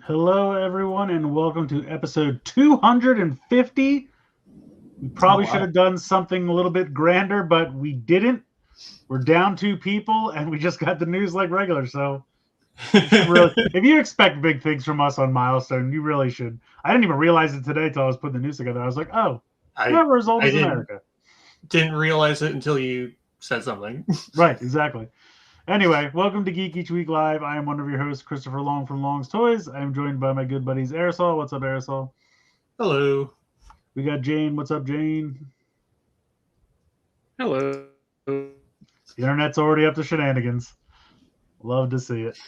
Hello, everyone, and welcome to episode 250. We probably should have done something a little bit grander, but we didn't. We're down 2 people, and we just got the news like regular. So, if you expect big things from us on Milestone, you really should. I didn't even realize it today until I was putting the news together. I was like, oh, never as old as America. Didn't realize it until you said something. Right, exactly. Anyway, welcome to Geek Each Week Live. I am one of your hosts, Christopher Long from Long's Toys. I am joined by my good buddies, Aresol. What's up, Aresol? Hello. We got Jane. What's up, Jane? Hello. The internet's already up to shenanigans. Love to see it.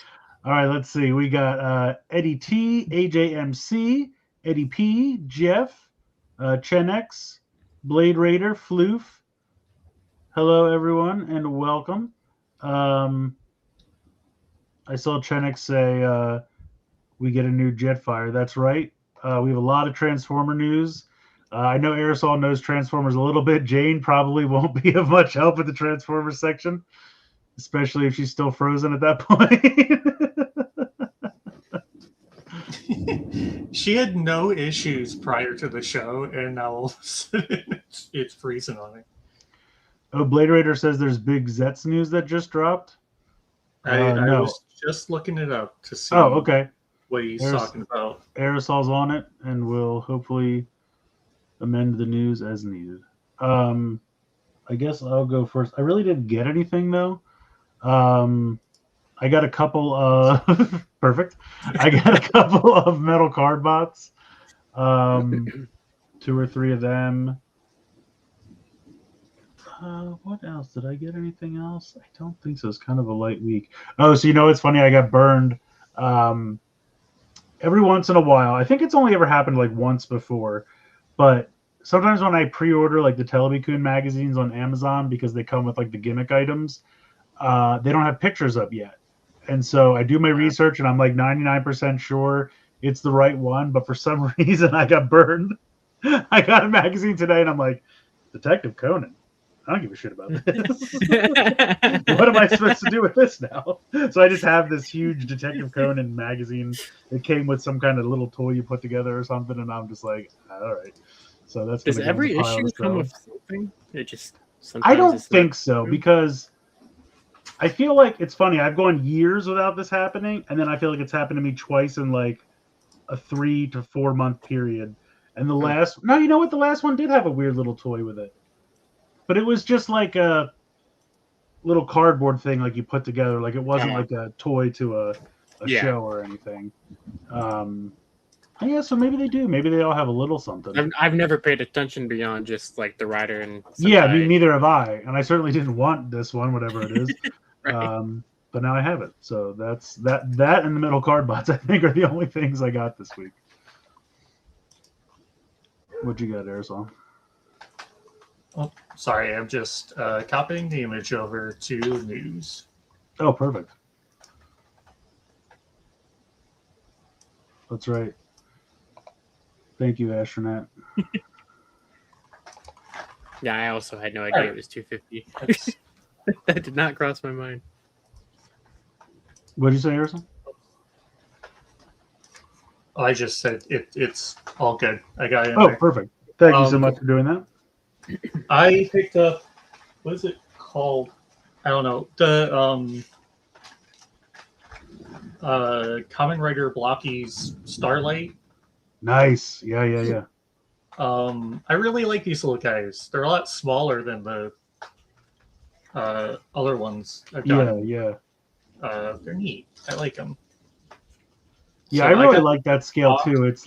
All right, let's see. We got Eddie T, AJMC, Eddie P, Jeff, Chenex, Blade Raider, Floof. Hello, everyone, and welcome. I saw Chenex say we get a new Jetfire. That's right. We have a lot of Transformer news. I know Aresol knows Transformers a little bit. Jane probably won't be of much help with the Transformers section, especially if she's still frozen at that point. She had no issues prior to the show, and now all of a sudden it's freezing on her. Oh, Blade Raider says there's big Zets news that just dropped. I was just looking it up to see what he's talking about. Aerosol's on it, and we'll hopefully amend the news as needed. I guess I'll go first. I really didn't get anything, though. I got a couple of... Perfect. I got a couple of metal card bots. 2 or 3 of them. What else? Did I get anything else? I don't think so. It's kind of a light week. Oh, so you know what's funny? I got burned every once in a while. I think it's only ever happened like once before. But sometimes when I pre-order like the Telebikun magazines on Amazon because they come with like the gimmick items, they don't have pictures up yet. And so I do my research and I'm like 99% sure it's the right one. But for some reason I got burned. I got a magazine today and I'm like, Detective Conan. I don't give a shit about this. What am I supposed to do with this now? So I just have this huge Detective Conan magazine that came with some kind of little toy you put together or something, and I'm just like, all right. So that's. Does every issue come with something? It just. I don't think so because I feel like it's funny. I've gone years without this happening, and then I feel like it's happened to me twice in like a 3 to 4 month period. And the last, no, you know what? The last one did have a weird little toy with it. But it was just like a little cardboard thing, like you put together. Like it wasn't like a toy to a show or anything. Yeah, so maybe they do. Maybe they all have a little something. I've never paid attention beyond just like the rider and. Yeah, neither have I, and I certainly didn't want this one, whatever it is. Right. But now I have it. So that's that. That and the metal card bots, I think, are the only things I got this week. What you got, Aresol? Oh, sorry, I'm just copying the image over to news. Oh, perfect. That's right. Thank you, Astronaut. Yeah, I also had no idea it was 250. That did not cross my mind. What did you say, Harrison? I just said it's all good. I got it. Oh, perfect. Thank you so much for doing that. I picked up, what is it called? I don't know. The Kamen Rider Blocky's Starlight. Nice. Yeah. I really like these little guys. They're a lot smaller than the other ones I've done. Yeah. They're neat. I like them. Yeah, so I really like that scale too. It's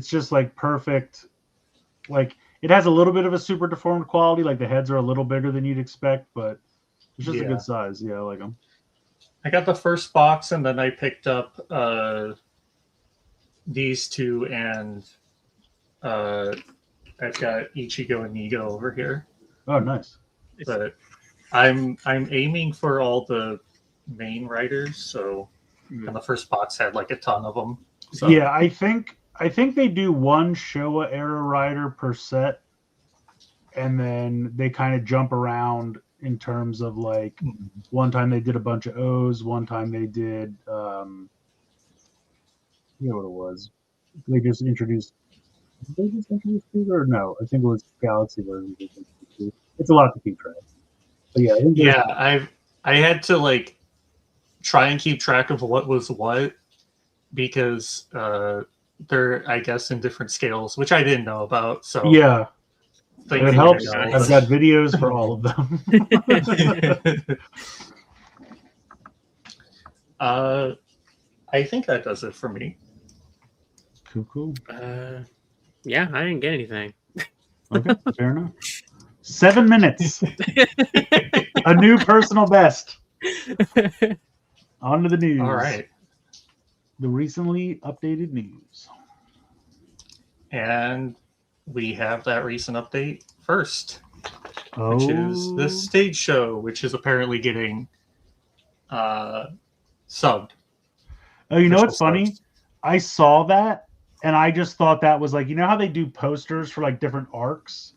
just like perfect. Like it has a little bit of a super deformed quality. Like the heads are a little bigger than you'd expect, but it's just a good size. Yeah, I like them. I got the first box, and then I picked up these two, and I've got Ichigo and Nigo over here. Oh, nice. But I'm aiming for all the main writers, so and the first box had like a ton of them. So. Yeah, I think they do one Showa era writer per set, and then they kind of jump around in terms of like one time they did a bunch of O's, one time they did you know what it was. They just introduced or no, I think it was Galaxy version. It's a lot to keep track. But yeah, I had to like try and keep track of what was what because they're I guess in different scales, which I didn't know about. So yeah. It helps. I've got videos for all of them. I think that does it for me. Cool. Yeah, I didn't get anything. Okay, fair enough. 7 minutes. A new personal best. On to the news. All right. The recently updated news. And we have that recent update first, Oh. which is this stage show, which is apparently getting subbed. Oh, you know what's funny? I saw that, and I just thought that was like, you know how they do posters for like different arcs?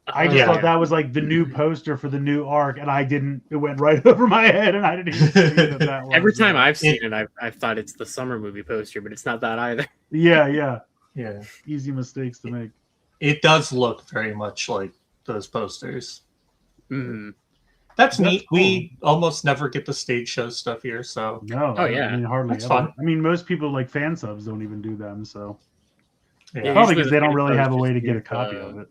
I just thought that was like the new poster for the new arc, and it went right over my head, and I didn't even see that was. Every time I've seen it, I've thought it's the summer movie poster, but it's not that either. Yeah. Easy mistakes to make. It does look very much like those posters. Mm. That's neat. Cool. We almost never get the stage show stuff here, so no. Oh yeah, I mean, hardly That's ever. fun. I mean, most people like fan subs don't even do them, so yeah. probably because they don't really have a way to get a copy of it.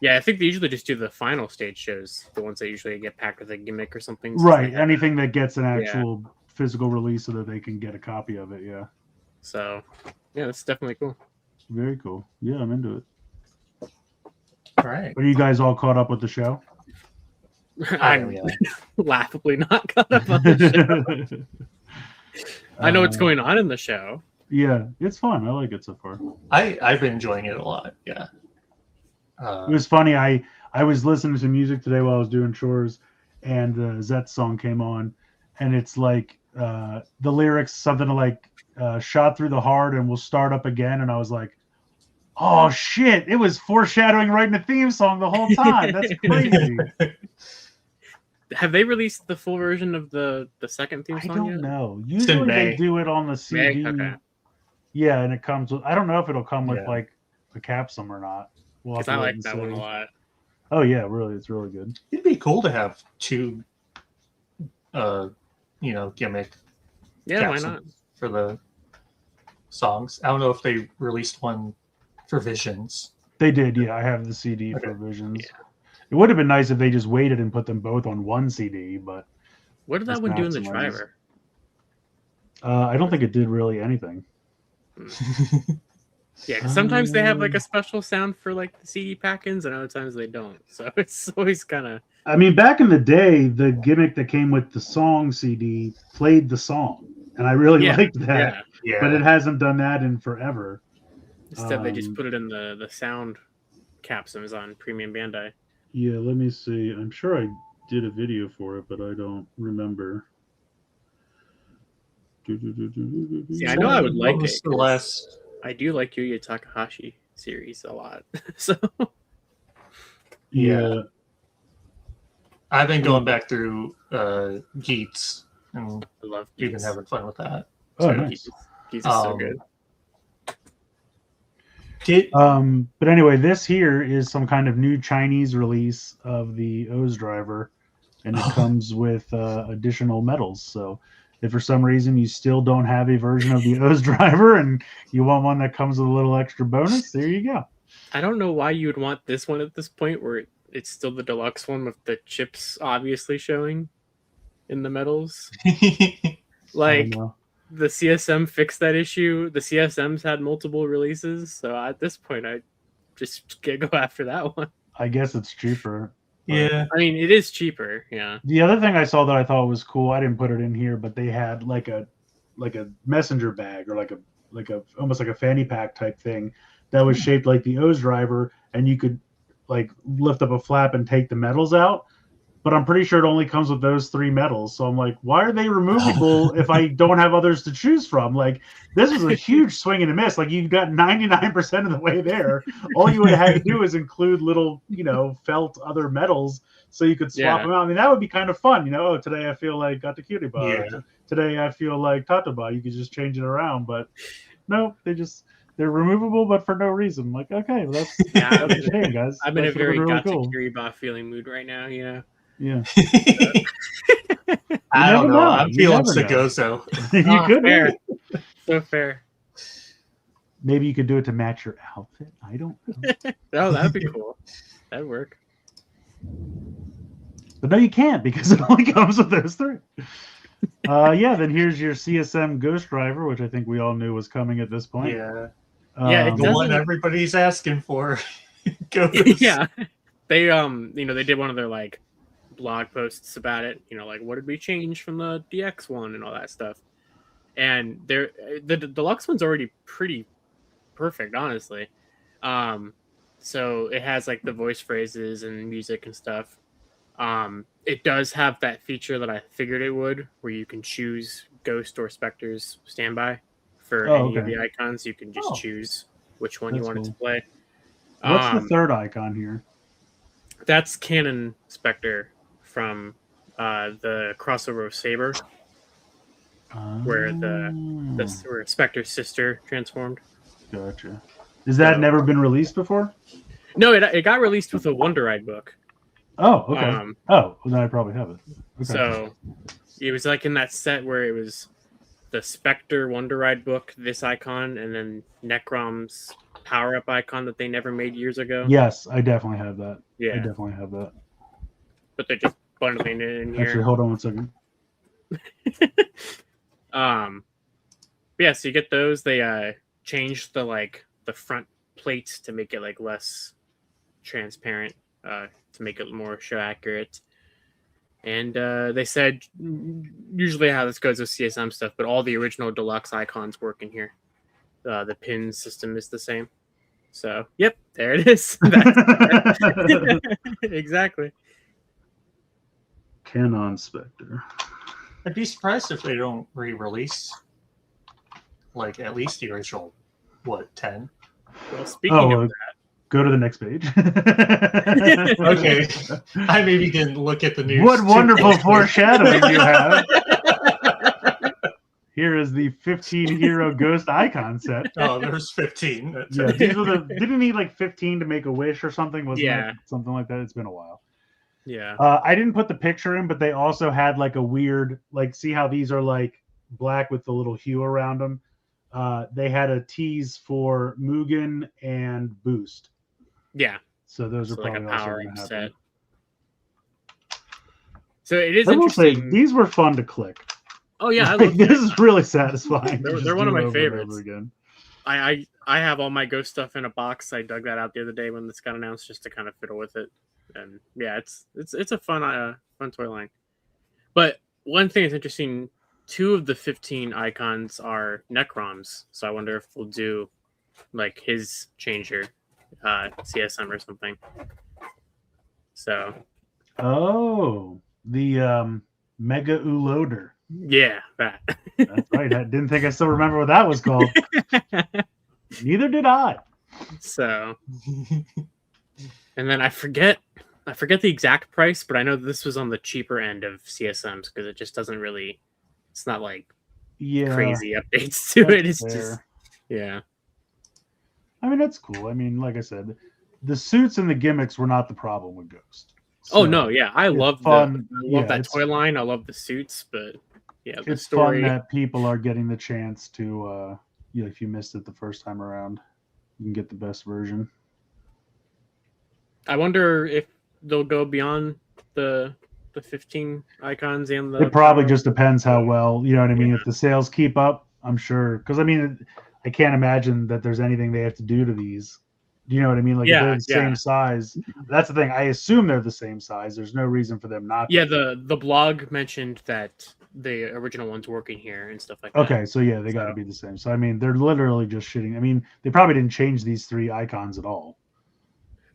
Yeah, I think they usually just do the final stage shows, the ones that usually get packed with a gimmick or something. Right, anything that gets an actual physical release so that they can get a copy of it, yeah. So, yeah, that's definitely cool. Very cool. Yeah, I'm into it. All right. Are you guys all caught up with the show? I'm laughably not caught up on the show. I know what's going on in the show. Yeah, it's fun. I like it so far. I've been enjoying it a lot, yeah. It was funny. I was listening to music today while I was doing chores, and the Zet song came on, and it's like the lyrics something like "shot through the heart and we'll start up again," and I was like, "Oh shit!" It was foreshadowing right in the theme song the whole time. That's crazy. Have they released the full version of the second theme song I don't yet? know. Usually they do it on the CD. Okay. Yeah, and it comes with. I don't know if it'll come with like a capsum or not. Because I like that one a lot. Oh yeah, really, it's really good. It'd be cool to have two, gimmick. Yeah, why not? For the songs. I don't know if they released one for Visions. They did, yeah. I have the CD for Visions. Yeah. It would have been nice if they just waited and put them both on one CD, but what did that one do in the driver? I don't think it did really anything. Yeah, because sometimes they have like a special sound for like the CD pack-ins, and other times they don't. So it's always kind of. I mean, back in the day, the gimmick that came with the song CD played the song, and I really liked that. Yeah. But it hasn't done that in forever. Instead, they just put it in the sound capsules on Premium Bandai. Yeah, let me see. I'm sure I did a video for it, but I don't remember. See, I know I would like it. I do like Yu Yu Takahashi series a lot. So yeah. I've been going back through Geeks, and I love Geeks. You've been having fun with that. Oh, nice. Geeks is so good. But anyway, this here is some kind of new Chinese release of the O's driver, and it comes with additional medals. So if for some reason you still don't have a version of the O's driver and you want one that comes with a little extra bonus, there you go. I don't know why you would want this one at this point where it's still the deluxe one with the chips obviously showing in the medals. Like the CSM fixed that issue. The CSMs had multiple releases, so at this point I just can't go after that one. I guess it's cheaper. Yeah. I mean, it is cheaper. Yeah. The other thing I saw that I thought was cool, I didn't put it in here, but they had like a messenger bag or like a almost like a fanny pack type thing that was shaped like the O's driver, and you could like lift up a flap and take the metals out. But I'm pretty sure it only comes with those 3 metals. So I'm like, why are they removable if I don't have others to choose from? Like, this was a huge swing and a miss. Like, you got 99% of the way there. All you would have had to do is include little, felt other metals so you could swap them out. I mean, that would be kind of fun. Oh, today I feel like Gatakiriba. Yeah. Today I feel like Tataba. You could just change it around. But no, they're removable, but for no reason. I'm like, okay, well, that's a shame, guys. I'm in a very really Gatakiriba feeling mood right now, Yeah. I don't know. I'm feeling Sagoso. You could. Fair. So fair. Maybe you could do it to match your outfit. I don't know. Oh, that'd be cool. That'd work. But no, you can't because it only comes with those 3. Then here's your CSM Ghost Driver, which I think we all knew was coming at this point. Yeah. The one everybody's asking for. Ghost. Yeah. They they did one of their like blog posts about it, like what did we change from the DX one and all that stuff. And the deluxe one's already pretty perfect, honestly. So it has like the voice phrases and music and stuff. It does have that feature that I figured it would, where you can choose Ghost or Spectre's standby for any of the icons. You can just choose which one you wanted to play. What's the third icon here? That's Canon Spectre from the crossover of Saber, where where Spectre's sister transformed. Gotcha. Has that never been released before? No, it got released with a Wonder Ride book. Oh, okay. Well, then I probably have it. Okay. So it was like in that set where it was the Spectre Wonder Ride book, this icon, and then Necrom's power-up icon that they never made years ago. Yes, I definitely have that. Yeah. I definitely have that. But they're just bundling it in here. Actually, hold on one second. So you get those. They changed the front plates to make it like less transparent, to make it more show accurate. And they said usually how this goes with CSM stuff, but all the original deluxe icons work in here. The pin system is the same. So, yep, there it is. Exactly. Canon Spectre. I'd be surprised if they don't re-release, like, at least the original, 10? Well, speaking of that. Go to the next page. Okay. I maybe didn't look at the news. What wonderful foreshadowing you have. Here is the 15 hero ghost icon set. Oh, there's 15. Yeah, these were didn't need like 15 to make a wish or something? Wasn't it something like that? It's been a while. Yeah. I didn't put the picture in, but they also had like a weird, like, see how these are like black with the little hue around them? They had a tease for Mugen and Boost. Yeah. So those are probably like a powering also set. So it is interesting. These were fun to click. Oh yeah, this is really satisfying. They're one of my favorites. Again. I have all my Ghost stuff in a box. I dug that out the other day when this got announced just to kind of fiddle with it. And yeah, it's a fun toy line. But one thing that's interesting, 2 of the 15 icons are Necroms. So I wonder if we'll do like his changer CSM or something. So the Mega Uloader. Yeah, that. That's right. I didn't think I still remember what that was called. Neither did I. So, and then I forget the exact price, but I know this was on the cheaper end of CSMs because it just doesn't really. It's not like crazy updates to it. It's just I mean, that's cool. I mean, like I said, the suits and the gimmicks were not the problem with Ghost. So I love that toy line. I love the suits, but the it's story. Fun that people are getting the chance to, if you missed it the first time around, you can get the best version. I wonder if they'll go beyond the 15 icons and the. It probably just depends how well, you know what I mean. If the sales keep up, I'm sure. Because I mean, I can't imagine that there's anything they have to do to these Do you know what I mean? Like, if Yeah, they're the same size, that's the thing. I assume they're the same size. There's no reason for them not to. Yeah, the blog mentioned that the original one's working here and stuff like that. Okay, so yeah, they got to be the same. So I mean, they're literally just shitting. I mean, they probably didn't change these 3 icons at all.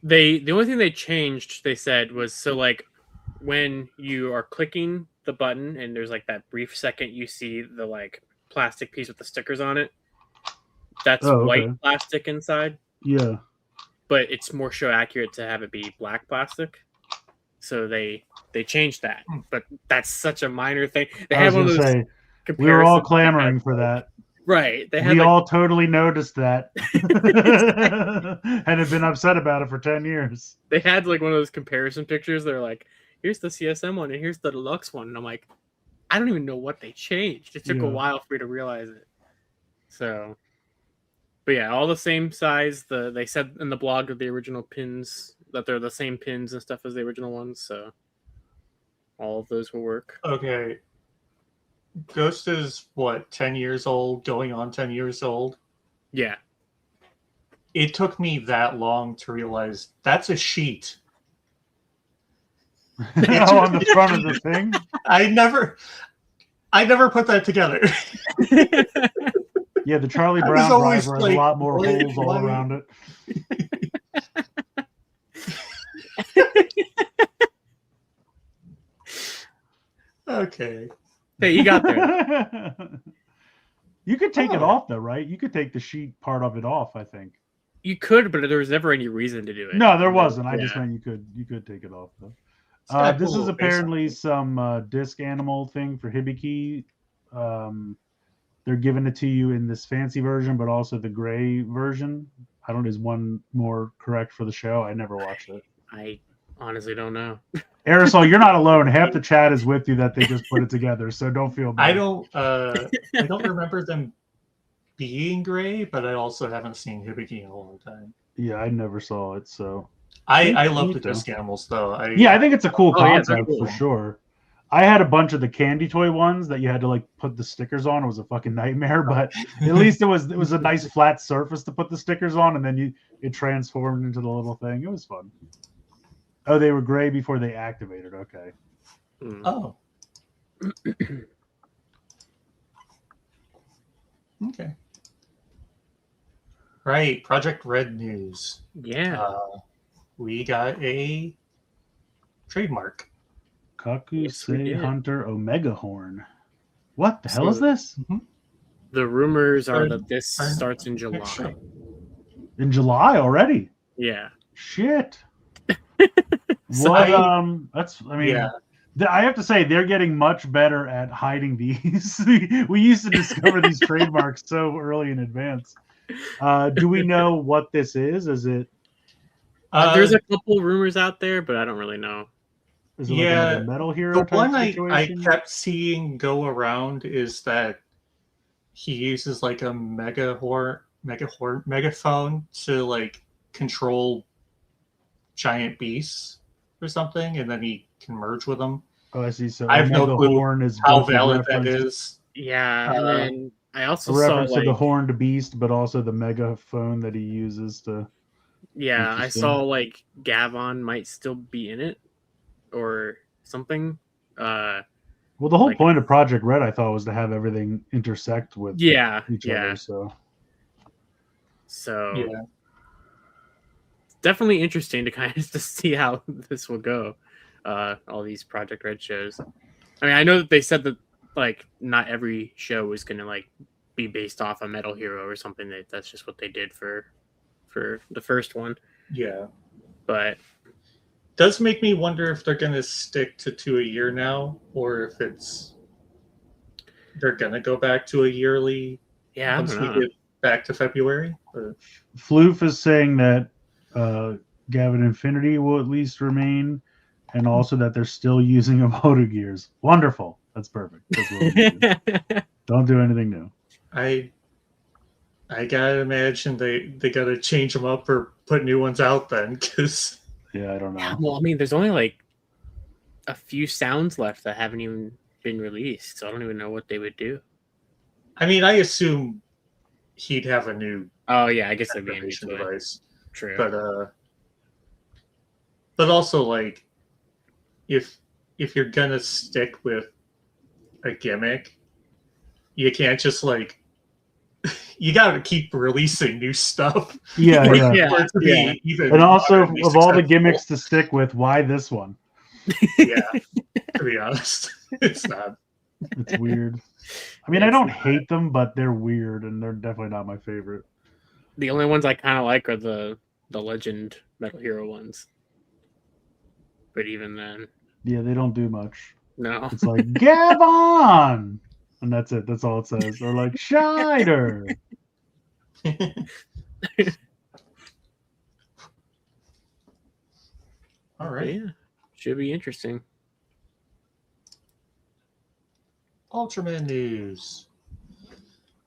The only thing they changed, they said, was so like when you are clicking the button and there's like that brief second you see the like plastic piece with the stickers on it. That's white plastic inside. Yeah. But it's more show accurate to have it be black plastic. So they changed that. But that's such a minor thing. They have one of those we were all clamoring for that. Right. We all totally noticed that. And have been upset about it for 10 years. They had like one of those comparison pictures. They're like, here's the CSM one and here's the deluxe one. And I'm like, I don't even know what they changed. It took a while for me to realize it. So, but yeah, all the same size. They said in the blog of the original pins that they're the same pins and stuff as the original ones. So all of those will work. Okay. Ghost is what, 10 years old, going on 10 years old? Yeah. It took me that long to realize that's a sheet. On the front of the thing? I never put that together. Yeah, the Charlie Brown driver has a lot more holes all around it. Okay. Hey, you got there. You could take it off, though, right? You could take the sheet part of it off, I think. You could, but there was never any reason to do it. No, there wasn't. I just meant you could take it off, though. This is apparently some disc animal thing for Hibiki. They're giving it to you in this fancy version, but also the gray version. Is one more correct for the show? I never watched it. I honestly don't know. Aresol, you're not alone. Half the chat is with you that they just put it together, so don't feel bad. I don't remember them being gray, but I also haven't seen Hibiki in a long time. Yeah, I never saw it, so I love the disc animals though. I think it's a cool concept for sure. I had a bunch of the candy toy ones that you had to like put the stickers on. It was a fucking nightmare, but at least it was a nice flat surface to put the stickers on, and then it transformed into the little thing. It was fun. Oh, they were gray before they activated. Okay. Oh. Okay. Right. Project Red news. Yeah. We got a trademark. Kakusei Hunter Omega Horn. What the hell is this? The rumors are that this starts in July. In July already? Yeah. Shit. What? I have to say they're getting much better at hiding these. We used to discover these trademarks so early in advance. Do we know what this is? Is it? There's a couple rumors out there, but I don't really know. Is it like a Metal Hero? The one I kept seeing go around is that he uses like a megaphone to like control giant beasts or something, and then he can merge with them. Oh, I see. So I have no clue horn is how valid that is. Yeah, and then I also a reference saw to the horned beast, but also the megaphone that he uses to. Yeah, I saw like Gavon might still be in it or something. Well, the whole point of Project Red, I thought, was to have everything intersect with each other. So definitely interesting to kind of to see how this will go. All these Project Red shows. I mean, I know that they said that like not every show was going to like be based off a Metal Hero or something. That's just what they did for the first one. Yeah, but does make me wonder if they're going to stick to 2 a year now, or if they're going to go back to a yearly. Yeah, once we get back to February. Floof is saying that Gavin Infinity will at least remain, and also that they're still using Emoto Gears. Wonderful. That's perfect. That's what we do. Don't do anything new. I gotta imagine they gotta change them up or put new ones out then, because I don't know. Yeah, well, I mean, there's only like a few sounds left that haven't even been released, so I don't even know what they would do. I mean, I assume he'd have a new. Oh yeah, I guess that'd be a new device. True. But also, like, if you're gonna stick with a gimmick, you can't just like you gotta keep releasing new stuff. Yeah, for yeah. it to be even And also, moderately of all the successful. gimmicks to stick with, why this one? Yeah, to be honest, it's not. It's weird. I mean, I don't hate them, but they're weird, and they're definitely not my favorite. The only ones I kind of like are the Legend Metal Hero ones. But even then, yeah, they don't do much. No. It's like Gavon, and that's it. That's all it says. Or like Scheider. All right. Yeah, should be interesting. Ultraman news.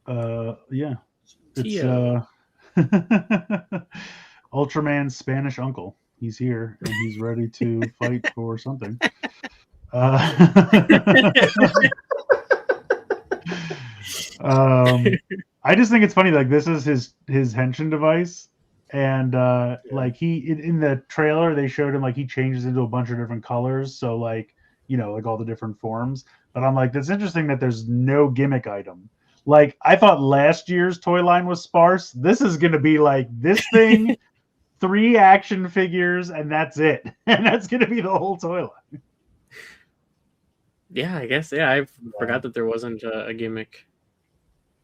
Yeah, it's Tio. Ultraman's Spanish uncle. He's here and he's ready to fight for something. I just think it's funny. Like, this is his henshin device, and like he in the trailer they showed him like he changes into a bunch of different colors. So like, you know, like all the different forms. But I'm like, that's interesting that there's no gimmick item. Like, I thought last year's toy line was sparse. This is going to be like this thing, 3 action figures, and that's it. And that's going to be the whole toy line. Yeah, I guess. Yeah, I forgot that there wasn't a gimmick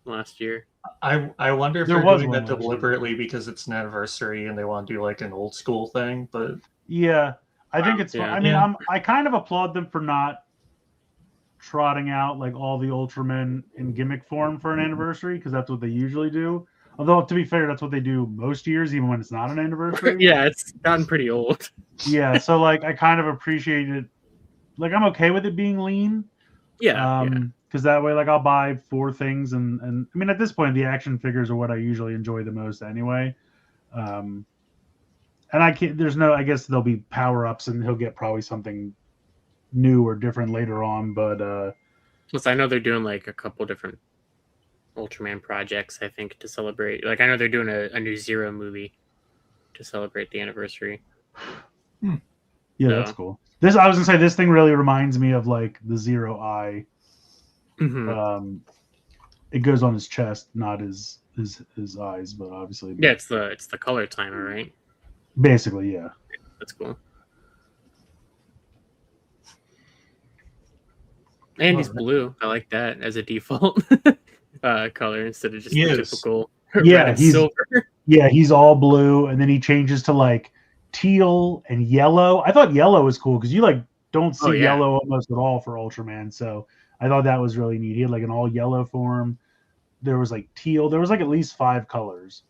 last year. I wonder if There they're was doing one that last deliberately because it's an anniversary and they want to do like an old school thing. But yeah, I think it's fun. Yeah. I mean, I kind of applaud them for not trotting out like all the Ultramen in gimmick form for an anniversary, because that's what they usually do. Although, to be fair, that's what they do most years, even when it's not an anniversary. Yeah, it's gotten pretty old. Yeah, so like I kind of appreciate it. Like, I'm okay with it being lean. Yeah. Because that way, like, I'll buy 4 things, and I mean, at this point, the action figures are what I usually enjoy the most anyway. And I can't. There's no. I guess there'll be power ups, and he'll get probably something new or different later on. But Plus, I know they're doing like a couple different Ultraman projects, I think, to celebrate. Like, I know they're doing a new Zero movie to celebrate the anniversary. yeah, So. that's cool. I was gonna say, this thing really reminds me of like the Zero Eye. Mm-hmm. It goes on his chest, not his eyes, but obviously. Yeah, it's the color timer, right? Basically, yeah. That's cool. And he's blue. I like that as a default color instead of just the typical red and silver. Yeah, he's all blue, and then he changes to like teal and yellow. I thought yellow was cool because you like don't see yellow almost at all for Ultraman, so I thought that was really neat. He had like an all yellow form. There was like teal. There was like at least 5 colors.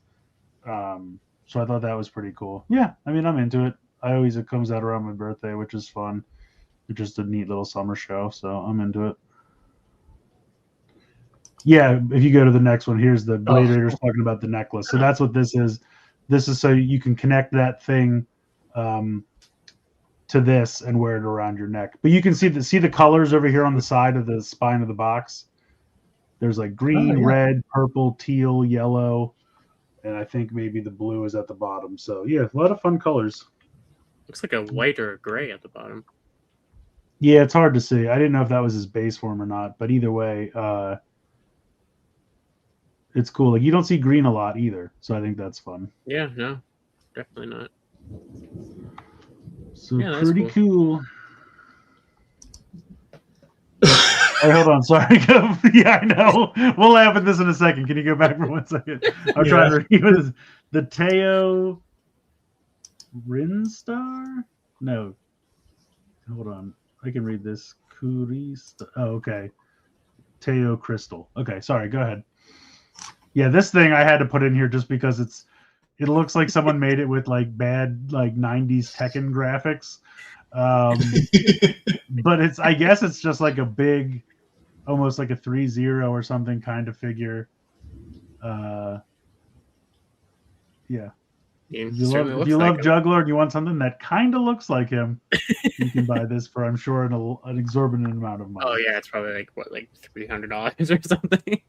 So I thought that was pretty cool. Yeah, I mean, I'm into it. It comes out around my birthday, which is fun. It's just a neat little summer show, so I'm into it. Yeah, if you go to the next one, here's the Blade Raiders talking about the necklace. So that's what this is. This is so you can connect that thing to this and wear it around your neck. But you can see the colors over here on the side of the spine of the box. There's like green, red, purple, teal, yellow, and I think maybe the blue is at the bottom. So yeah, a lot of fun colors. Looks like a white or a gray at the bottom. Yeah, it's hard to see. I didn't know if that was his base form or not, but either way, it's cool. Like, you don't see green a lot either, so I think that's fun. Yeah, no, definitely not. So yeah, pretty cool. All right, hold on. Sorry. Yeah, I know. We'll laugh at this in a second. Can you go back for 1 second? I'm trying to read the Teo Rinstar? No. Hold on. I can read this. Kurista. Oh, okay. Teo Crystal. Okay, sorry. Go ahead. Yeah, this thing I had to put in here just because it looks like someone made it with like bad like 90s Tekken graphics. But I guess it's just like a big, almost like a 3-0 or something kind of figure. Yeah. If you love Juggler and you want something that kind of looks like him, you can buy this for, I'm sure, an exorbitant amount of money. Oh yeah, it's probably like $300 or something.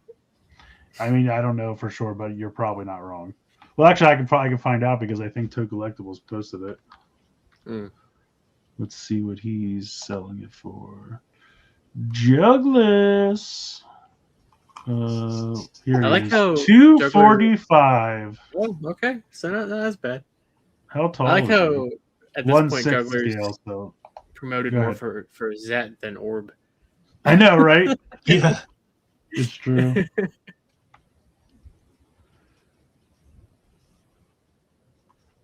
I mean, I don't know for sure, but you're probably not wrong. Well, actually, I can find out because I think Toku Collectibles posted it. Mm. Let's see what he's selling it for. Jugless. Here I like it is. how $245. Oh, okay. So not as bad. How tall I like is how he? at this point 160 Jugglers also. promoted Go more ahead. for Zet than Orb. I know, right? Yeah. It's true.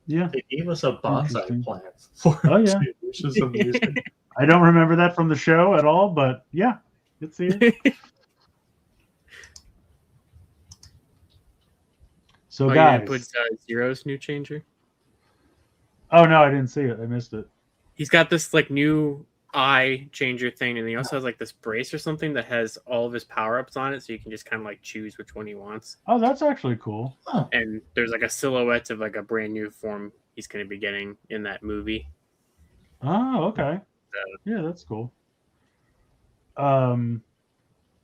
Yeah. They gave us a bonsai Interesting. plant for Oh, yeah. it, which is amazing. I don't remember that from the show at all, but yeah, it's here. So, Oh, guys. you didn't put Zero's new changer? Oh, no, I didn't see it. I missed it. He's got this like new eye changer thing, and he also has like this brace or something that has all of his power-ups on it, so you can just kind of like choose which one he wants. Oh, that's actually cool. Huh. And there's like a silhouette of like a brand new form he's going to be getting in that movie. Oh, okay. Yeah, that's cool. But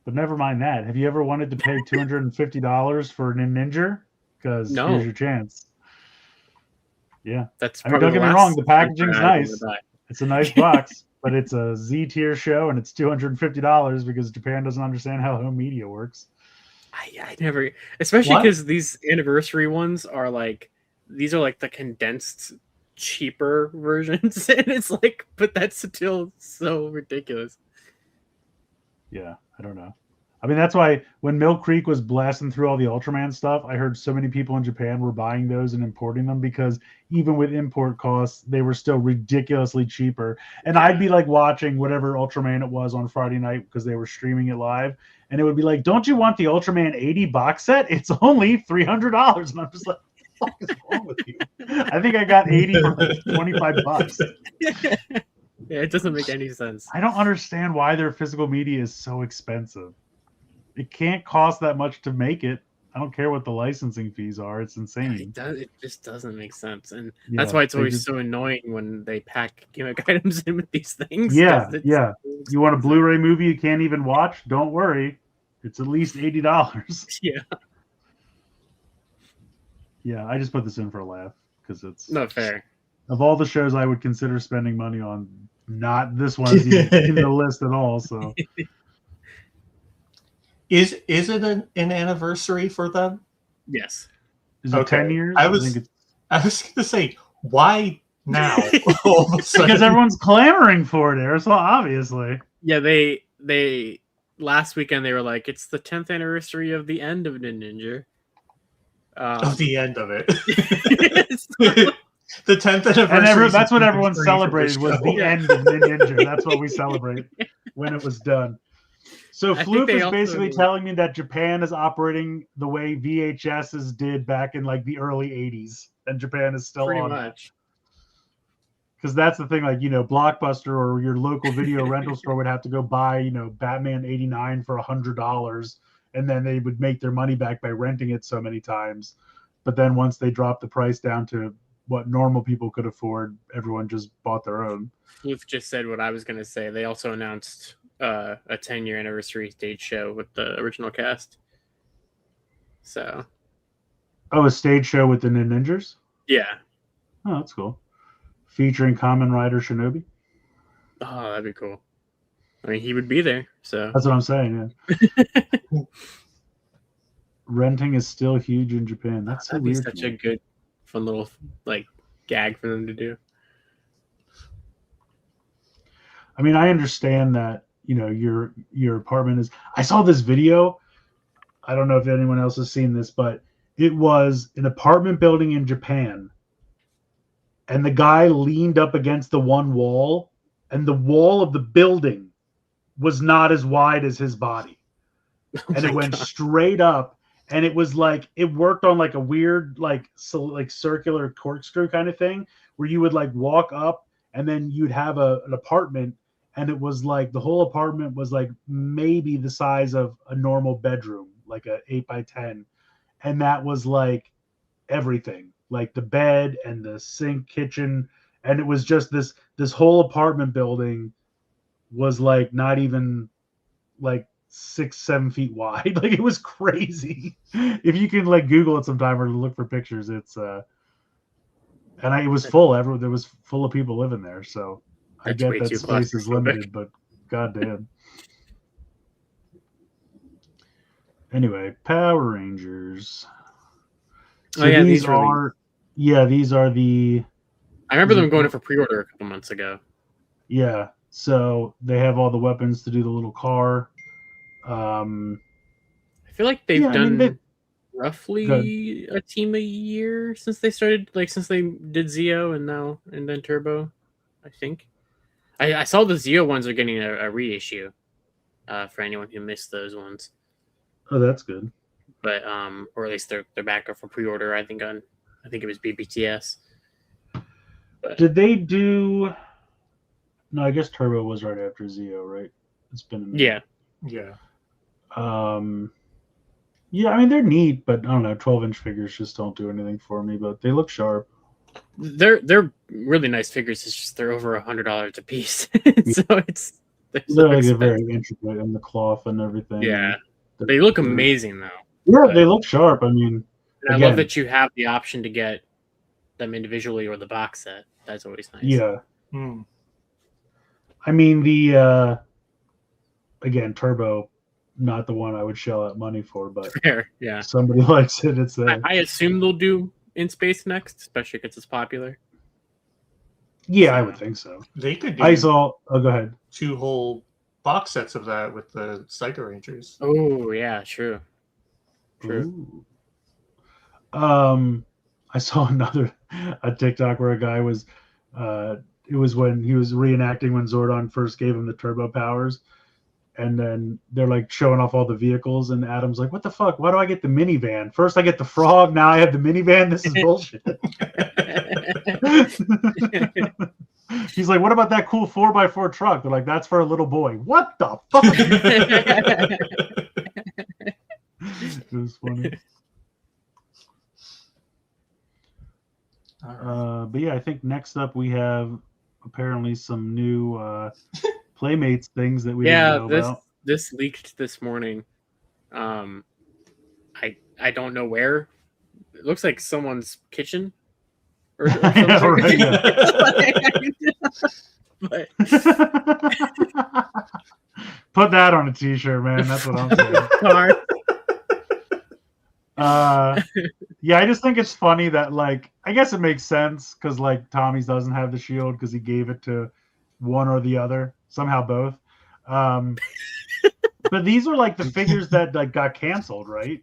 never mind that. Have you ever wanted to pay $250 for an Ninja? Because here's your chance. Yeah. That's I mean, don't get me wrong. The packaging's nice. buy. It's a nice box, but it's a Z tier show, and it's $250 because Japan doesn't understand how home media works. I never, especially because these anniversary ones are like, these are like the condensed, cheaper versions, and it's like, but that's still so ridiculous. Yeah, I don't know. I mean, that's why when Mill Creek was blasting through all the Ultraman stuff, I heard so many people in Japan were buying those and importing them because even with import costs, they were still ridiculously cheaper. And I'd be like watching whatever Ultraman it was on Friday night because they were streaming it live. And it would be like, don't you want the Ultraman 80 box set? It's only $300. And I'm just like, what the fuck is wrong with you? I think I got 80 for like $25. Yeah, it doesn't make any sense. I don't understand why their physical media is so expensive. It can't cost that much to make it. I don't care what the licensing fees are. It's insane. It just doesn't make sense. And that's why it's always so annoying when they pack gimmick items in with these things. Yeah. You want a Blu-ray movie you can't even watch? Don't worry. It's at least $80. Yeah. Yeah, I just put this in for a laugh because it's not fair. Of all the shows I would consider spending money on, not this one is even in the list at all. So, is it an anniversary for them? Yes. Is it 10 years? I was going to say, why now? Because everyone's clamoring for it, Aresol, obviously. Yeah, they last weekend they were like, it's the 10th anniversary of the end of Ninja. Of the end of it. The 10th anniversary. And that's what everyone celebrated was the end of Ninja. That's what we celebrate when it was done. So Floop is basically telling me that Japan is operating the way VHSs did back in like the early 80s. And Japan is still pretty on much. Because that's the thing, like, Blockbuster or your local video rental store would have to go buy, Batman 89 for $100. And then they would make their money back by renting it so many times. But then once they dropped the price down to what normal people could afford, everyone just bought their own. Floof just said what I was going to say. They also announced a 10-year anniversary stage show with the original cast. So. Oh, a stage show with the Ninjas? Yeah. Oh, that's cool. Featuring Kamen Rider Shinobi? Oh, that'd be cool. I mean, he would be there, so. That's what I'm saying, yeah. Renting is still huge in Japan. That's so weird. That'd be such a good, fun little, gag for them to do. I mean, I understand that, your apartment is... I saw this video. I don't know if anyone else has seen this, but it was an apartment building in Japan. And the guy leaned up against the one wall, and the wall of the building was not as wide as his body. And it went straight up, and it was like, it worked on like a weird, circular corkscrew kind of thing, where you would walk up, and then you'd have an apartment, and it was like, the whole apartment was like maybe the size of a normal bedroom, like a 8x10. And that was like everything. Like the bed and the sink, kitchen, and it was just this whole apartment building was like not even like 6-7 feet wide. Like, it was crazy. If you can like Google it sometime or look for pictures, it's it was full. Everyone, there was full of people living there. So I That's get way that too space is claustrophobic. limited, but goddamn. Anyway, Power Rangers. So these are the. I remember them going in for pre-order a couple months ago. Yeah, so they have all the weapons to do the little car. I feel like they've done roughly good. a team a year since they started, like since they did Zeo and then Turbo. I think I saw the Zeo ones are getting a reissue for anyone who missed those ones. Oh, that's good. But or at least they're back up for pre-order. I think it was BBTS. But, did they do? No, I guess Turbo was right after Zeo, right? It's been a minute. Yeah. Yeah, I mean they're neat, but I don't know. 12-inch figures just don't do anything for me. But they look sharp. They're really nice figures. It's just they're over $100 a piece, so they're very intricate in the cloth and everything. Yeah, they look amazing though. Yeah, they look sharp. I mean, I love that you have the option to get them individually or the box set. That's always nice. Yeah. I mean the again Turbo, not the one I would shell out money for, but fair, yeah. Somebody likes it. It's there. I assume they'll do In Space next, especially because it's popular. Yeah, I would think so. They could do Oh, go ahead. 2 whole box sets of that with the Psycho Rangers. Oh, yeah, true. True. Ooh. I saw a TikTok where a guy was it was when he was reenacting when Zordon first gave him the turbo powers, and then they're like showing off all the vehicles, and Adam's like, what the fuck? Why do I get the minivan? First I get the frog, now I have the minivan. This is bullshit. He's like, what about that cool 4x4 truck? They're like, that's for a little boy. What the fuck? It was funny. But yeah, I think next up we have apparently some new Playmates things that we didn't know about. This leaked this morning. I don't know where. It looks like someone's kitchen or something. Yeah, right, But put that on a t-shirt, man. That's what I'm saying. Yeah, I just think it's funny that, like, I guess it makes sense because, like, Tommy's doesn't have the shield because he gave it to one or the other, somehow both. But these are like the figures that like got canceled, right?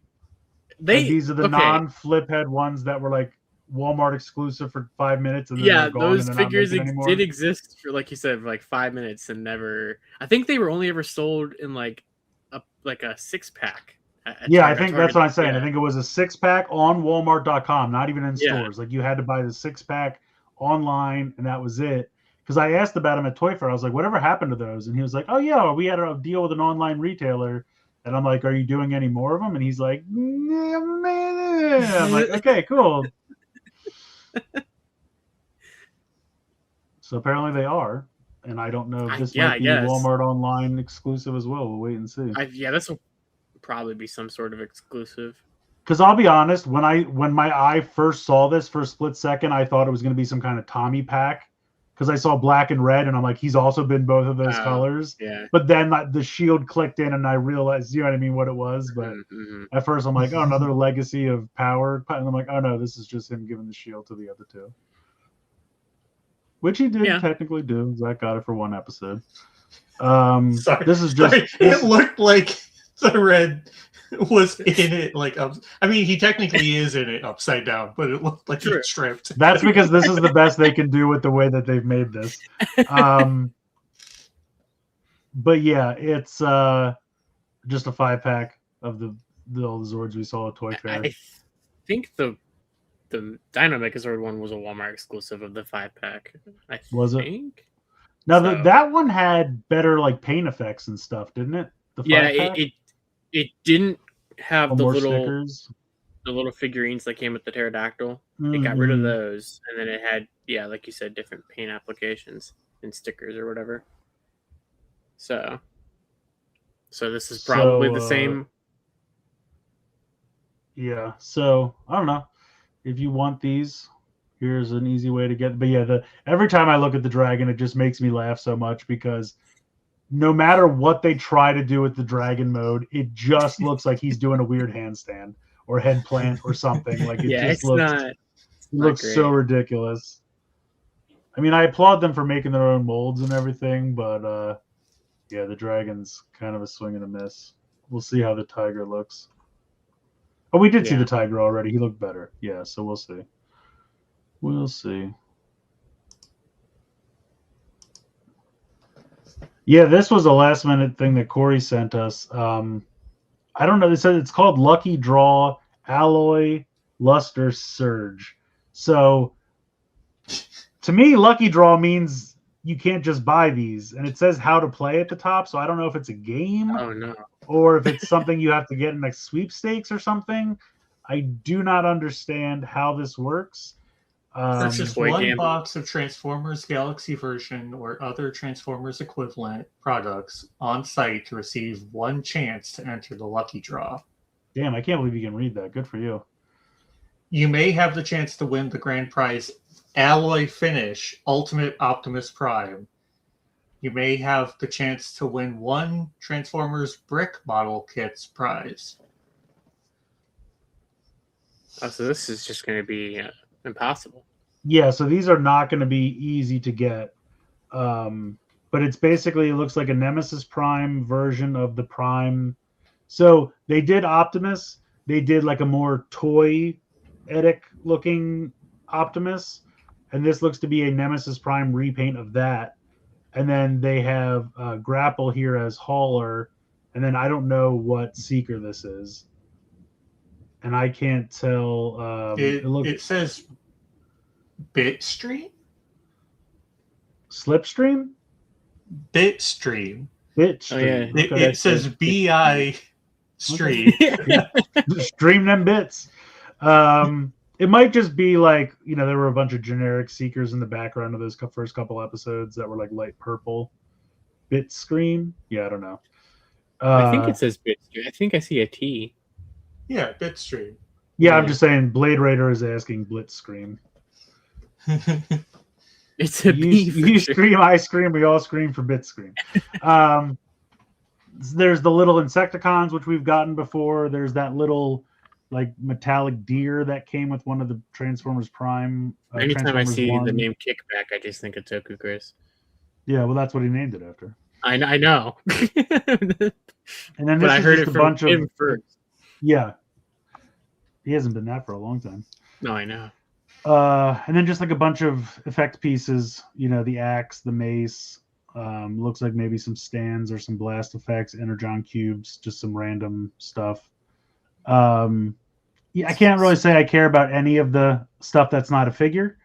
These are the non-flip head ones that were like Walmart exclusive for 5 minutes, and then those figures did exist for, like you said, for like 5 minutes and never. I think they were only ever sold in like a 6-pack. Yeah, I think that's what I'm saying. Yeah. I think it was a 6-pack on Walmart.com, not even in stores. Like you had to buy the 6-pack online, and that was it. Because I asked about him at Toy Fair, I was like, "Whatever happened to those?" And he was like, "Oh yeah, we had a deal with an online retailer." And I'm like, "Are you doing any more of them?" And he's like, I'm like, "Okay, cool." So apparently they are, and I don't know if this might be Walmart online exclusive as well. We'll wait and see. This will probably be some sort of exclusive. Because I'll be honest, when my eye first saw this for a split second, I thought it was going to be some kind of Tommy pack. Because I saw black and red, and I'm like, he's also been both of those colors. Yeah. But then the shield clicked in, and I realized, you know what I mean, what it was. But at first, I'm like, oh, another legacy of power. And I'm like, oh no, this is just him giving the shield to the other two. Which he did technically do. Zach got it for one episode. This is just. It looked like the red was in it, like I mean, he technically is in it upside down, but it looked like he's stripped. That's because this is the best they can do with the way that they've made this. But yeah, it's just a 5-pack of all the Zords we saw at Toy Fair. I think the Dino Megazord one was a Walmart exclusive of the 5-pack. Was it? Now that one had better like paint effects and stuff, didn't it? The 5-pack? It didn't have the stickers. The little figurines that came with the pterodactyl. It got rid of those, and then it had like you said, different paint applications and stickers or whatever. So So this is probably the same. Yeah. So I don't know if you want these. Here's an easy way to get. But yeah, every time I look at the dragon, it just makes me laugh so much because no matter what they try to do with the dragon mode, it just looks like he's doing a weird handstand or head plant or something. Like it Yeah, just it looks so ridiculous. I mean, I applaud them for making their own molds and everything, but yeah, the dragon's kind of a swing and a miss. We'll see how the tiger looks. Oh, we did see the tiger already. He looked better. Yeah, so we'll see. We'll see. Yeah, this was a last minute thing that Corey sent us. I don't know. They said it's called Lucky Draw Alloy Luster Surge. So to me, Lucky Draw means you can't just buy these. And it says how to play at the top. So I don't know if it's a game or if it's something you have to get in like sweepstakes or something. I do not understand how this works. Purchase one box of Transformers Galaxy version or other Transformers equivalent products on site to receive one chance to enter the lucky draw. Damn, I can't believe you can read that. Good for you. You may have the chance to win the grand prize Alloy Finish Ultimate Optimus Prime. You may have the chance to win one Transformers Brick Model Kits prize. Oh, so this is just going to be impossible. Yeah, so these are not going to be easy to get. But it's basically, it looks like a Nemesis Prime version of the Prime. So they did Optimus. They did like a more toy-etic looking Optimus. And this looks to be a Nemesis Prime repaint of that. And then they have Grapple here as Hauler. And then I don't know what Seeker this is. And I can't tell. It says Bitstream? Slipstream? Bitstream. Bitstream. Oh, yeah. Okay. It says BI Stream. Yeah. Stream them bits. It might just be like, there were a bunch of generic Seekers in the background of those first couple episodes that were like light purple. Bitscream? Yeah, I don't know. I think it says Bitstream. I think I see a T. Yeah, Bitstream. Yeah, I'm just saying Blade Raider is asking Blitzscream. It's a B. You scream, I scream, we all scream for Bitscream. There's the little Insecticons, which we've gotten before. There's that little like metallic deer that came with one of the Transformers Prime. Anytime Transformers I see 1. the name Kickback, I just think of Toku Chris. Yeah, well, that's what he named it after. I know. And then this I is heard just it a from bunch him of first. Yeah, he hasn't been that for a long time. No, I know. And then just like a bunch of effect pieces, the axe, the mace, looks like maybe some stands or some blast effects, energon cubes, just some random stuff. Yeah, I can't really say I care about any of the stuff that's not a figure.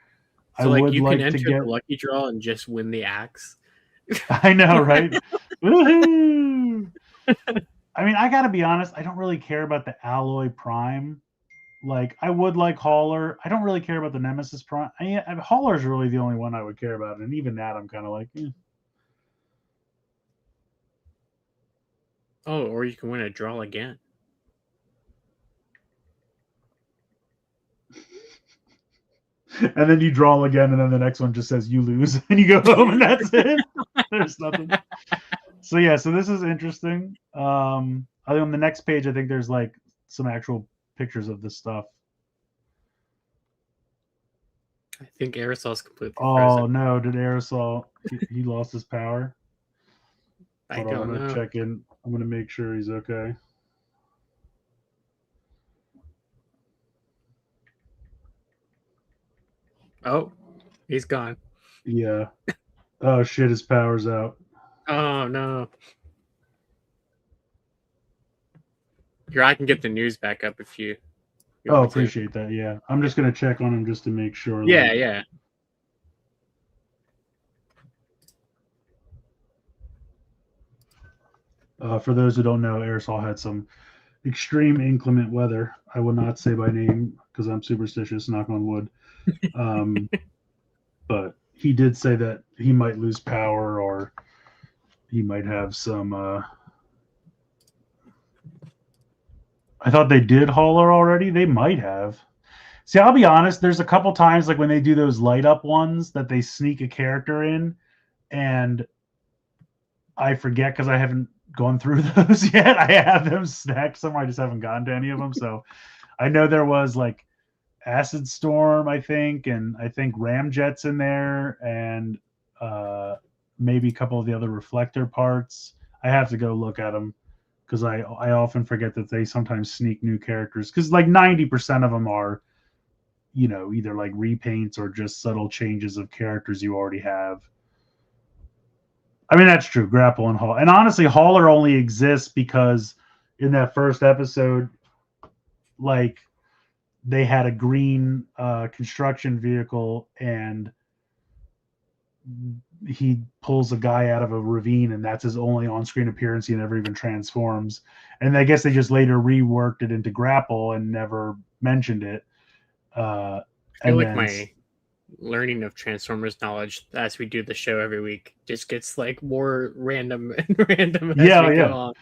So I would you like can enter to get the lucky draw and just win the axe. I know, right? Woohoo! I mean, I gotta be honest, I don't really care about the Alloy Prime. Like, I would like Hauler. I don't really care about the Nemesis Prime. Hauler's really the only one I would care about, and even that I'm kind of like, Oh, or you can win a draw again. And then you draw again, and then the next one just says you lose, and you go home, and that's it. There's nothing. So yeah, so this is interesting. On the next page, I think there's like some actual pictures of this stuff. I think Aresol's completely frozen. No, did Aresol he lost his power? I don't know. I'm gonna check in. I'm gonna make sure he's okay. Oh, he's gone. Yeah. Oh shit, his power's out. Oh no. Here, I can get the news back up if you appreciate that. Yeah. I'm just gonna check on him just to make sure. Yeah, yeah. For those who don't know, Aresol had some extreme inclement weather. I will not say by name because I'm superstitious, knock on wood. But he did say that he might lose power or he might have some I thought they did Hauler already. They might have. See, I'll be honest. There's a couple times like when they do those light up ones that they sneak a character in, and I forget because I haven't gone through those yet. I have them stacked somewhere. I just haven't gotten to any of them. So I know there was like Acid Storm, I think, and I think Ramjet's in there, and maybe a couple of the other Reflector parts. I have to go look at them because I often forget that they sometimes sneak new characters because like 90% of them are, either like repaints or just subtle changes of characters you already have. I mean, that's true. Grapple and Haul. And honestly, Hauler only exists because in that first episode, like, they had a green construction vehicle and he pulls a guy out of a ravine and that's his only on-screen appearance. He never even transforms. And I guess they just later reworked it into Grapple and never mentioned it. I feel like my learning of Transformers knowledge as we do the show every week just gets like more random and random as we go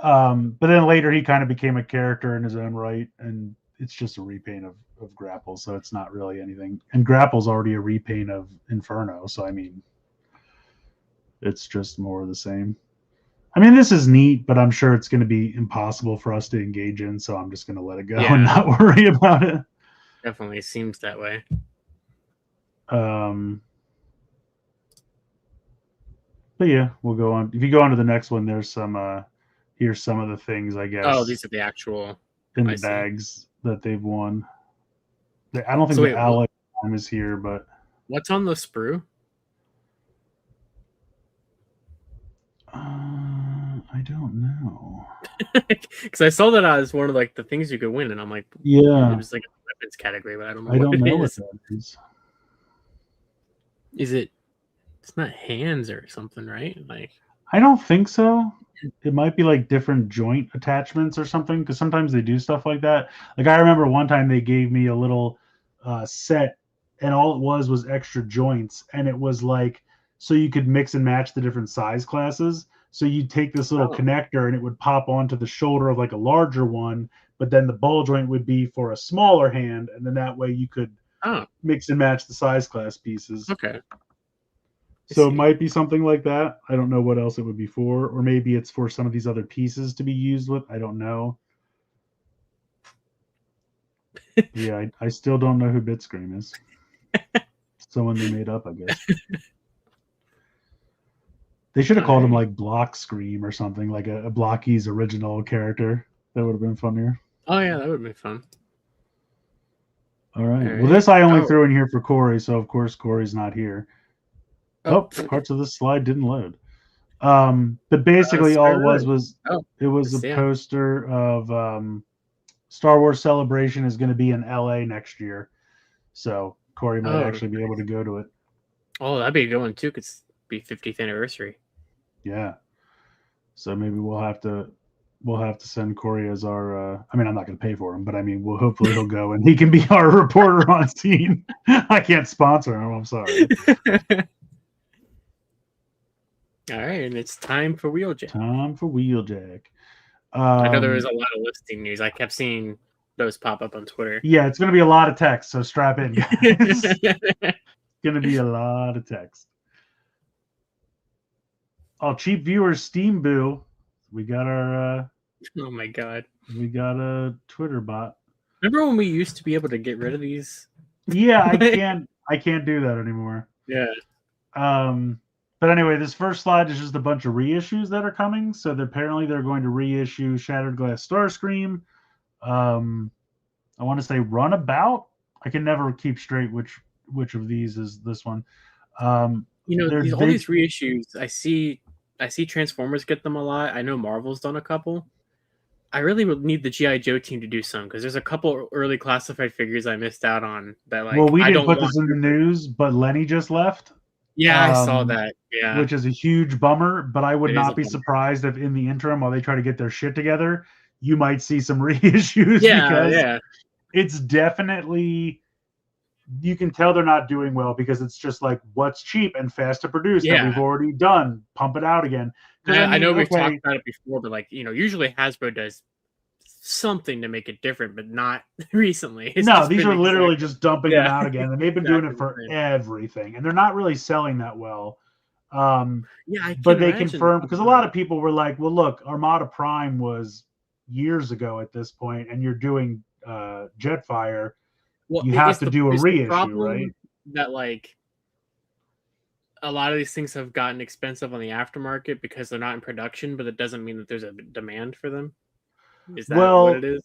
on. But then later he kind of became a character in his own right, and it's just a repaint of Grapple, so it's not really anything. And Grapple's already a repaint of Inferno, so I mean, it's just more of the same. I mean, this is neat, but I'm sure it's going to be impossible for us to engage in, so I'm just going to let it go and not worry about it. Definitely seems that way. But yeah, we'll go on. If you go on to the next one, there's some here's some of the things, I guess. Oh, these are the actual in the bags that they've won. I don't think the Ally one is here, but what's on the sprue? I don't know. Because I saw that as one of like the things you could win, and I'm like, yeah, it was like a weapons category, but I don't know. I don't know what that is. Is it? It's not hands or something, right? Like, I don't think so. It might be like different joint attachments or something, because sometimes they do stuff like that. Like I remember one time they gave me a little set, and all it was extra joints, and it was like so you could mix and match the different size classes. So you'd take this little connector and it would pop onto the shoulder of like a larger one, but then the ball joint would be for a smaller hand, and then that way you could mix and match the size class pieces. Okay. So it might be something like that. I don't know what else it would be for, or maybe it's for some of these other pieces to be used with. I don't know. Yeah, I still don't know who Bitscream is. Someone they made up, I guess. They should have called him like Block Scream or something, like a Blocky's original character. That would have been funnier. Oh yeah, that would have been fun. All right. Well, this I only threw in here for Corey, so of course Corey's not here. Oh, parts of this slide didn't load. But basically all it was it was a poster of Star Wars Celebration is going to be in LA next year. So Corey might actually be able to go to it. Oh, that'd be a good one too, because be 50th anniversary. Yeah. So maybe we'll have to send Corey as our I mean, I'm not going to pay for him, but I mean, hopefully he'll go and he can be our reporter on scene. I can't sponsor him, I'm sorry. All right, and it's time for Wheeljack. I know there was a lot of listing news. I kept seeing those pop up on Twitter. Yeah, it's going to be a lot of text, so strap in, guys. It's going to be a lot of text. Oh, cheap viewers, Steam Boo. We got our oh my god. We got a Twitter bot. Remember when we used to be able to get rid of these? Yeah, I can't do that anymore. Yeah. But anyway, this first slide is just a bunch of reissues that are coming. So apparently they're going to reissue Shattered Glass Starscream. I want to say Runabout. I can never keep straight which of these is this one. All these reissues, I see Transformers get them a lot. I know Marvel's done a couple. I really would need the G.I. Joe team to do some, because there's a couple early classified figures I missed out on that like. Well, we didn't put this in the news, but Lenny just left. Yeah, I saw that. Yeah, which is a huge bummer. But I would not be surprised if in the interim, while they try to get their shit together, you might see some reissues. Yeah, because it's definitely you can tell they're not doing well because it's just like what's cheap and fast to produce that Yeah. we've already done. Pump it out again. I know we've talked about it before, but like, usually Hasbro does something to make it different, but not recently. These are literally just dumping them out again, and they've been doing it for everything, and they're not really selling that well. But they confirmed, because a lot of people were like, well, look, Armada Prime was years ago at this point, and you're doing Jetfire. Well, you have to do a reissue, right? That like a lot of these things have gotten expensive on the aftermarket because they're not in production, but it doesn't mean that there's a demand for them. Is that what it is?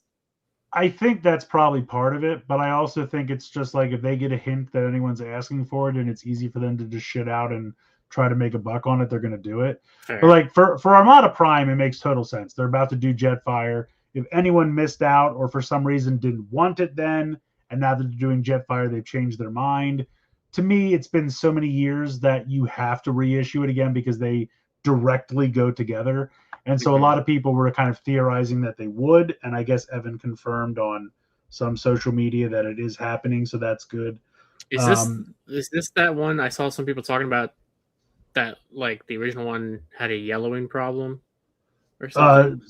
I think that's probably part of it, but I also think it's just like if they get a hint that anyone's asking for it and it's easy for them to just shit out and try to make a buck on it, they're going to do it. Fair. But like for Armada Prime, it makes total sense. They're about to do Jetfire. If anyone missed out or for some reason didn't want it then, and now that they're doing Jetfire, they've changed their mind. To me, it's been so many years that you have to reissue it again because they directly go together. And so a lot of people were kind of theorizing that they would, and I guess Evan confirmed on some social media that it is happening, so that's good. Is this that one? I saw some people talking about that, like the original one had a yellowing problem or something.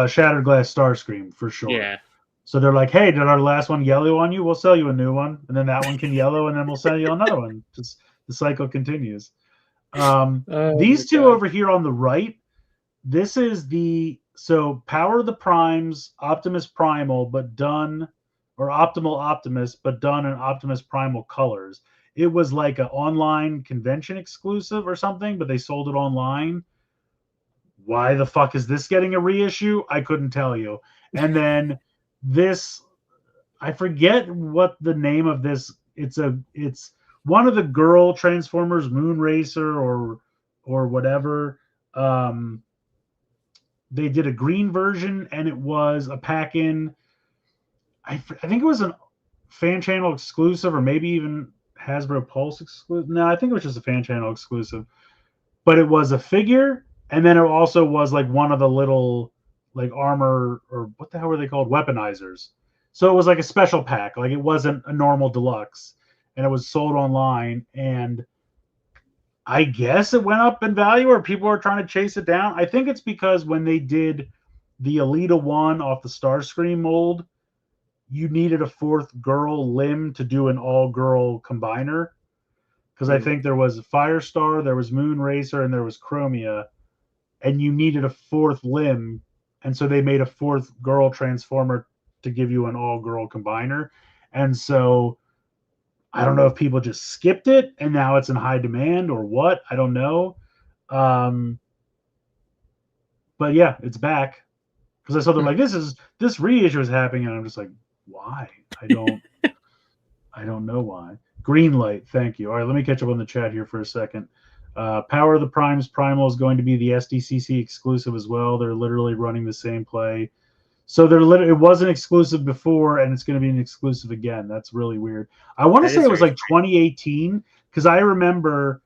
Shattered Glass Starscream for sure. Yeah. So they're like, hey, did our last one yellow on you? We'll sell you a new one, and then that one can yellow, and then we'll sell you another one. Just the cycle continues. These two over here on the right. This is Power of the Primes, Optimus Primal, but done, or Optimal Optimus, but done in Optimus Primal colors. It was like an online convention exclusive or something, but they sold it online. Why the fuck is this getting a reissue? I couldn't tell you. And then this, I forget what the name of this. It's one of the girl Transformers, Moonracer or whatever. They did a green version, and it was a pack-in. I think it was a fan channel exclusive, or maybe even Hasbro Pulse exclusive. No, I think it was just a fan channel exclusive. But it was a figure, and then it also was like one of the little like armor, or what the hell were they called? Weaponizers. So it was like a special pack. Like it wasn't a normal deluxe, and it was sold online, and I guess it went up in value, or people are trying to chase it down. I think it's because when they did the Alita 1 off the Starscream mold, you needed a fourth girl limb to do an all-girl combiner. Because I think there was Firestar, there was Moonracer, and there was Chromia, and you needed a fourth limb, and so they made a fourth girl Transformer to give you an all-girl combiner. And so I don't know if people just skipped it and now it's in high demand or what. I don't know. But yeah, it's back. Because I saw them like, this reissue is happening, and I'm just like, why? I don't know why. Greenlight, thank you. All right, let me catch up on the chat here for a second. Power of the Primes Primal is going to be the SDCC exclusive as well. They're literally running the same play. So it wasn't exclusive before, and it's going to be an exclusive again. That's really weird. I want to say it was like 2018, because I remember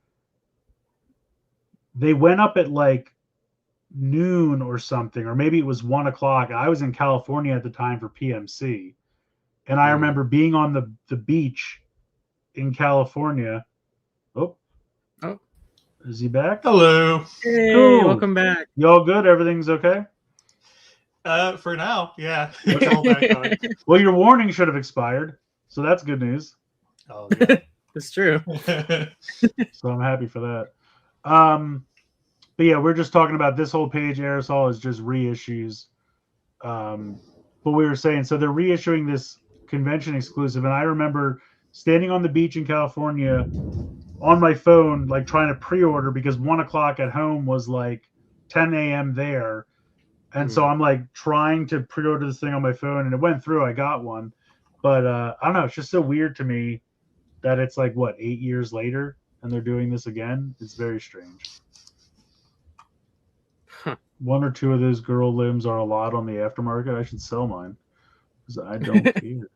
they went up at like noon or something, or maybe it was 1 o'clock. I was in California at the time for PMC, and I remember being on the beach in California. Oh, is he back? Hello. Hey, cool. Welcome back. Y'all good? Everything's okay? For now, yeah. Well, your warning should have expired, so that's good news. Oh, yeah. That's true. So I'm happy for that. But yeah, we're just talking about this whole page. Aresol is just reissues. But we were saying, so they're reissuing this convention exclusive, and I remember standing on the beach in California on my phone, like trying to pre-order because 1 o'clock at home was like 10 a.m. there. And so I'm like trying to pre-order this thing on my phone, and it went through. I got one, but I don't know. It's just so weird to me that it's like 8 years later and they're doing this again. It's very strange. Huh. 1 or 2 of those girl limbs are a lot on the aftermarket. I should sell mine because I don't care.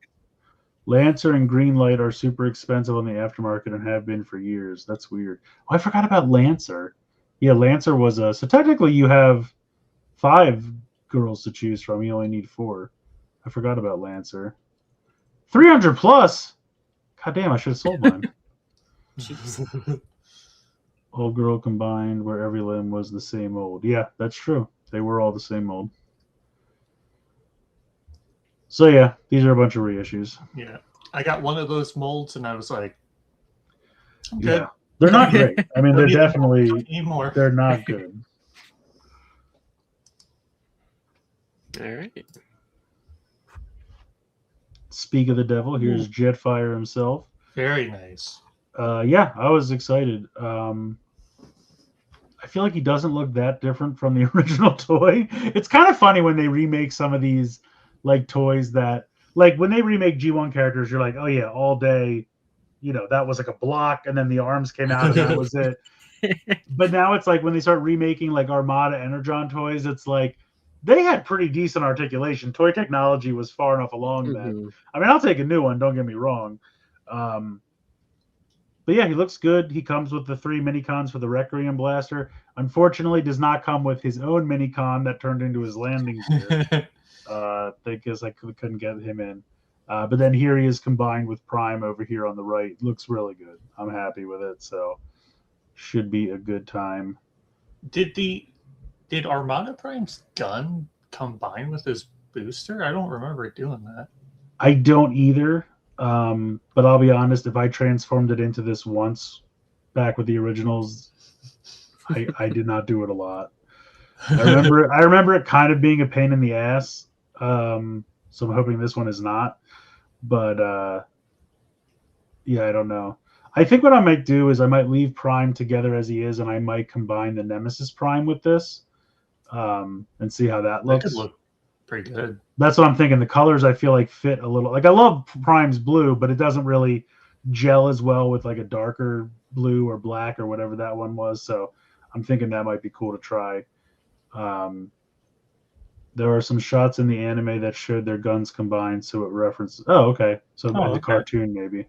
Lancer and Greenlight are super expensive on the aftermarket and have been for years. That's weird. Oh, I forgot about Lancer. Yeah, Lancer was so technically you have 5 girls to choose from. You only need 4. I forgot about Lancer. 300 plus. God damn, I should have sold mine. Jeez. Old girl combined, where every limb was the same mold. Yeah, that's true. They were all the same mold. So yeah, these are a bunch of reissues. Yeah, I got one of those molds, and I was like, I'm good. Yeah, they're not great. I mean, they're definitely more. They're not good. All right. Speak of the devil, here's Jetfire himself. Very nice. Yeah, I was excited. I feel like he doesn't look that different from the original toy. It's kind of funny when they remake some of these like toys that, like when they remake G1 characters, you're like, oh yeah, all day, you know, that was like a block, and then the arms came out, and that was it. But now it's like when they start remaking like Armada Energon toys, it's like they had pretty decent articulation. Toy technology was far enough along then. I mean, I'll take a new one, don't get me wrong. But yeah, he looks good. He comes with the 3 minicons for the Requiem Blaster. Unfortunately, does not come with his own minicon that turned into his landing gear. Because I couldn't get him in. But then here he is combined with Prime over here on the right. Looks really good. I'm happy with it. So should be a good time. Did Armada Prime's gun combine with his booster? I don't remember doing that. I don't either. But I'll be honest, if I transformed it into this once back with the originals, I did not do it a lot. I remember it kind of being a pain in the ass. So I'm hoping this one is not. But yeah, I don't know. I think what I might do is I might leave Prime together as he is, and I might combine the Nemesis Prime with this, and see how that looks. That could look pretty good. That's what I'm thinking. The colors I feel like fit a little. Like I love Prime's blue, but it doesn't really gel as well with like a darker blue or black or whatever that one was. So I'm thinking that might be cool to try. There are some shots in the anime that showed their guns combined, so it references. Oh, okay. So in the cartoon, maybe.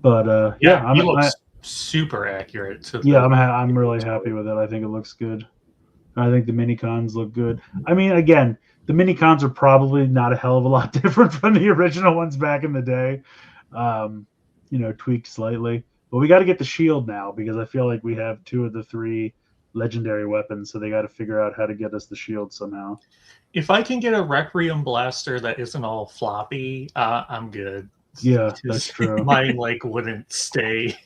But yeah, he looks super accurate. To yeah, I'm really happy with it. I think it looks good. I think the minicons look good. I mean, again, the minicons are probably not a hell of a lot different from the original ones back in the day. You know, tweaked slightly. But we got to get the shield now because I feel like we have 2 of the 3 legendary weapons, so they got to figure out how to get us the shield somehow. If I can get a Requiem Blaster that isn't all floppy, I'm good. Yeah, that's true. Mine wouldn't stay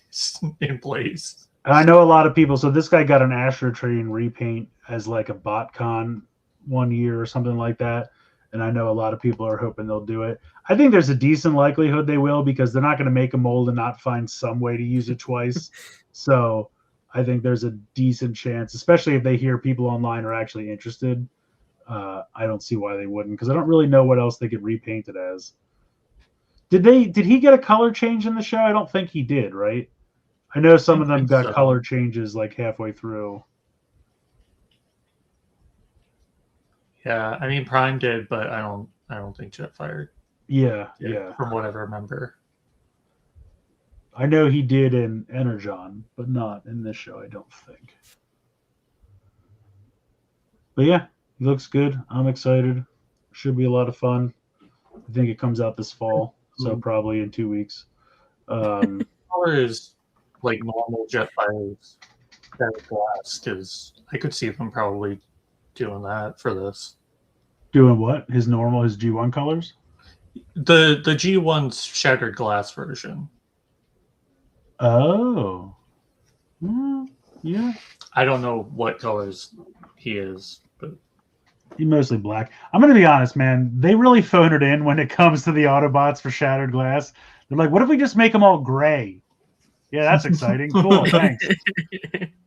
in place. I know a lot of people. So this guy got an Astro Train repaint as like a BotCon one year or something like that, and I know a lot of people are hoping they'll do it. I think there's a decent likelihood they will because they're not going to make a mold and not find some way to use it twice. So I think there's a decent chance, especially if they hear people online are actually interested. I don't see why they wouldn't because I don't really know what else they could repaint it as. Did he get a color change in the show? I don't think he did, right? I know some of them got color changes like halfway through. Yeah, I mean Prime did, but I don't think Jetfire. Yeah. From what I remember. I know he did in Energon, but not in this show, I don't think. But yeah, he looks good. I'm excited. Should be a lot of fun. I think it comes out this fall, so probably in 2 weeks. Color is like normal Jetfire's glass because I could see them probably doing that for this. Doing what? His G1 colors? The G1's shattered glass version. Oh. Yeah. I don't know what colors he is, but he's mostly black. I'm going to be honest, man. They really phone it in when it comes to the Autobots for shattered glass. They're like, what if we just make them all gray? Yeah, that's exciting. Cool, thanks.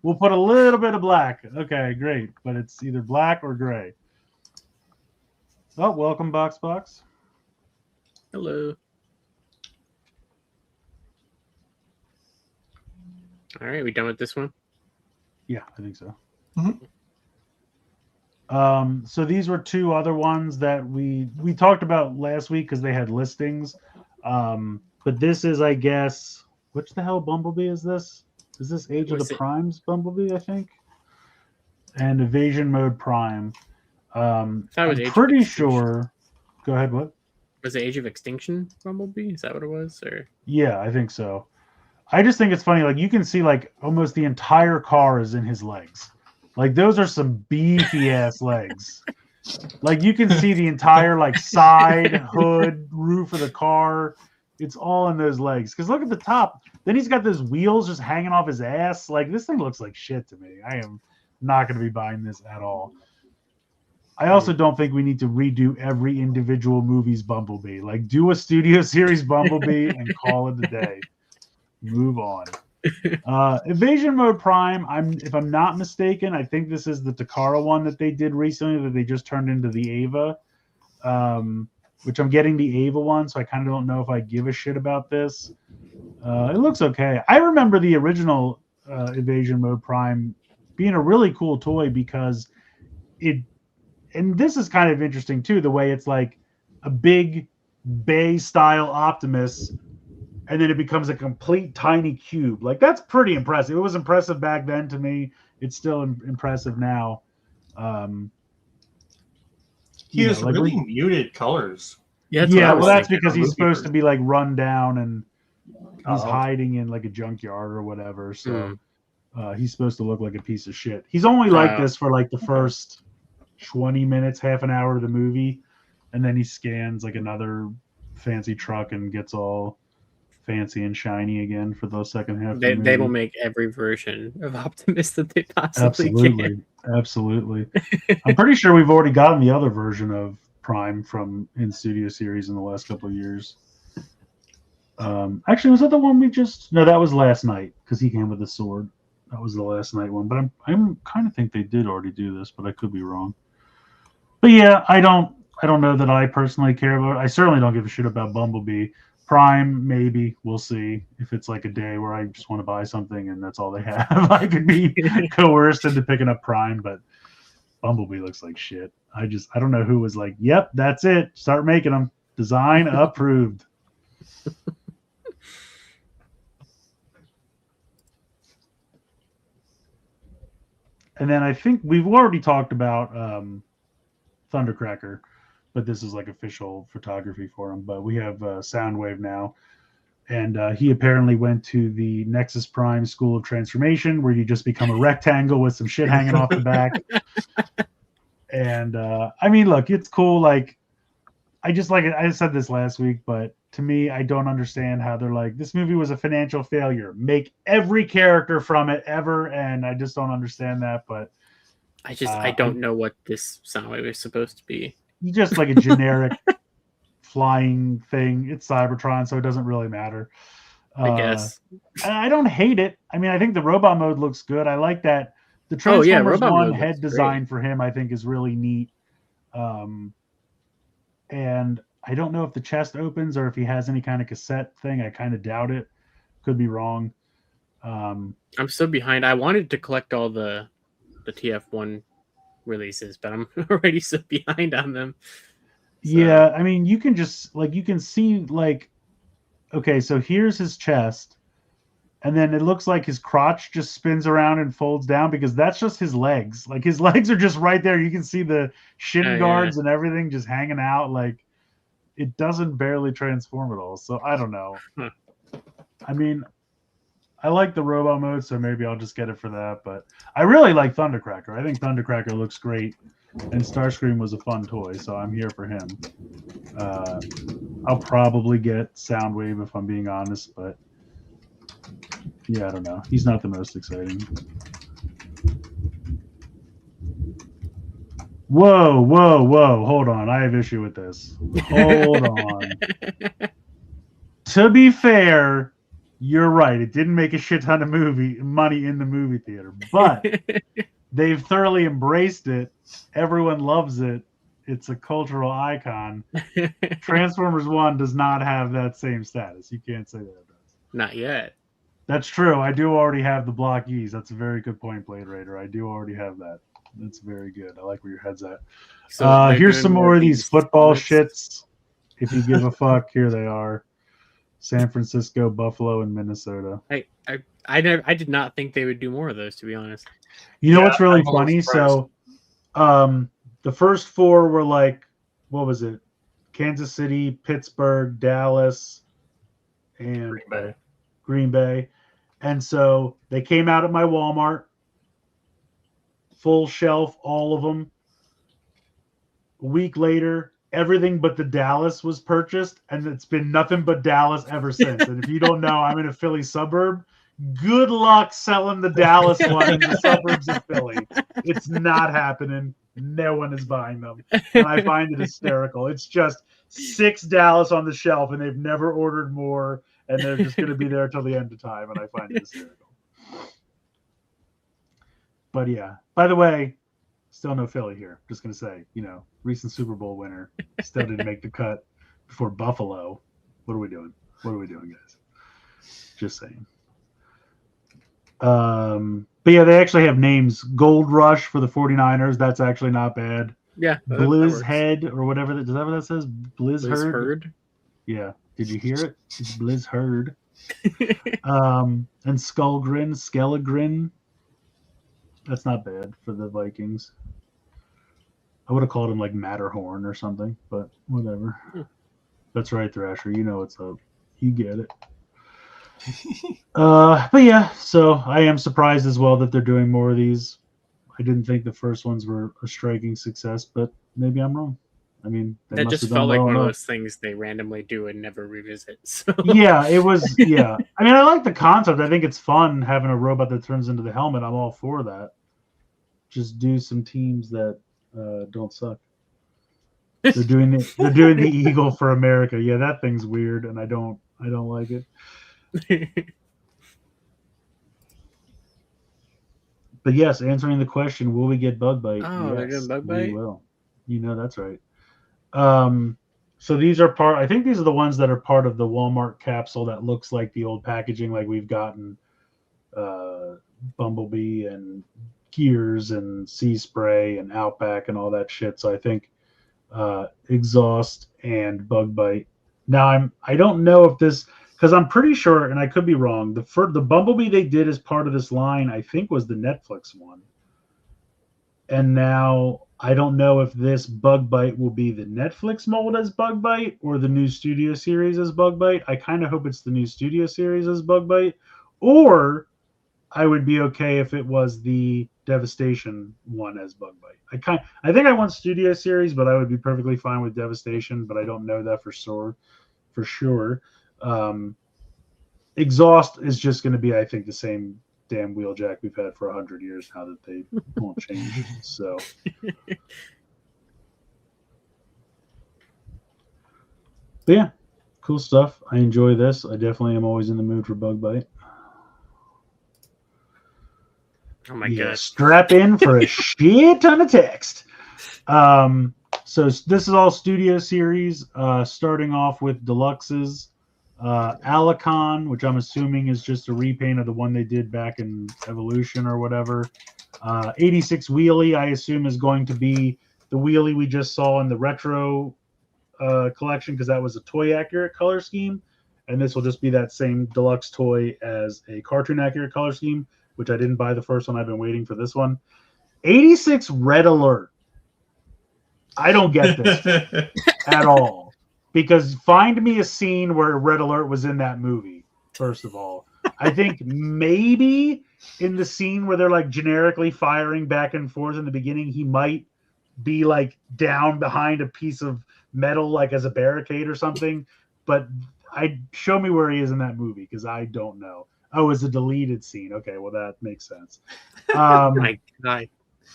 We'll put a little bit of black. Okay, great. But it's either black or gray. Oh, welcome, Box. Hello. All right, we done with this one? Yeah, I think so. Mm-hmm. So these were 2 other ones that we talked about last week because they had listings. But this is, I guess, which the hell Bumblebee is this? Is this Age of the Primes Bumblebee, I think? And Evasion Mode Prime. I'm pretty sure Go ahead. What? Was it Age of Extinction Bumblebee? Is that what it was? Or Yeah, I think so. I just think it's funny. Like you can see, like almost the entire car is in his legs. Like those are some beefy ass legs. Like you can see the entire like side, hood, roof of the car. It's all in those legs. Because look at the top. Then he's got those wheels just hanging off his ass. Like this thing looks like shit to me. I am not going to be buying this at all. I also don't think we need to redo every individual movie's Bumblebee. Like do a studio series Bumblebee and call it a day. Move on. Evasion Mode Prime, if I'm not mistaken, I think this is the Takara one that they did recently that they just turned into the Ava, which I'm getting the Ava one, so I kind of don't know if I give a shit about this. It looks okay. I remember the original Evasion Mode Prime being a really cool toy because and this is kind of interesting too, the way it's like a big Bay-style Optimus and then it becomes a complete tiny cube. Like that's pretty impressive. It was impressive back then to me. It's still impressive now. He has really muted colors. Yeah, well, that's because he's supposed to be like run down and he's hiding in like a junkyard or whatever. So he's supposed to look like a piece of shit. He's only like this for like the first 20 minutes, half an hour of the movie, and then he scans like another fancy truck and gets all fancy and shiny again for the second half. They will make every version of Optimus that they possibly can. Absolutely. I'm pretty sure we've already gotten the other version of Prime from in studio series in the last couple of years. Actually, was that the one we just? No, that was last night because he came with a sword. That was the last night one. But I'm kind of think they did already do this, but I could be wrong. But yeah, I don't know that I personally care about it. I certainly don't give a shit about Bumblebee. Prime, maybe. We'll see if it's like a day where I just want to buy something and that's all they have. I could be coerced into picking up Prime, but Bumblebee looks like shit. I don't know who was like, yep, that's it. Start making them. Design approved. And then I think we've already talked about Thundercracker, but this is like official photography for him. But we have Soundwave now, and he apparently went to the Nexus Prime School of Transformation, where you just become a rectangle with some shit hanging off the back. And I mean, look, it's cool. Like, I just like it. I said this last week, but to me, I don't understand how they're like, this movie was a financial failure. Make every character from it ever, and I just don't understand that. But I don't know what this Soundwave is supposed to be. Just like a generic flying thing. It's Cybertron, so it doesn't really matter. I guess. I don't hate it. I mean, I think the robot mode looks good. I like that. The Transformers one head design for him, I think, is really neat. And I don't know if the chest opens or if he has any kind of cassette thing. I kind of doubt it. Could be wrong. I'm so behind. I wanted to collect all the TF1 releases, but I'm already so behind on them. So. Yeah, I mean, you can just like you can see like, okay, so here's his chest, and then it looks like his crotch just spins around and folds down because that's just his legs. Like his legs are just right there. You can see the shin guards and everything just hanging out. Like it doesn't barely transform at all. So I don't know. I mean, I like the robot mode, so maybe I'll just get it for that. But I really like Thundercracker. I think Thundercracker looks great, and Starscream was a fun toy, so I'm here for him. I'll probably get Soundwave if I'm being honest, but yeah, I don't know. He's not the most exciting. Whoa, whoa, whoa. Hold on. I have issue with this. Hold on. To be fair, you're right. It didn't make a shit ton of money in the movie theater, but they've thoroughly embraced it. Everyone loves it. It's a cultural icon. Transformers 1 does not have that same status. You can't say that it does. Not yet. That's true. I do already have the Block E's. That's a very good point, Blade Raider. I do already have that. That's very good. I like where your head's at. So here's some more of these football shits. If you give a fuck, here they are. San Francisco, Buffalo, and Minnesota. I did not think they would do more of those, to be honest. You know what's really funny? So the first four were like, what was it? Kansas City, Pittsburgh, Dallas, and Green Bay. And so they came out at my Walmart, full shelf, all of them. A week later, everything but the Dallas was purchased, and it's been nothing but Dallas ever since. And if you don't know, I'm in a Philly suburb. Good luck selling the Dallas one in the suburbs of Philly. It's not happening. No one is buying them. And I find it hysterical. It's just 6 Dallas on the shelf, and they've never ordered more, and they're just going to be there till the end of time, and I find it hysterical. But yeah, by the way, still no Philly here. Just going to say, recent Super Bowl winner still didn't make the cut before Buffalo. What are we doing? What are we doing, guys? Just saying. But yeah, they actually have names. Gold Rush for the 49ers. That's actually not bad. Yeah. Blizz Head or whatever. Is that what that says? Blizz Herd? Yeah. Did you hear it? It's Blizz Herd. And Skullgrin, Skelegrin. That's not bad for the Vikings. I would have called him like Matterhorn or something, but whatever. That's right, Thrasher. You know what's up. You get it. But yeah, so I am surprised as well that they're doing more of these. I didn't think the first ones were a striking success, but maybe I'm wrong. I mean, that just felt like one of those things they randomly do and never revisit. So. Yeah, it was. Yeah, I mean, I like the concept. I think it's fun having a robot that turns into the helmet. I'm all for that. Just do some teams that don't suck. They're doing the Eagle for America. Yeah, that thing's weird, and I don't like it. But yes, answering the question, will we get BugBite? Oh, yes, they're doing BugBite? We will. That's right. So these are I think these are the ones that are part of the Walmart capsule that looks like the old packaging, like we've gotten Bumblebee and Gears and Sea Spray and Outback and all that shit. So I think Exhaust and BugBite. Now I don't know if this, because I'm pretty sure, and I could be wrong, the Bumblebee they did as part of this line, I think, was the Netflix one. And now I don't know if this BugBite will be the Netflix mold as BugBite or the new Studio Series as BugBite. I kind of hope it's the new Studio Series as BugBite. Or I would be okay if it was the Devastation one as BugBite. I think I want Studio Series, but I would be perfectly fine with Devastation, but I don't know that for sure. Exhaust is just going to be, I think, the same damn wheeljack we've had for 100 years now that they won't change. So, but yeah, cool stuff. I enjoy this. I definitely am always in the mood for BugBite. Oh my god! Strap in for a shit ton of text. So this is all Studio Series, starting off with Deluxes. Alicon, which I'm assuming is just a repaint of the one they did back in Evolution or whatever. 86 Wheelie, I assume, is going to be the Wheelie we just saw in the Retro collection, because that was a toy-accurate color scheme. And this will just be that same deluxe toy as a cartoon-accurate color scheme, which I didn't buy the first one. I've been waiting for this one. 86 Red Alert. I don't get this at all. Because find me a scene where Red Alert was in that movie, first of all. I think maybe in the scene where they're like generically firing back and forth in the beginning, he might be like down behind a piece of metal, like as a barricade or something. But show me where he is in that movie, because I don't know. Oh, it's a deleted scene. Okay, well, that makes sense. My God.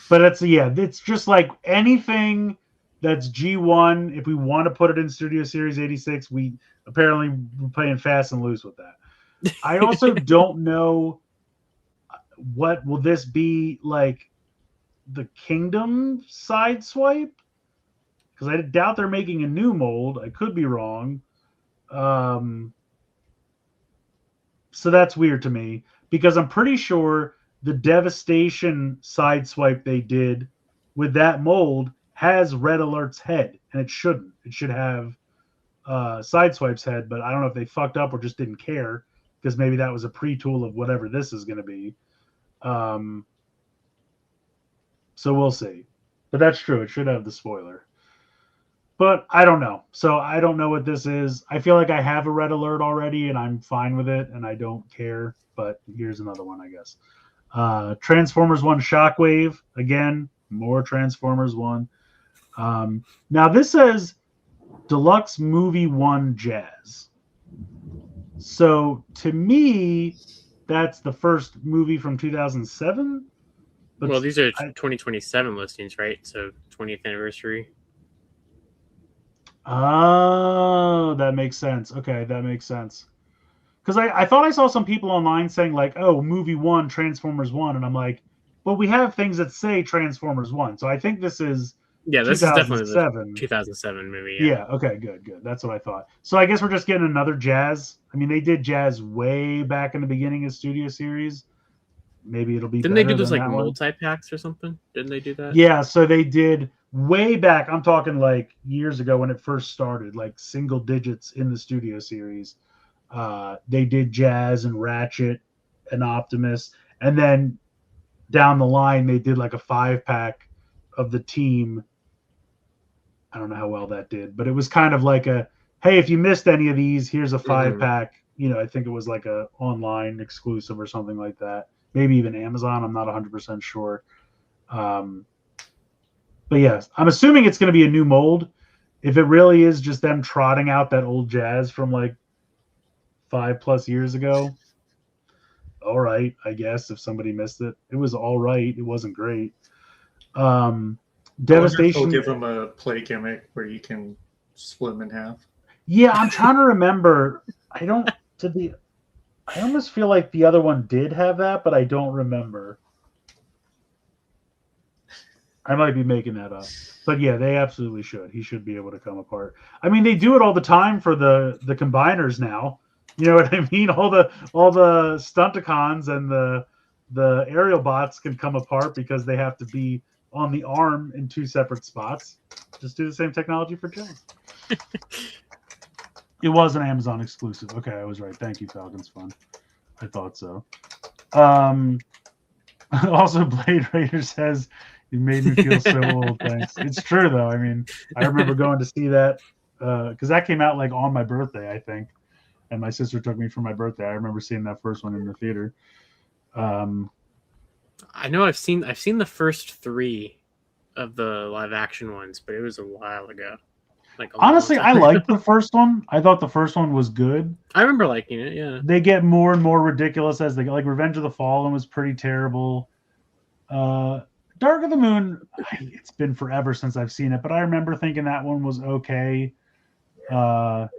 But it's just like anything that's G1. If we want to put it in Studio Series 86, we're playing fast and loose with that. I also don't know what will this be, like the Kingdom side swipe, because I doubt they're making a new mold. I could be wrong. So that's weird to me, because I'm pretty sure the Devastation side swipe they did with that mold has Red Alert's head, and it shouldn't. It should have Sideswipe's head, but I don't know if they fucked up or just didn't care, because maybe that was a pre-tool of whatever this is going to be. So we'll see. But that's true. It should have the spoiler. But I don't know. So I don't know what this is. I feel like I have a red alert already, and I'm fine with it, and I don't care. But here's another one, I guess. Transformers 1 Shockwave. Again, more Transformers 1. Now this says Deluxe Movie 1 Jazz. So to me, that's the first movie from 2007. But well, these are 2027 listings, right? So 20th anniversary. Oh, that makes sense. Okay, that makes sense. Because I thought I saw some people online saying like, oh, movie 1, Transformers 1. And I'm like, well, we have things that say Transformers 1. So I think this is this is definitely the 2007 movie. Yeah, okay, good. That's what I thought. So I guess we're just getting another Jazz. I mean, they did Jazz way back in the beginning of Studio Series. Maybe it'll be Didn't they do those like multi-packs or something? Didn't they do that? Yeah, so they did way back. I'm talking like years ago when it first started, like single digits in the Studio Series. They did Jazz and Ratchet and Optimus. And then down the line, they did like a 5-pack of the team. I don't know how well that did, but it was kind of like a, hey, if you missed any of these, here's a 5-pack. You know, I think it was like a online exclusive or something like that. Maybe even Amazon. I'm not 100% sure. But yes, I'm assuming it's going to be a new mold. If it really is just them trotting out that old Jazz from like 5+ years ago, all right, I guess if somebody missed it, it was all right. It wasn't great. Devastation. I'll give them a play gimmick where you can split them in half. Yeah, I'm trying to remember. I almost feel like the other one did have that, but I don't remember. I might be making that up. But yeah, they absolutely should. He should be able to come apart. I mean, they do it all the time for the combiners now. You know what I mean? All the Stunticons and the aerial bots can come apart because they have to be on the arm in 2 separate spots. Just do the same technology for Jazz. It was an Amazon exclusive. Okay, I was right. Thank you, Falcons Fun. I thought so. Also, Blade Raider says, you made me feel so old. Thanks. It's true, though. I mean, I remember going to see that because that came out like on my birthday, I think. And my sister took me for my birthday. I remember seeing that first one in the theater. I know I've seen the first 3 of the live action ones, but it was a while ago. Honestly, I liked the first one. I thought the first one was good. I remember liking it, yeah. They get more and more ridiculous as they like. Revenge of the Fallen was pretty terrible. Dark of the Moon, it's been forever since I've seen it, but I remember thinking that one was okay. 4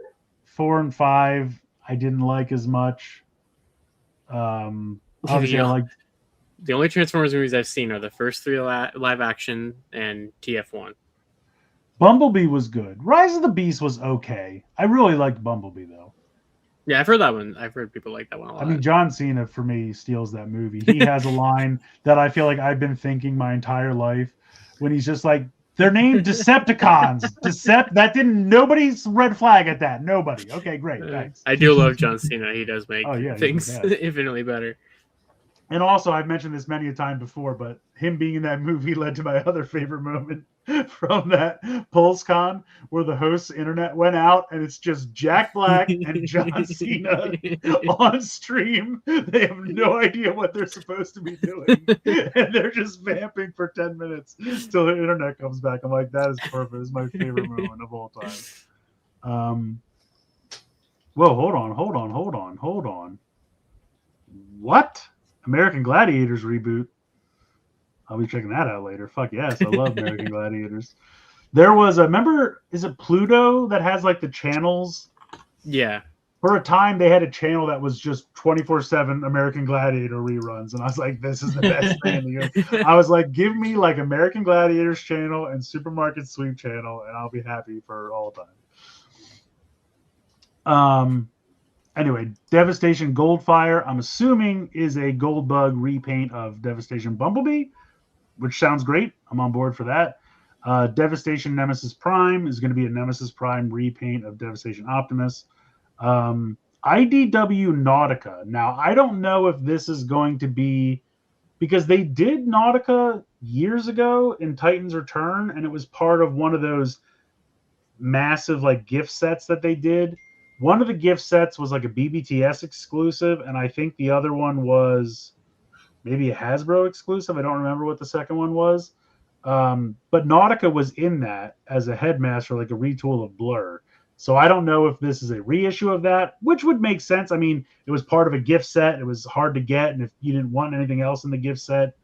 and 5, I didn't like as much. Obviously, I like. The only Transformers movies I've seen are the first 3 live action and TF1. Bumblebee was good. Rise of the Beast was okay. I really liked Bumblebee, though. Yeah, I've heard that one. I've heard people like that one a lot. I mean, John Cena, for me, steals that movie. He has a line that I feel like I've been thinking my entire life when he's just like, they're named Decepticons. That didn't, nobody's red flag at that. Nobody. Okay, great. Thanks. I do love John Cena. He does make things infinitely better. And also, I've mentioned this many a time before, but him being in that movie led to my other favorite moment from that PulseCon where the host's internet went out and it's just Jack Black and John Cena on stream. They have no idea what they're supposed to be doing. And they're just vamping for 10 minutes till the internet comes back. I'm like, that is perfect. It's my favorite moment of all time. Whoa, hold on. What? American Gladiators reboot. I'll be checking that out later. Fuck yes, I love American Gladiators. There was is it Pluto that has like the channels? Yeah. For a time, they had a channel that was just 24/7 American Gladiator reruns, and I was like, this is the best thing in the universe. I was like, give me like American Gladiators channel and Supermarket Sweep channel, and I'll be happy for all time. Anyway, Devastation Goldfire, I'm assuming, is a Goldbug repaint of Devastation Bumblebee, which sounds great. I'm on board for that. Devastation Nemesis Prime is going to be a Nemesis Prime repaint of Devastation Optimus. IDW Nautica. Now, I don't know if this is going to be, because they did Nautica years ago in Titan's Return, and it was part of one of those massive like gift sets that they did. One of the gift sets was like a BBTS exclusive, and I think the other one was maybe a Hasbro exclusive. I don't remember what the second one was. But Nautica was in that as a headmaster, like a retool of Blur. So I don't know if this is a reissue of that, which would make sense. I mean, it was part of a gift set. It was hard to get, and if you didn't want anything else in the gift set,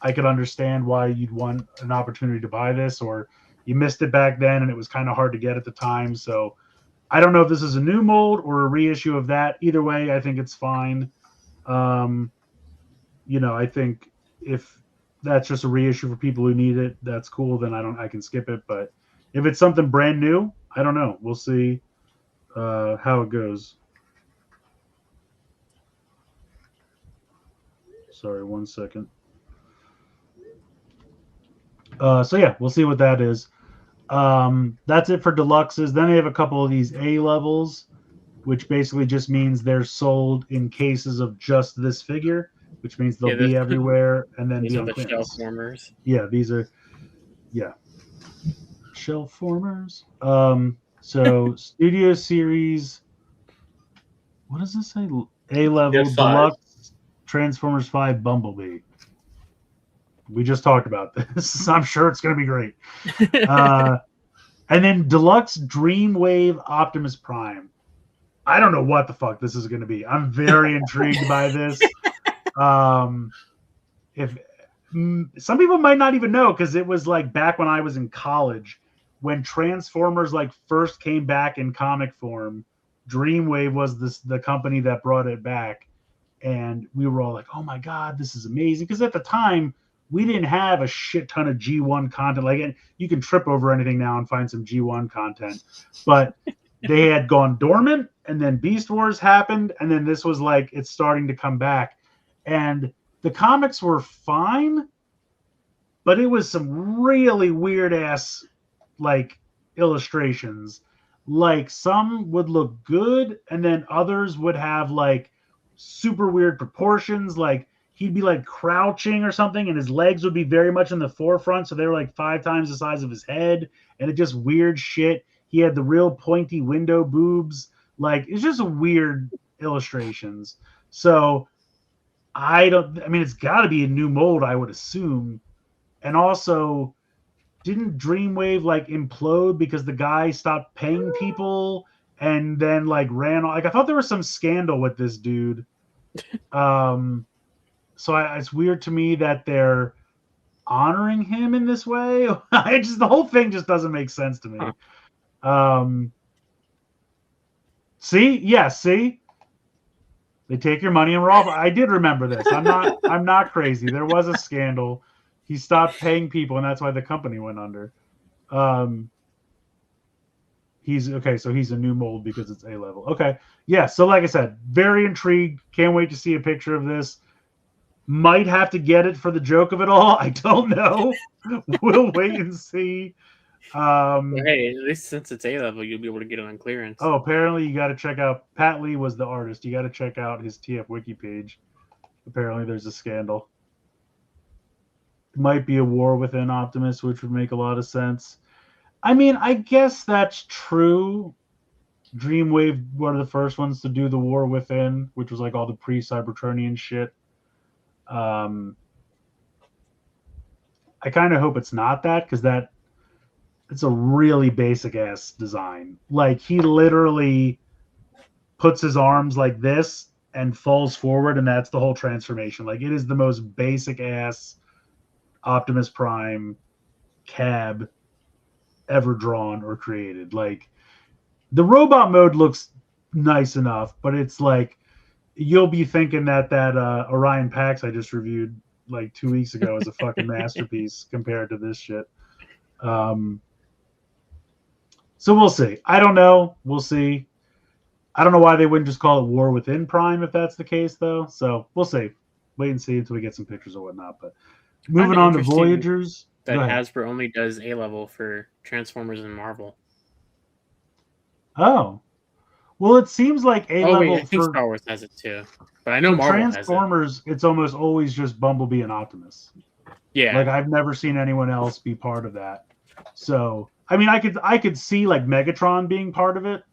I could understand why you'd want an opportunity to buy this, or you missed it back then and it was kind of hard to get at the time. So I don't know if this is a new mold or a reissue of that. Either way, I think it's fine. I think if that's just a reissue for people who need it, that's cool. Then I can skip it. But if it's something brand new, I don't know. We'll see how it goes. Sorry, 1 second. So yeah, we'll see what that is. That's it for deluxes. Then they have a couple of these A levels, which basically just means they're sold in cases of just this figure, which means they'll be everywhere and then these be are on the clearance. shelf warmers. Yeah, these are shelf formers. So Studio Series, what does this say? A level deluxe Transformers 5 Bumblebee. We just talked about this. I'm sure it's going to be great. And then deluxe Dreamwave Optimus Prime. I don't know what the fuck this is going to be. I'm very intrigued by this. If some people might not even know, because it was like back when I was in college, when Transformers like first came back in comic form. Dreamwave was the company that brought it back, and we were all like, "Oh my god, this is amazing!" Because at the time, we didn't have a shit ton of G1 content. Like, you can trip over anything now and find some G1 content, but they had gone dormant, and then Beast Wars happened, and then this was like it's starting to come back, and the comics were fine, but it was some really weird ass like illustrations. Like, some would look good, and then others would have like super weird proportions. Like, he'd be like crouching or something, and his legs would be very much in the forefront, so they were like 5 times the size of his head, and it just weird shit. He had the real pointy window boobs. Like, it's just weird illustrations. So it's got to be a new mold, I would assume. And also, didn't Dreamwave like implode because the guy stopped paying people and then like ran? Like, I thought there was some scandal with this dude. So it's weird to me that they're honoring him in this way. The whole thing just doesn't make sense to me. See, they take your money and rob. I did remember this. I'm not crazy. There was a scandal. He stopped paying people, and that's why the company went under. He's okay. So he's a new mold because it's A level. Okay. Yeah. So like I said, very intrigued. Can't wait to see a picture of this. Might have to get it for the joke of it all. I don't know. We'll wait and see. Hey, at least since it's A level, you'll be able to get it on clearance. Oh, apparently you got to check out. Pat Lee was the artist. You got to check out his TF Wiki page. Apparently there's a scandal. Might be a war within Optimus, which would make a lot of sense. I mean, I guess that's true. Dreamwave were the first ones to do the war within, which was like all the pre-Cybertronian shit. I kind of hope it's not that, because it's a really basic ass design. Like, he literally puts his arms like this and falls forward, and that's the whole transformation. Like, it is the most basic ass Optimus Prime cab ever drawn or created. Like, the robot mode looks nice enough, but it's like, you'll be thinking that Orion Pax I just reviewed like 2 weeks ago is a fucking masterpiece compared to this shit. So we'll see. I don't know. We'll see. I don't know why they wouldn't just call it War Within Prime if that's the case, though. So we'll see. Wait and see until we get some pictures or whatnot. But moving on to Voyagers. That Hasbro only does A level for Transformers and Marvel. Oh. Well, it seems like A level. I think Star Wars has it too. But I know Marvel Transformers, it's almost always just Bumblebee and Optimus. Yeah. Like, I've never seen anyone else be part of that. So I mean, I could see like Megatron being part of it.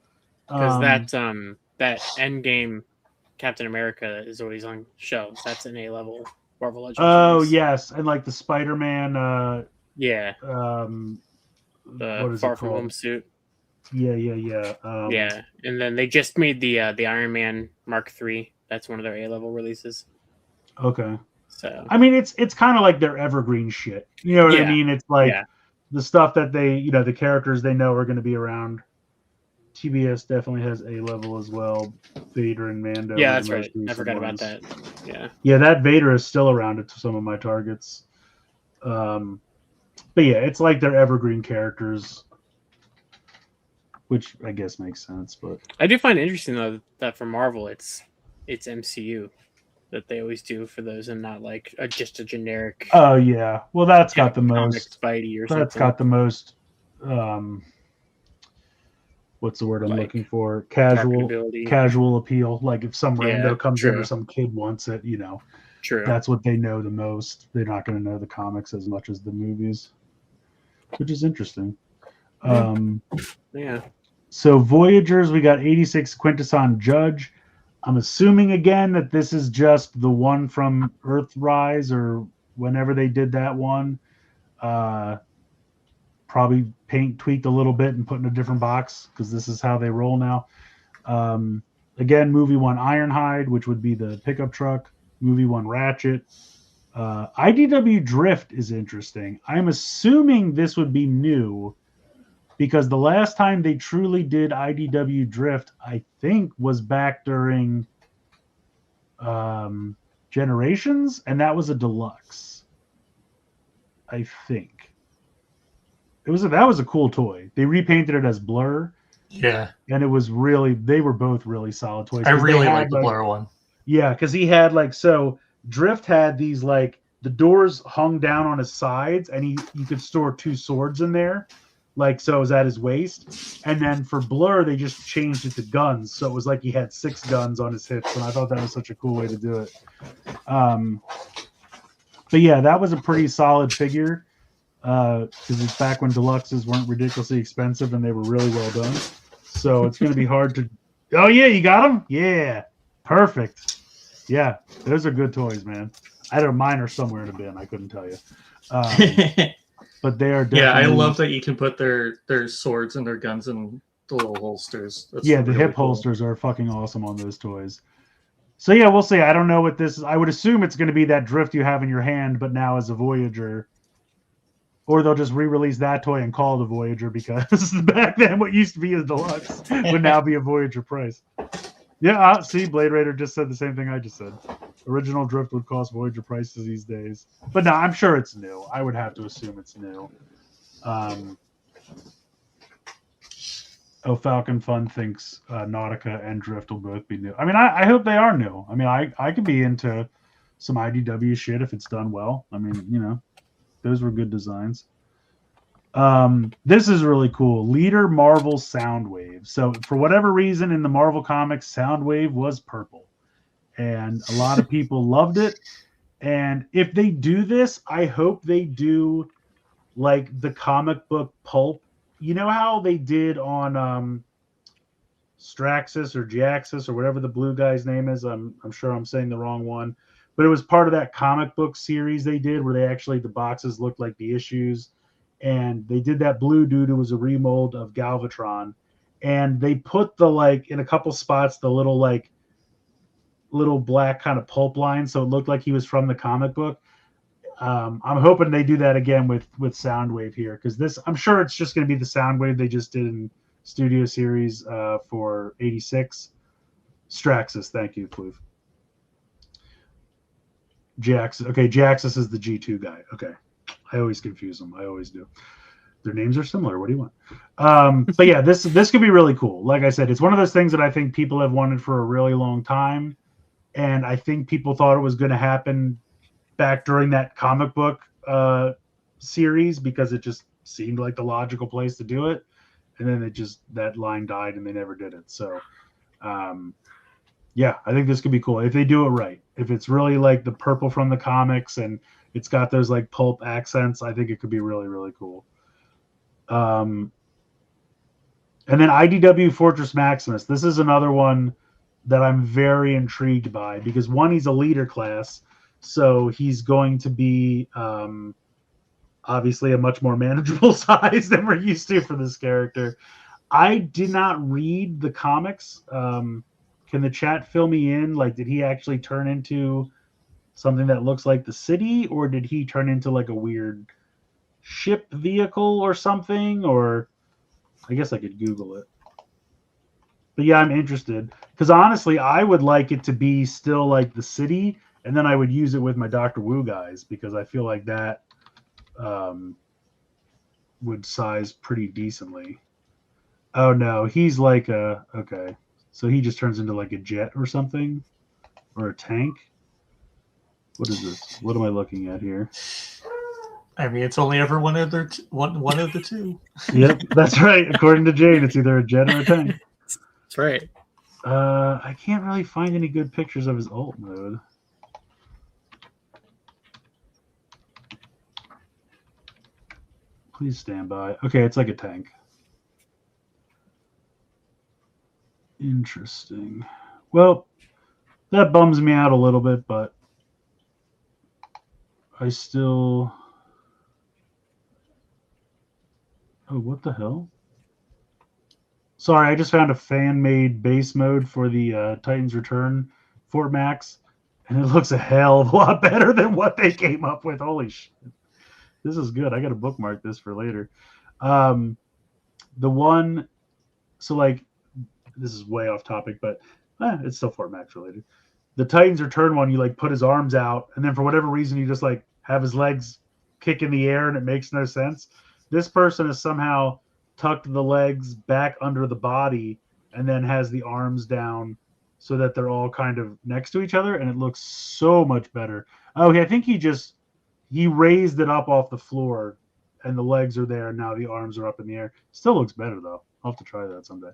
Because that Endgame Captain America is always on shelves. That's an A-level Marvel Legends. Oh release. yes, and like the Spider-Man. Yeah. What is Far it From called? Home suit. Yeah. Yeah, and then they just made the Iron Man Mark III. That's one of their A-level releases. Okay. So I mean, it's kind of like their evergreen shit. You know what I mean? It's like the stuff that they, the characters they know are going to be around. TBS definitely has A-level as well. Vader and Mando. Yeah, that's right. I forgot about that. Yeah, that Vader is still around at some of my targets. But yeah, it's like their evergreen characters, which I guess makes sense. But I do find it interesting though that for Marvel, it's MCU that they always do for those, and not like just a generic. Oh yeah, well that's got the most. Spidey or that's something. got the most. What's the word I'm looking for? Casual appeal. Like if some rando comes in or some kid wants it, True. That's what they know the most. They're not going to know the comics as much as the movies, which is interesting. Yeah. So Voyagers, we got 86 Quintesson Judge. I'm assuming again that this is just the one from Earthrise or whenever they did that one. Probably tweaked a little bit and put in a different box because this is how they roll now. Again, movie one Ironhide, which would be the pickup truck. Movie one Ratchet. IDW Drift is interesting. I'm assuming this would be new because the last time they truly did IDW Drift, I think, was back during Generations, and that was a deluxe. I think. That was a cool toy. They repainted it as Blur. Yeah. And it was they were both really solid toys. I really like the Blur one. Yeah, because he had Drift had these the doors hung down on his sides and you could store 2 swords in there. So it was at his waist. And then for Blur, they just changed it to guns. So it was like he had 6 guns on his hips. And I thought that was such a cool way to do it. But yeah, that was a pretty solid figure. Because it's back when deluxes weren't ridiculously expensive and they were really well done. So it's going to be hard to... Oh, yeah, you got them? Yeah. Perfect. Yeah, those are good toys, man. I had a minor somewhere in a bin. I couldn't tell you. But they are definitely... Yeah, I love that you can put their swords and their guns in the little holsters. That's the really hip holsters are fucking awesome on those toys. So yeah, we'll see. I don't know what this is. I would assume it's going to be that Drift you have in your hand, but now as a Voyager... Or they'll just re-release that toy and call it a Voyager because back then what used to be a deluxe would now be a Voyager price. Yeah, see, Blade Raider just said the same thing I just said. Original Drift would cost Voyager prices these days. But no, I'm sure it's new. I would have to assume it's new. Falcon Fun thinks Nautica and Drift will both be new. I mean, I hope they are new. I mean, I could be into some IDW shit if it's done well. I mean, those were good designs. This is really cool. Leader Marvel Soundwave. So for whatever reason in the Marvel comics, Soundwave was purple. And a lot of people loved it. And if they do this, I hope they do the comic book pulp. You know how they did on Straxus or Jaxus or whatever the blue guy's name is? I'm sure I'm saying the wrong one. But it was part of that comic book series they did where the boxes looked like the issues. And they did that blue dude who was a remold of Galvatron. And they put in a couple spots, the little black kind of pulp line. So it looked like he was from the comic book. I'm hoping they do that again with Soundwave here. Because I'm sure it's just going to be the Soundwave they just did in Studio Series for 86. Straxus, thank you, Pluve. Jaxus. Okay, Jaxus is the G2 guy. Okay. I always confuse them. I always do. Their names are similar. What do you want? But yeah, this could be really cool. Like I said, it's one of those things that I think people have wanted for a really long time. And I think people thought it was going to happen back during that comic book series because it just seemed like the logical place to do it. And then that line died and they never did it. So, yeah, I think this could be cool if they do it right. If it's really like the purple from the comics and it's got those pulp accents, I think it could be really, really cool. And then IDW Fortress Maximus. This is another one that I'm very intrigued by because one, he's a leader class, so he's going to be obviously a much more manageable size than we're used to for this character. I did not read the comics. Can the chat fill me in? Like, did he actually turn into something that looks like the city, or did he turn into like a weird ship vehicle or something? Or I guess I could Google it. But yeah, I'm interested because honestly, I would like it to be still like the city, and then I would use it with my Doctor Wu guys because I feel like that would size pretty decently. Oh no, he's like a okay. So he just turns into like a jet or something, or a tank. What is this? What am I looking at here? I mean, it's only ever one of the two. Yep, that's right. According to Jane, it's either a jet or a tank. That's right. I can't really find any good pictures of his alt mode. Please stand by. Okay, it's like a tank. Interesting. Well, that bums me out a little bit, but I still... Oh, what the hell? Sorry, I just found a fan-made base mode for the Titans Return Fort Max, and it looks a hell of a lot better than what they came up with. Holy shit. This is good. I got to bookmark this for later. The one... So, like, this is way off topic, but it's still Fort Max related. The Titans Return one, you, like, put his arms out, and then for whatever reason, you just, like, have his legs kick in the air, and it makes no sense. This person has somehow tucked the legs back under the body and then has the arms down so that they're all kind of next to each other, and it looks so much better. Oh, I think he raised it up off the floor, and the legs are there, and now the arms are up in the air. Still looks better, though. I'll have to try that someday.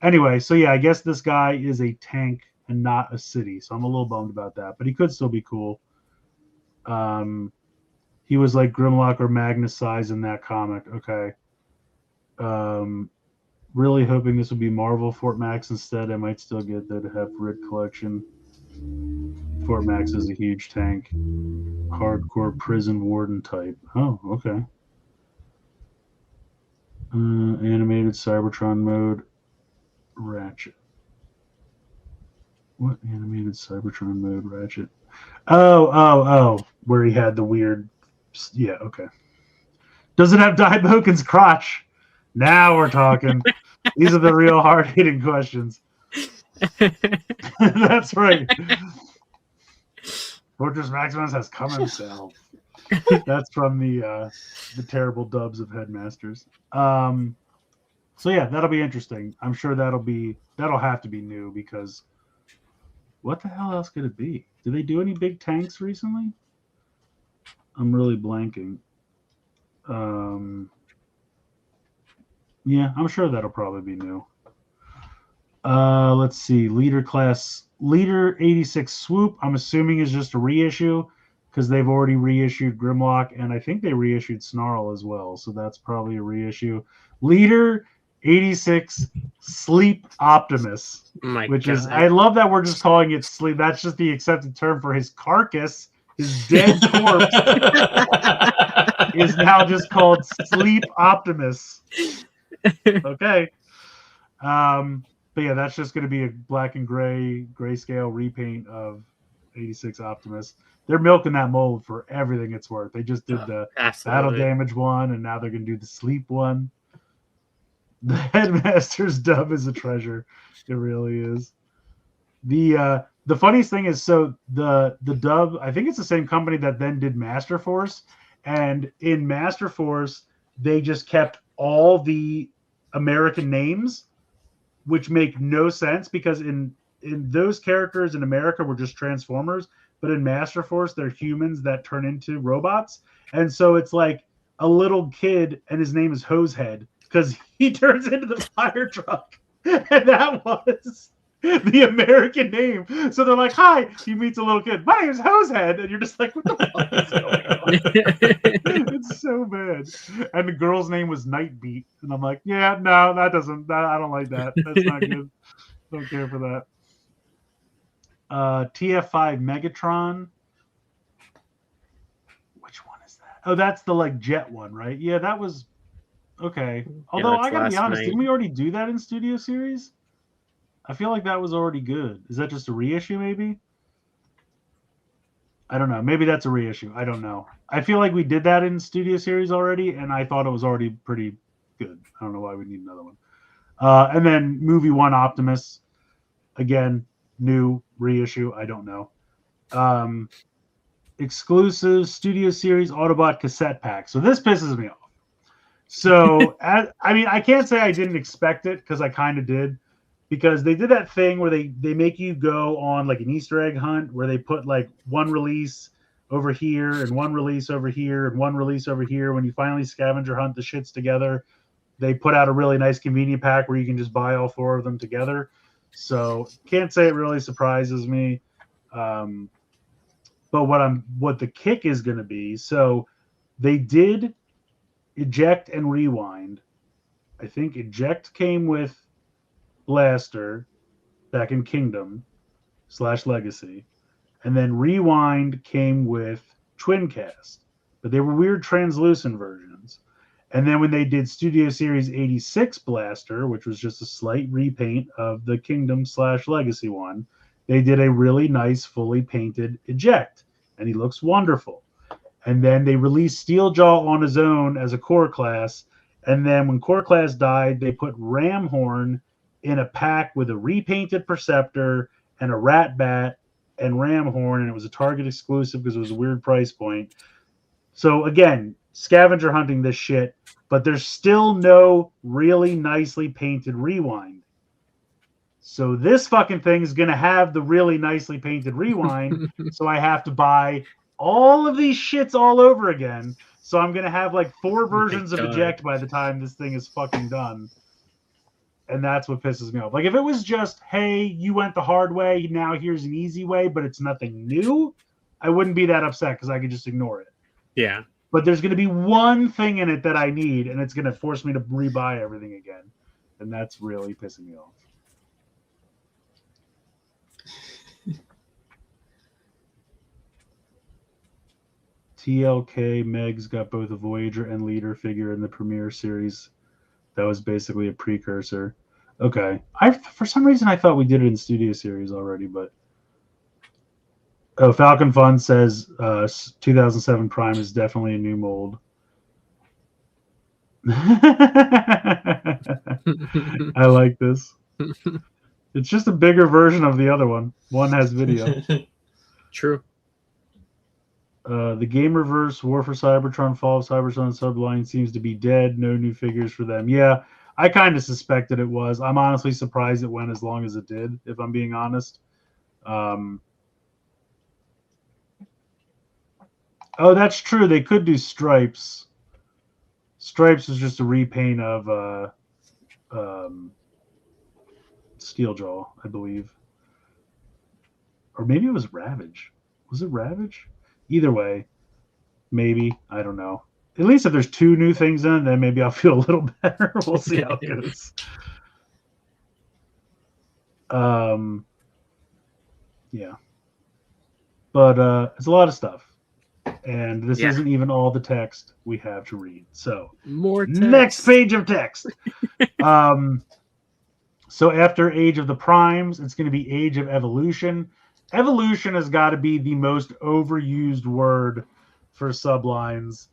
Anyway, so yeah, I guess this guy is a tank and not a city, so I'm a little bummed about that, but he could still be cool. He was like Grimlock or Magnus size in that comic. Okay. Really hoping this would be Marvel Fort Max instead. I might still get that to have Rid Collection. Fort Max is a huge tank. Hardcore prison warden type. Oh, okay. Animated Cybertron mode. Ratchet. What animated Cybertron mode? Ratchet. Oh. Where he had the weird... Yeah, okay. Does it have Daiboken's crotch? Now we're talking. These are the real hard-hitting questions. That's right. Fortress Maximus has come himself. That's from the terrible dubs of Headmasters. So yeah, that'll be interesting. I'm sure that'll have to be new because what the hell else could it be? Did they do any big tanks recently? I'm really blanking. Yeah, I'm sure that'll probably be new. Let's see. Leader 86 Swoop, I'm assuming is just a reissue because they've already reissued Grimlock, and I think they reissued Snarl as well, so that's probably a reissue. Leader 86 Sleep Optimus, I love that we're just calling it Sleep. That's just the accepted term for his carcass. His dead corpse is now just called Sleep Optimus. Okay. But yeah, that's just going to be a black and grayscale repaint of 86 Optimus. They're milking that mold for everything it's worth. They just did the battle damage one, and now they're going to do the sleep one. The Headmaster's dub is a treasure. It really is. The funniest thing is, so the dub, I think it's the same company that then did Master Force, and in Master Force they just kept all the American names, which make no sense because in those characters in America were just Transformers, but in Master Force they're humans that turn into robots, and so it's like a little kid and his name is Hosehead because he turns into the fire truck, and that was the American name. So they're like, "Hi." He meets a little kid. "My name's Hosehead," and you're just like, "What the fuck is going on?" It's so bad. And the girl's name was Nightbeat, and I'm like, "Yeah, no, that doesn't. I don't like that. That's not good. Don't care for that." TF5 Megatron. Which one is that? Oh, that's the like jet one, right? Yeah, that was okay. Although I gotta be honest, didn't we already do that in Studio Series? I feel like that was already good. Is that just a reissue, maybe? I don't know. Maybe that's a reissue. I don't know. I feel like we did that in Studio Series already, and I thought it was already pretty good. I don't know why we need another one. And then Movie 1 Optimus. Again, new reissue. I don't know. Exclusive Studio Series Autobot cassette pack. So this pisses me off. So, I can't say I didn't expect it because I kind of did. Because they did that thing where they make you go on like an Easter egg hunt where they put like one release over here and one release over here and one release over here. When you finally scavenger hunt the shits together, they put out a really nice convenient pack where you can just buy all 4 of them together. So can't say it really surprises me. But what the kick is going to be, so they did eject and rewind. I think eject came with Blaster back in Kingdom / Legacy, and then Rewind came with Twincast, but they were weird translucent versions. And then when they did Studio Series 86 Blaster, which was just a slight repaint of the Kingdom / Legacy one, they did a really nice fully painted eject, and he looks wonderful. And then they released Steeljaw on his own as a core class, and then when core class died, they put Ramhorn in a pack with a repainted Perceptor and a Rat Bat and Ramhorn, and it was a Target exclusive because it was a weird price point. So again, scavenger hunting this shit, but there's still no really nicely painted Rewind. So this fucking thing is going to have the really nicely painted Rewind, so I have to buy all of these shits all over again. So I'm going to have like 4 versions of Eject by the time this thing is fucking done. And that's what pisses me off. Like, if it was just, hey, you went the hard way, now here's an easy way, but it's nothing new, I wouldn't be that upset because I could just ignore it. Yeah. But there's going to be one thing in it that I need, and it's going to force me to rebuy everything again. And that's really pissing me off. TLK Megs got both a Voyager and Leader figure in the Premiere series. That was basically a precursor. Okay. For some reason, I thought we did it in Studio Series already, but... Oh, Falcon Fun says 2007 Prime is definitely a new mold. I like this. It's just a bigger version of the other one. One has video. True. The Game Reverse, War for Cybertron, Fall of Cybertron subline seems to be dead. No new figures for them. Yeah, I kind of suspected it was. I'm honestly surprised it went as long as it did, if I'm being honest. Oh, that's true. They could do Stripes. Stripes is just a repaint of Steeljaw, I believe. Or maybe it was Ravage. Was it Ravage? Either way, maybe. I don't know. At least if there's 2 new things in it, then maybe I'll feel a little better. We'll see how it goes. Yeah. But it's a lot of stuff. And this isn't even all the text we have to read. So, more text. Next page of text. So after Age of the Primes, it's going to be Age of Evolution. Evolution has got to be the most overused word for sublines.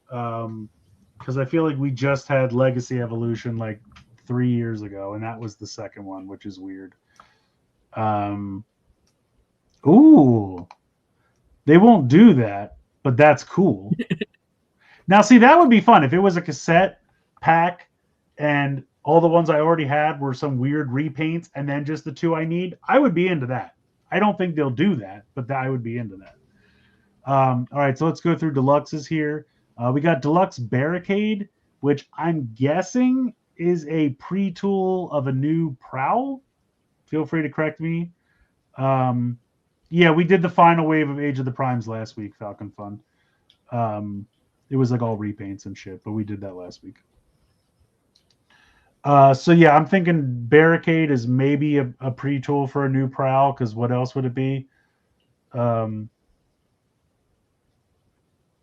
Because I feel like we just had Legacy Evolution like 3 years ago, and that was the second one, which is weird. Ooh. They won't do that, but that's cool. Now, see, that would be fun. If it was a cassette pack and all the ones I already had were some weird repaints and then just the 2 I need, I would be into that. I don't think they'll do that, but I would be into that. All right, so let's go through deluxes here. We got Deluxe Barricade, which I'm guessing is a pre-tool of a new Prowl. feel free to correct me. Yeah, we did the final wave of Age of the Primes last week, Falcon Fun. It was like all repaints and shit, but we did that last week. So yeah, I'm thinking Barricade is maybe a pre-tool for a new Prowl, because what else would it be?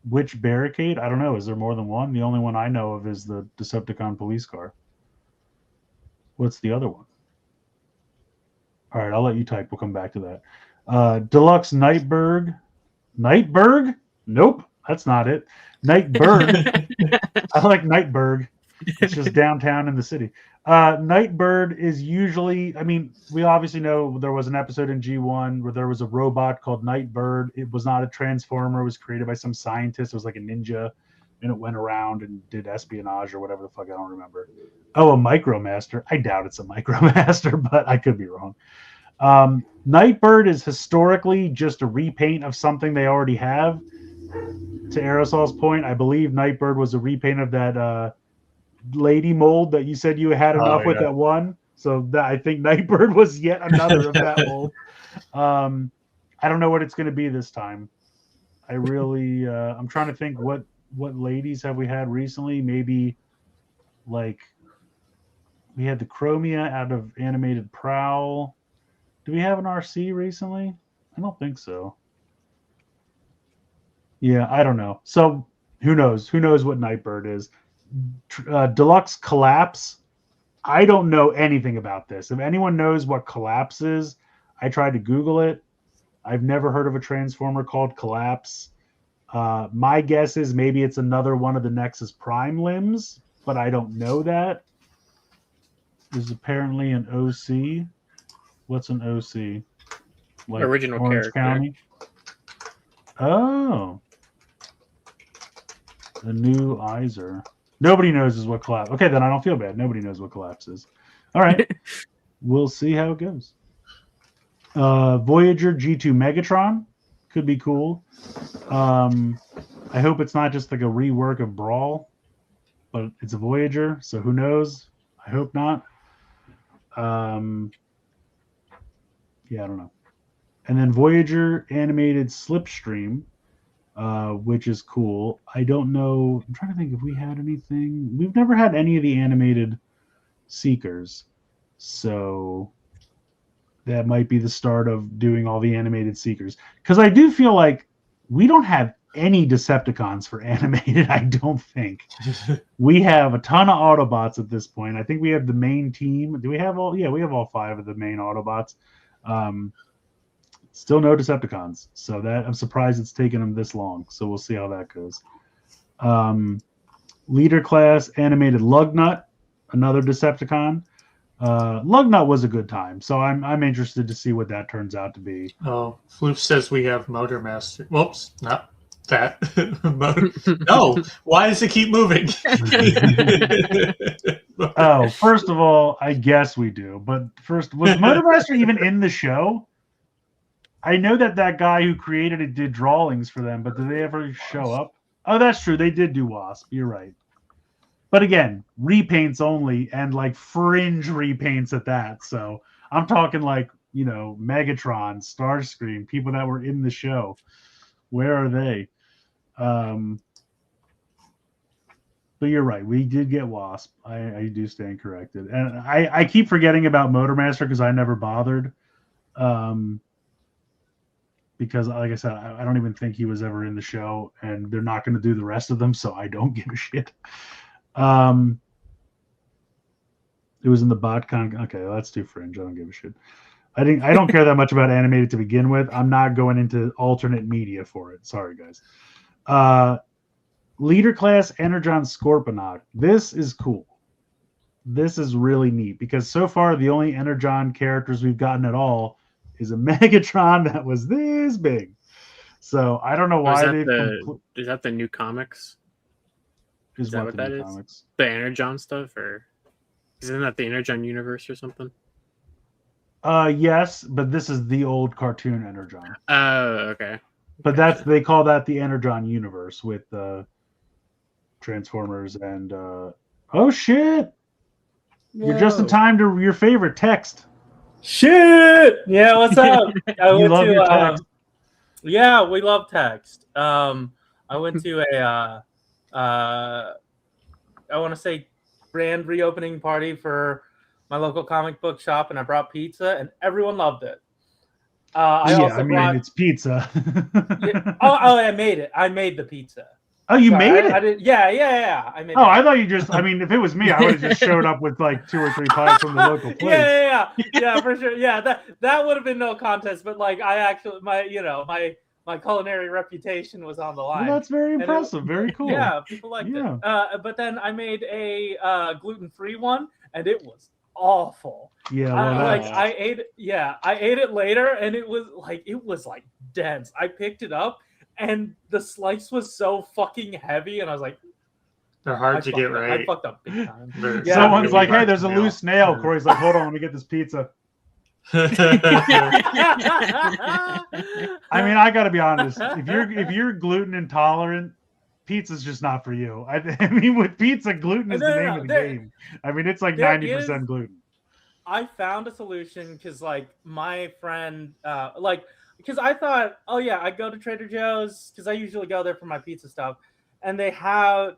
Which Barricade? I don't know. Is there more than one? The only one I know of is the Decepticon police car. What's the other one? All right, I'll let you type. We'll come back to that. Deluxe Nightberg. Nightberg? Nope, that's not it. Nightbird. I like Nightberg. It's just downtown in the city. Nightbird is usually, I mean, we obviously know there was an episode in G1 where there was a robot called Nightbird. It was not a transformer. It was created by some scientist. It was like a ninja, and it went around and did espionage or whatever the fuck. I don't remember. Oh, a Micromaster. I doubt it's a Micromaster, but I could be wrong. Nightbird is historically just a repaint of something they already have. To Aerosol's point, I believe Nightbird was a repaint of that lady mold that you said you had enough with that one. So that, I think Nightbird was yet another of that mold. I don't know what it's going to be this time. I really, I'm trying to think what ladies have we had recently. Maybe like we had the Chromia out of Animated Prowl. Do we have an RC recently? I don't think so. Yeah, I don't know. So who knows? Who knows what Nightbird is? Deluxe Collapse. I don't know anything about this. If anyone knows what Collapse is, I tried to Google it. I've never heard of a Transformer called Collapse. My guess is maybe it's another one of the Nexus Prime limbs, but I don't know that. There's apparently an OC. What's an OC? Like original Orange character. County? Oh. The new Iser. Nobody knows is what Collapse. Okay, then I don't feel bad. Nobody knows what Collapse is. All right. We'll see how it goes. Voyager G2 Megatron. Could be cool. I hope it's not just like a rework of Brawl, but it's a Voyager, so who knows? I hope not. Yeah, I don't know. And then Voyager Animated Slipstream, which is cool. I don't know. I'm trying to think if we had anything. We've never had any of the animated Seekers. So that might be the start of doing all the animated Seekers. Because I do feel like we don't have any Decepticons for animated, I don't think. We have a ton of Autobots at this point. I think we have the main team. Do we have all? Yeah, we have all 5 of the main Autobots. Still no Decepticons. So that I'm surprised it's taken them this long. So we'll see how that goes. Leader class animated Lugnut, another Decepticon. Lugnut was a good time, so I'm interested to see what that turns out to be. Oh, Floof says we have Motor Master. Whoops, not that. No, why does it keep moving? Oh, first of all, I guess we do. But first, was Motor Master even in the show? I know that guy who created it did drawings for them, but did they ever show up? Oh, that's true. They did do Wasp. You're right. But again, repaints only, and like fringe repaints at that. So I'm talking like, you know, Megatron, Starscream, people that were in the show. Where are they? But you're right. We did get Wasp. I do stand corrected. And I keep forgetting about Motormaster because I never bothered. Because, like I said, I don't even think he was ever in the show, and they're not going to do the rest of them, so I don't give a shit. It was in the BotCon. Okay, well, that's too fringe. I don't give a shit. I don't care that much about animated to begin with. I'm not going into alternate media for it. Sorry, guys. Leader class Energon Scorponok. This is cool. This is really neat because so far the only Energon characters we've gotten at all is a Megatron that was this big. So I don't know why is that the new comics? Is that what that is? Comics? The Energon stuff, or isn't that the Energon universe or something? Yes, but this is the old cartoon Energon. Oh, okay. But gotcha. They call that the Energon universe with Transformers and oh shit! Whoa. You're just in time to your favorite text. Shit! Yeah, what's up? I You went love your to text. yeah, we love text. I went to a I want to say grand reopening party for my local comic book shop, and I brought pizza, and everyone loved it. It's pizza. I made it. I made the pizza. Oh, you Sorry, made it? I did. Yeah. I made. I thought you just. I mean, if it was me, I would have just showed up with like 2 or 3 pies from the local place. Yeah, for sure. Yeah, that would have been no contest. But like, I actually, my culinary reputation was on the line. Well, that's very impressive. Very cool. Yeah, people liked it. But then I made a gluten-free one, and it was awful. Yeah, I ate it later, and it was like dense. I picked it up, and the slice was so fucking heavy, and I was like, they're hard to get right. I fuckt up big time. Someone's like, hey, there's a loose nail. Corey's like, hold on, let me get this pizza. I mean, I gotta be honest. If you're gluten intolerant, pizza's just not for you. I mean, with pizza, gluten is the name of the game. I mean, it's like 90% gluten. I found a solution because, like, my friend, because I thought, oh yeah, I go to Trader Joe's because I usually go there for my pizza stuff, and they had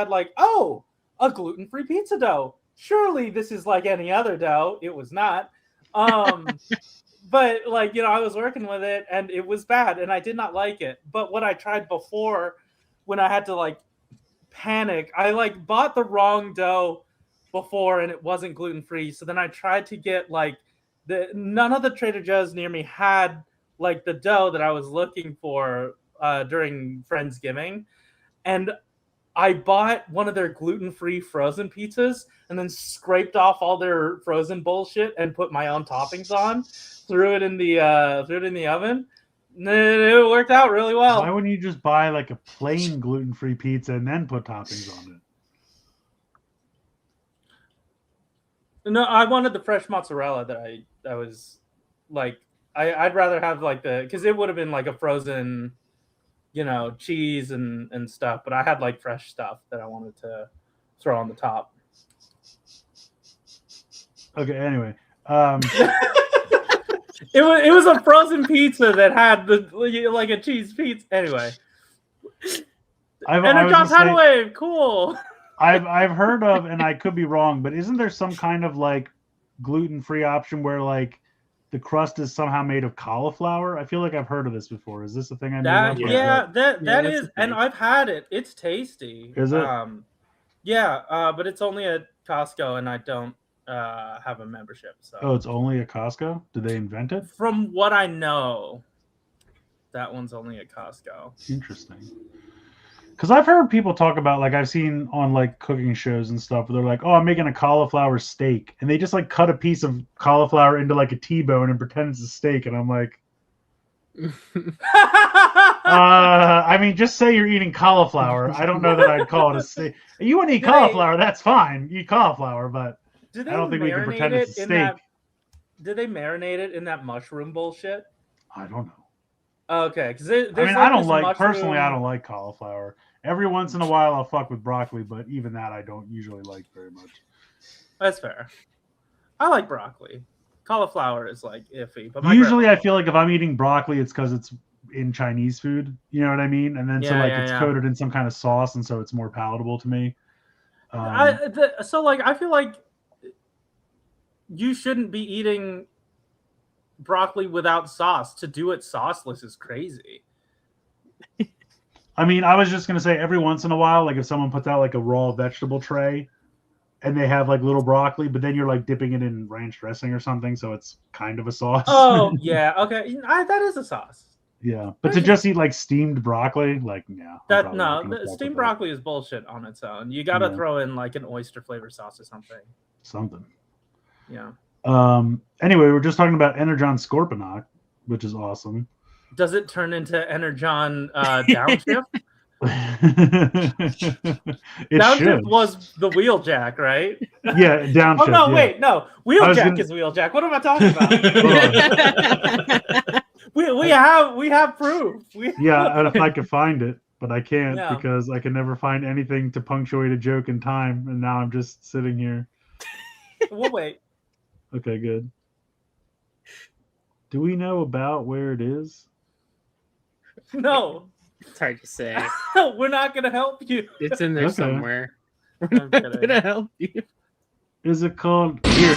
like, oh, a gluten-free pizza dough. Surely this is like any other dough. It was not. But like, I was working with it, and it was bad, and I did not like it. But what I tried before, when I had to like panic, I like bought the wrong dough before, and it wasn't gluten-free. So then I tried to get like none of the Trader Joe's near me had like the dough that I was looking for during Friendsgiving, and I bought one of their gluten-free frozen pizzas and then scraped off all their frozen bullshit and put my own toppings on. Threw it in the oven. It worked out really well. Why wouldn't you just buy like a plain gluten-free pizza and then put toppings on it? No, I wanted the fresh mozzarella that I was like, I'd rather have like because it would have been like a frozen, cheese and stuff, but I had like fresh stuff that I wanted to throw on the top. Okay, anyway. It was a frozen pizza that had like a cheese pizza. Anyway. Energon tidal wave, cool. I've heard of, and I could be wrong, but isn't there some kind of like gluten-free option where like the crust is somehow made of cauliflower? I feel like I've heard of this before. Is this a thing I know? That is, and I've had it. It's tasty. Is it? But it's only at Costco, and I don't have a membership. So. Oh, it's only at Costco? Did they invent it? From what I know, that one's only at Costco. Interesting. Because I've heard people talk about, like, I've seen on like cooking shows and stuff where they're like, oh, I'm making a cauliflower steak, and they just like cut a piece of cauliflower into like a T-bone and pretend it's a steak, and I'm like, I mean, just say you're eating cauliflower. I don't know that I'd call it a steak. You want to eat cauliflower, that's fine. Eat cauliflower, but I don't think we can pretend it's a steak. Did they marinate it in that mushroom bullshit? I don't know. Okay, because I don't like personally. I don't like cauliflower. Every once in a while, I'll fuck with broccoli, but even that I don't usually like very much. That's fair. I like broccoli. Cauliflower is like iffy, but usually I feel like if I'm eating broccoli, it's because it's in Chinese food. You know what I mean? And then it's coated in some kind of sauce, and so it's more palatable to me. I feel like you shouldn't be eating broccoli without sauce. To do it sauceless is crazy. I mean, I was just gonna say every once in a while, like if someone puts out like a raw vegetable tray and they have like little broccoli, but then you're like dipping it in ranch dressing or something, so it's kind of a sauce. Oh yeah, okay, that is a sauce. Yeah, but to just eat like steamed broccoli, like steamed broccoli is bullshit on its own. You got to throw in like an oyster flavor sauce or something. Yeah. Anyway, we're just talking about Energon Scorponok, which is awesome. Does it turn into Energon Downshift? Downshift was the Wheeljack, right? Yeah, Downshift. Oh no, wait, no. Wheeljack is Wheeljack. What am I talking about? we have proof. If I could find it, but I can't because I can never find anything to punctuate a joke in time, and now I'm just sitting here. We'll wait. Okay, good. Do we know about where it is? No. It's hard to say. We're not gonna help you. It's in there Okay. somewhere. We're I'm not kidding. gonna help you. Is it called here?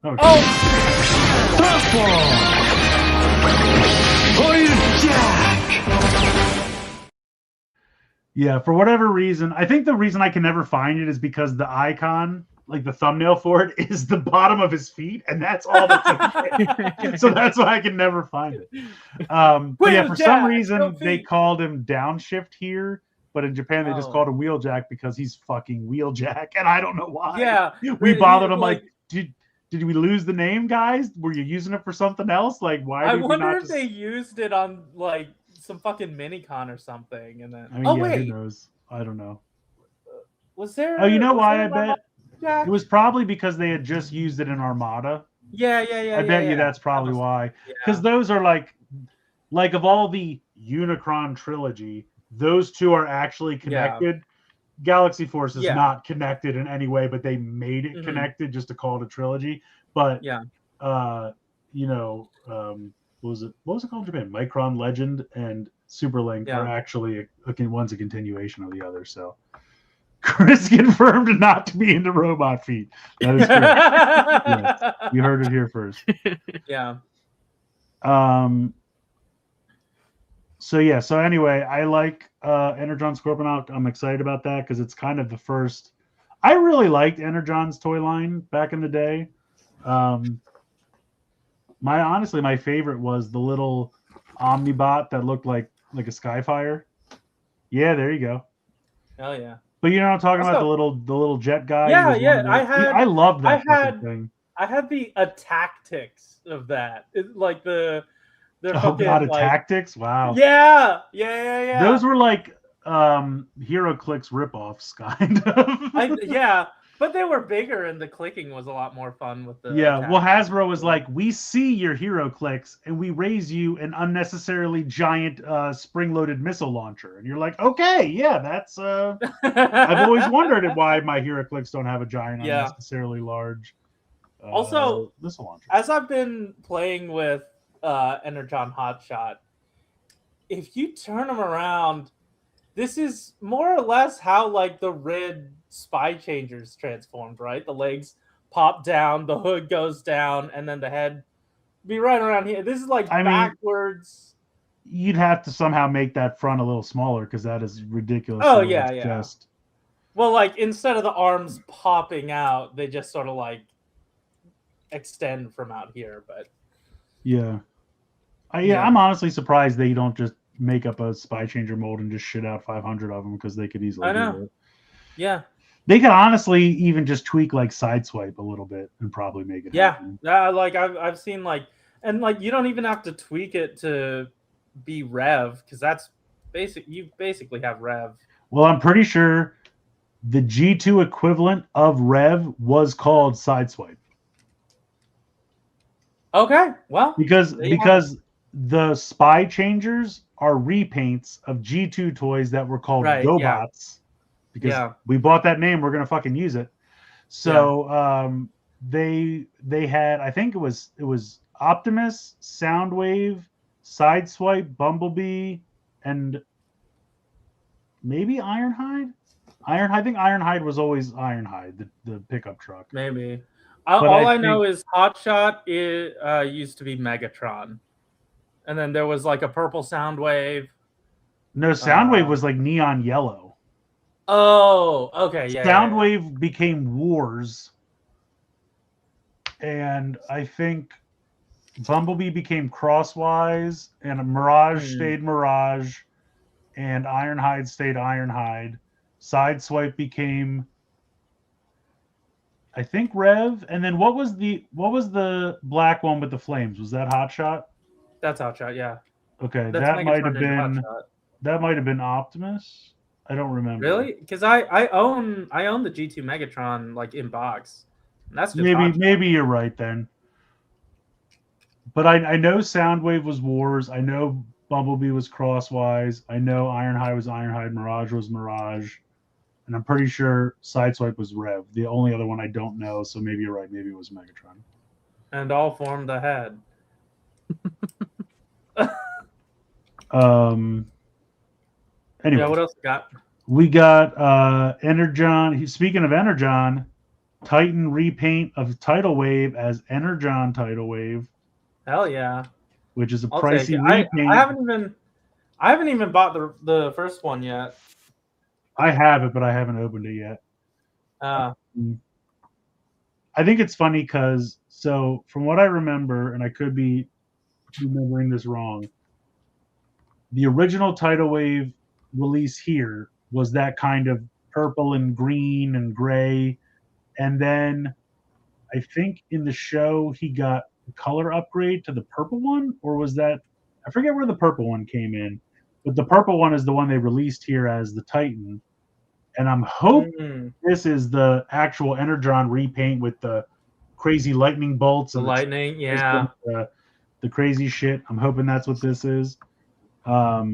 Oh, yeah, for whatever reason, I think the reason I can never find it is because the icon, like the thumbnail for it, is the bottom of his feet, and that's all that's in it. So that's why I can never find it. But yeah, for some reason they called him Downshift here, but in Japan they just called him Wheeljack because he's fucking Wheeljack, and I don't know why. Yeah, we bothered him like, did we lose the name, guys? Were you using it for something else? Like, why? I wonder if they used it on like some fucking minicon or something, and then. I mean, wait, who knows? I don't know. Was there? Oh, you know why? I bet Jack? It was probably because they had just used it in Armada. Yeah. I bet you that's probably why. Because those are like of all the Unicron trilogy, those two are actually connected. Yeah. Galaxy Force is not connected in any way, but they made it connected just to call it a trilogy. But what was it called in Japan? Micron Legend and Super Link are actually one's a continuation of the other. So Chris confirmed not to be into robot feet. That is true. Yes, you heard it here first. Yeah. So anyway, I like Energon Scorponok. I'm excited about that because it's kind of the first. I really liked Energon's toy line back in the day. My favorite was the little Omnibot that looked like a Skyfire. Yeah, there you go. Hell yeah. But you know what I'm talking about, the little jet guy. Yeah. I loved that thing. I had the tactics of that. Like the tactics! Wow. Yeah. Those were like HeroClix ripoffs, kind of. But they were bigger, and the clicking was a lot more fun with the. Yeah, well, Hasbro was like, we see your HeroClix, and we raise you an unnecessarily giant spring-loaded missile launcher, and you're like, okay, yeah, that's. I've always wondered why my HeroClix don't have a giant, unnecessarily large. Also, missile launcher. As I've been playing with Energon Hotshot, if you turn them around, this is more or less how like the red Spy Changers transformed, right? The legs pop down, the hood goes down, and then the head be right around here. This is like backwards. You'd have to somehow make that front a little smaller because that is ridiculous. Oh yeah. Well, like instead of the arms popping out, they just sort of like extend from out here. But I'm honestly surprised they don't just make up a Spy Changer mold and just shit out 500 of them because they could easily do it. Yeah. They could honestly even just tweak like Sideswipe a little bit and probably make it happen. Like I've seen and you don't even have to tweak it to be Rev because that's you basically have Rev. Well, I'm pretty sure the G2 equivalent of Rev was called Sideswipe. Okay, well, because the Spy Changers are repaints of G2 toys that were called GoBots. Yeah. Because we bought that name, we're gonna fucking use it. So they had, I think it was Optimus, Soundwave, Sideswipe, Bumblebee, and maybe Ironhide. I think Ironhide was always Ironhide, the pickup truck. Maybe. All I know is Hotshot used to be Megatron, and then there was like a purple Soundwave. No, Soundwave was like neon yellow. Oh, okay. Yeah. Soundwave became Wars, and I think Bumblebee became Crosswise, and Mirage stayed Mirage, and Ironhide stayed Ironhide. Sideswipe became, I think, Rev, and then what was the black one with the flames? Was that Hotshot? That's Hotshot, yeah. Okay, that might have been Optimus. I don't remember. Really? Because I own the G2 Megatron like in box. That's just maybe you're right then. But I know Soundwave was Wars. I know Bumblebee was Crosswise. I know Ironhide was Ironhide. Mirage was Mirage. And I'm pretty sure Sideswipe was Rev. The only other one I don't know, so maybe you're right. Maybe it was Megatron. And all formed the head. Anyway, Yeah, what else we got? We got Energon. Speaking of Energon, Titan repaint of Tidal Wave as Energon Tidal Wave. Hell yeah. Which is a I'll pricey take it. repaint. I haven't even bought the first one yet. I have it, but I haven't opened it yet. I think it's funny because, so from what I remember, and I could be remembering this wrong, the original Tidal Wave release here was that kind of purple and green and gray. And then I think in the show he got a color upgrade to the purple one, or was that, I forget where the purple one came in, but the purple one is the one they released here as the Titan. And I'm hoping this is the actual Energon repaint with the crazy lightning bolts and the lightning, yeah, the crazy shit. I'm hoping that's what this is. But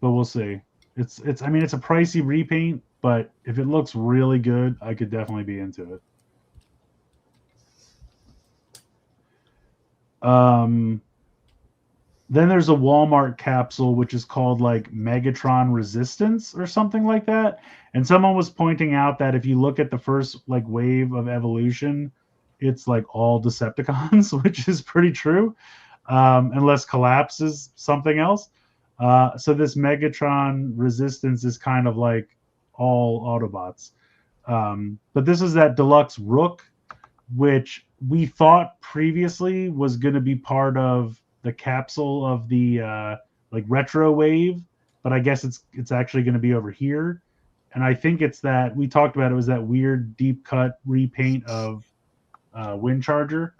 we'll see. It's I mean, it's a pricey repaint, but if it looks really good, I could definitely be into it. Then there's a Walmart capsule which is called like Megatron Resistance or something like that. And someone was pointing out that if you look at the first like wave of evolution, it's like all Decepticons, which is pretty true, unless Collapse is something else. So this Megatron Resistance is kind of like all Autobots. But this is that deluxe Rook, which we thought previously was going to be part of the capsule of the like retro wave, but I guess it's actually going to be over here. And I think it's that we talked about, it was that weird deep cut repaint of Windcharger.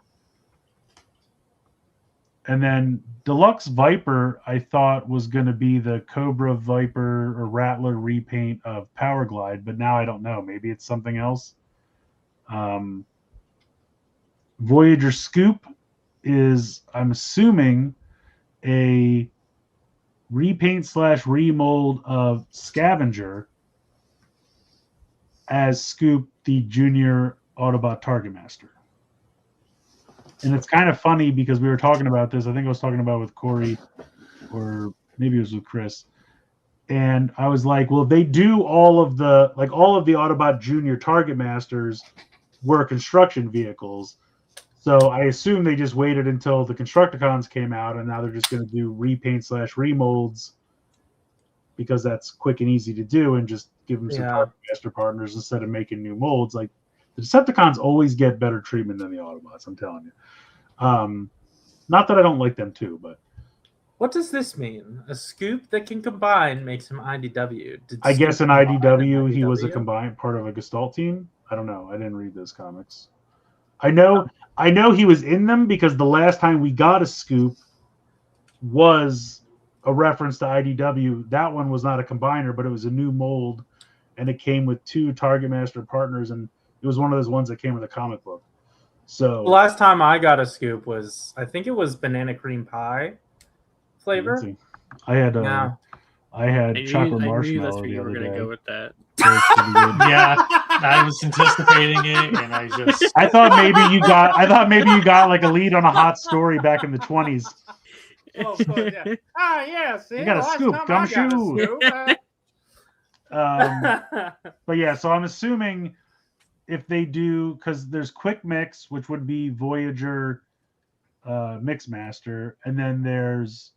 And then Deluxe Viper, I thought was going to be the Cobra Viper or Rattler repaint of Powerglide, but now I don't know. Maybe it's something else. Voyager Scoop is, I'm assuming, a repaint / remold of Scavenger as Scoop, the junior Autobot Target Master. And it's kind of funny because we were talking about this. I think I was talking about it with Corey, or maybe it was with Chris. And I was like, well, they do all of the Autobot junior Target Masters were construction vehicles. So I assume they just waited until the Constructicons came out, and now they're just going to do repaint / remolds because that's quick and easy to do, and just give them some Target Master partners instead of making new molds. Like, the Decepticons always get better treatment than the Autobots, I'm telling you. Not that I don't like them too, but what does this mean? A Scoop that can combine makes him IDW. I guess in IDW he was a combined part of a Gestalt team. I don't know. I didn't read those comics. I know he was in them because the last time we got a Scoop was a reference to IDW. That one was not a combiner, but it was a new mold, and it came with 2 Target Master partners, and it was one of those ones that came with a comic book. So the last time I got a Scoop was, I think it was banana cream pie flavor. I had chocolate marshmallow. I knew that's where the you were other going to day. go with that. Yeah, I was anticipating it, and I thought maybe you got like a lead on a hot story back in the 20s. Oh, cool, yeah. Yeah, see, you got a Scoop, gumshoe. But yeah, so I'm assuming if they do, because there's Quick Mix, which would be Voyager Mixmaster, and then there's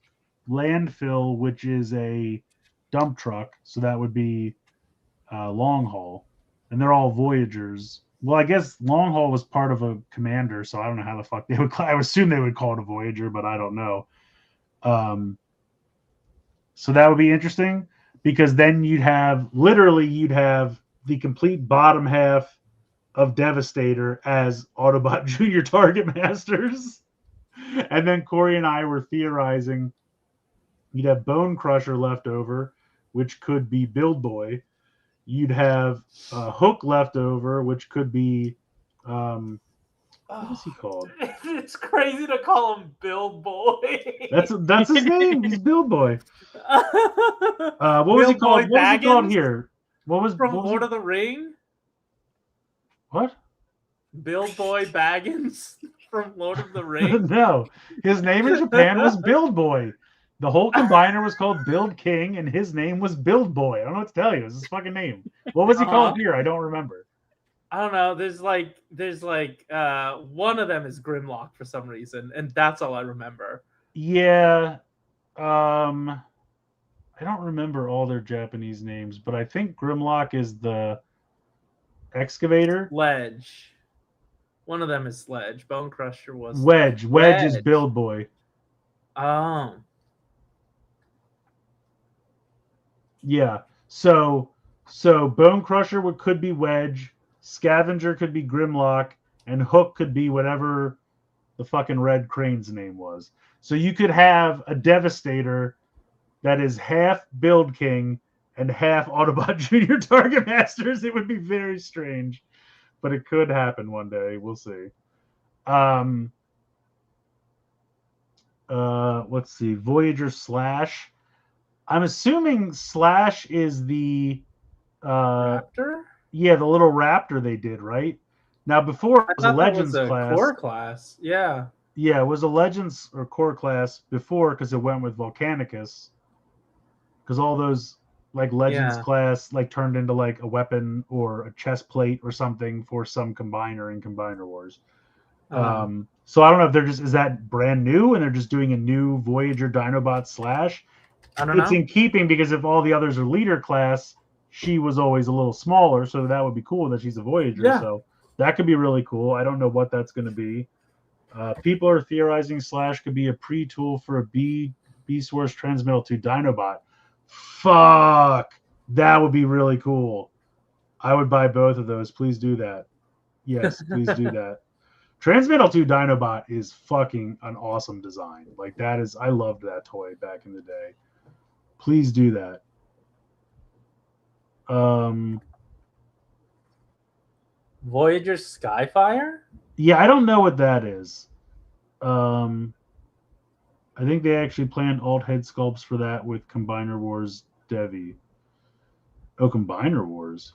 Landfill, which is a dump truck, so that would be Long Haul, and they're all Voyagers. Well, I guess Long Haul was part of a Commander, so I don't know how the fuck they would. I would assume they would call it a Voyager, but I don't know. So that would be interesting, because then you'd have the complete bottom half of Devastator as Autobot Junior Target Masters, and then Corey and I were theorizing you'd have Bone Crusher left over, which could be Build Boy. You'd have Hook left over, which could be what is he called? It's crazy to call him Build Boy. That's his name. He's Build Boy. What was he called? What was he called here? What was Lord of the Ring? What? Build Boy Baggins. from Lord of the Rings? No, his name in Japan was Build Boy. The whole combiner was called Build King, and his name was Build Boy. I don't know what to tell you. It's his fucking name. What was he called here? I don't remember. I don't know. There's one of them is Grimlock for some reason, and that's all I remember. Yeah. I don't remember all their Japanese names, but I think Grimlock is the excavator. Sledge. One of them is Sledge. Bone Crusher was Wedge. Wedge is Build Boy. Oh. Yeah. So Bone Crusher could be Wedge, Scavenger could be Grimlock, and Hook could be whatever the fucking Red Crane's name was. So you could have a Devastator that is half Build King and half Autobot Junior Target Masters. It would be very strange, but it could happen one day. We'll see. Let's see. Voyager Slash. I'm assuming Slash is the Raptor? Yeah, the little raptor they did, right? Now before it was a Legends class. Core class. Yeah. Yeah, it was a Legends or Core class before because it went with Volcanicus. Because all those like Legends class like turned into like a weapon or a chest plate or something for some combiner in Combiner Wars. So I don't know if they're just is that brand new and they're just doing a new Voyager Dinobot Slash. I don't know. It's in keeping because if all the others are leader class, she was always a little smaller, so that would be cool that she's a Voyager. Yeah. So that could be really cool. I don't know what that's going to be. People are theorizing Slash could be a pre-tool for a Beast Wars Transmetal 2 Dinobot. Fuck! That would be really cool. I would buy both of those. Please do that. Yes, please do that. Transmetal 2 Dinobot is fucking an awesome design. Like that is, I loved that toy back in the day. Please do that. Voyager Skyfire? Yeah, I don't know what that is. I think they actually planned alt head sculpts for that with Combiner Wars Devi. Oh, Combiner Wars.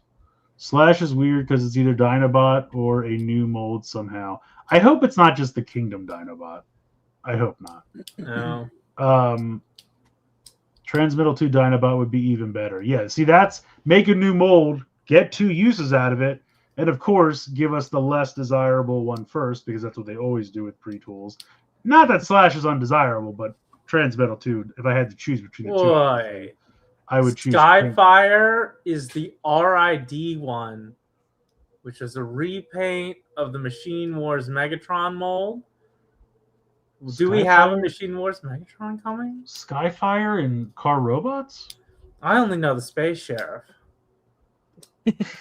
Slash is weird because it's either Dinobot or a new mold somehow. I hope it's not just the Kingdom Dinobot. I hope not. No. Transmetal 2 Dinobot would be even better. Yeah, see, that's make a new mold, get 2 uses out of it, and of course, give us the less desirable one first, because that's what they always do with pre-tools. Not that Slash is undesirable, but Transmetal 2, if I had to choose between the two, I would choose Skyfire is the RID one, which is a repaint of the Machine Wars Megatron mold. Do we have a Machine Wars Megatron coming? Skyfire and Car Robots? I only know the Space Sheriff.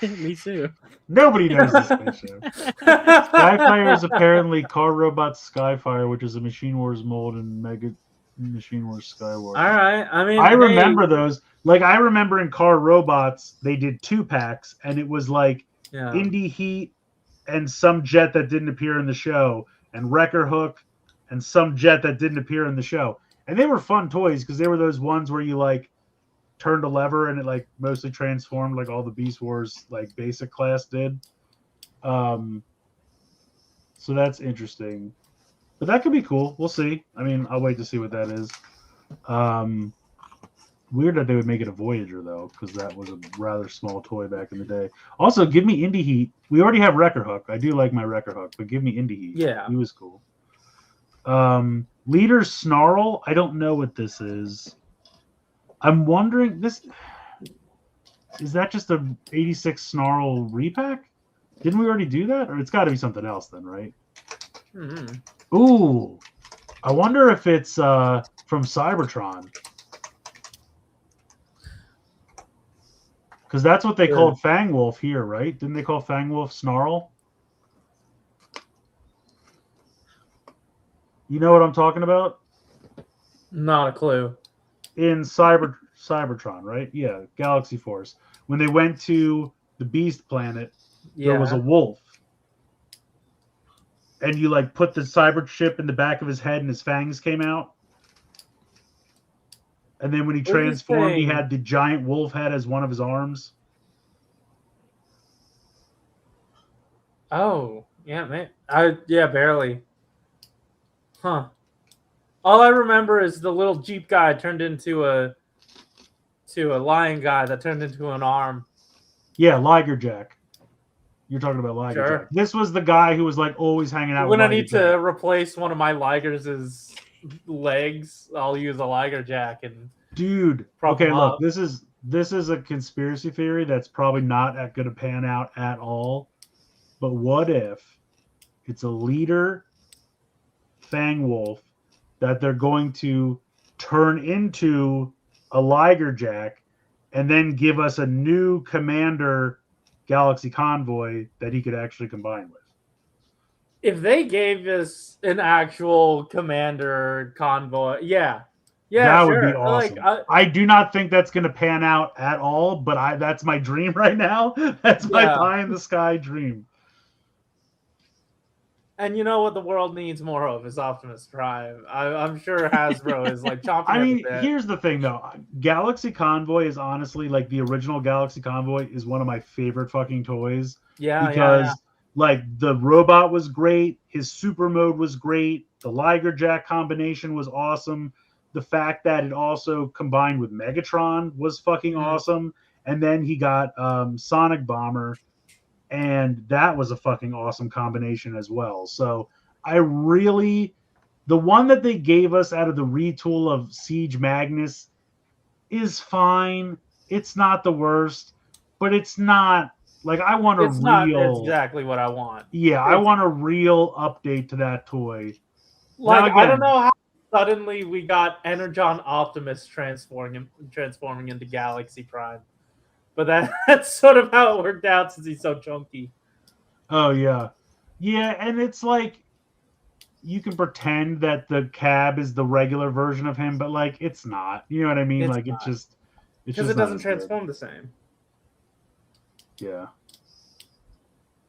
Me too. Nobody knows the Space Sheriff. Skyfire is apparently Car Robots Skyfire, which is a Machine Wars mold and Mega Machine Wars Skywars. All right. I mean, I remember those. Like, I remember in Car Robots, they did 2 packs, and it was like Indy Heat and some jet that didn't appear in the show, and Wrecker Hook and some jet that didn't appear in the show. And they were fun toys because they were those ones where you like turned a lever and it like mostly transformed like all the Beast Wars like basic class did. So that's interesting. But that could be cool. We'll see. I mean, I'll wait to see what that is. Weird that they would make it a Voyager though, because that was a rather small toy back in the day. Also, give me Indy Heat. We already have Wrecker Hook. I do like my Wrecker Hook, but give me Indy Heat. Yeah. He was cool. Leader Snarl. I don't know what this is. I'm wondering this is that just a 86 Snarl repack? Didn't we already do that? Or it's got to be something else then, right? Mm-hmm. Ooh. I wonder if it's from Cybertron. Because that's what they called Fangwolf here, right? Didn't they call Fangwolf Snarl? You know what I'm talking about? Not a clue. In Cybertron, right? Yeah, Galaxy Force. When they went to the Beast planet, there was a wolf. And you like put the cyber chip in the back of his head and his fangs came out. And then when he transformed, he had the giant wolf head as one of his arms. Oh, yeah, man. Yeah, barely. Huh. All I remember is the little Jeep guy turned into a lion guy that turned into an arm. Yeah, Liger Jack. You're talking about Liger Sure. Jack. This was the guy who was like always hanging out. When with I need to replace one of my Ligers' legs, I'll use a Liger Jack and dude. prop Okay, him look, up. this is a conspiracy theory that's probably not going to pan out at all. But what if it's a leader Fang Wolf that they're going to turn into a Liger Jack and then give us a new commander Galaxy Convoy that he could actually combine with? If they gave us an actual commander convoy, yeah, that sure. would be awesome. Like, I do not think that's going to pan out at all, but that's my dream right now. That's my pie in the sky dream. And you know what the world needs more of is Optimus Prime. I'm sure Hasbro is like chomping. I mean, at the bit. Here's the thing though. Galaxy Convoy is honestly like the original Galaxy Convoy is one of my favorite fucking toys. Yeah, because like the robot was great, his super mode was great, the Liger Jack combination was awesome. The fact that it also combined with Megatron was fucking awesome. And then he got Sonic Bomber. And that was a fucking awesome combination as well. So the one that they gave us out of the retool of Siege Magnus is fine. It's not the worst, but it's not like I want it's not exactly what I want. Yeah, I want a real update to that toy. Like again, I don't know how suddenly we got Energon Optimus transforming into Galaxy Prime. But that's sort of how it worked out since he's so chunky. Oh, yeah. Yeah, and it's like you can pretend that the cab is the regular version of him, but like it's not. You know what I mean? It's like not. it's because it doesn't transform the same. Yeah.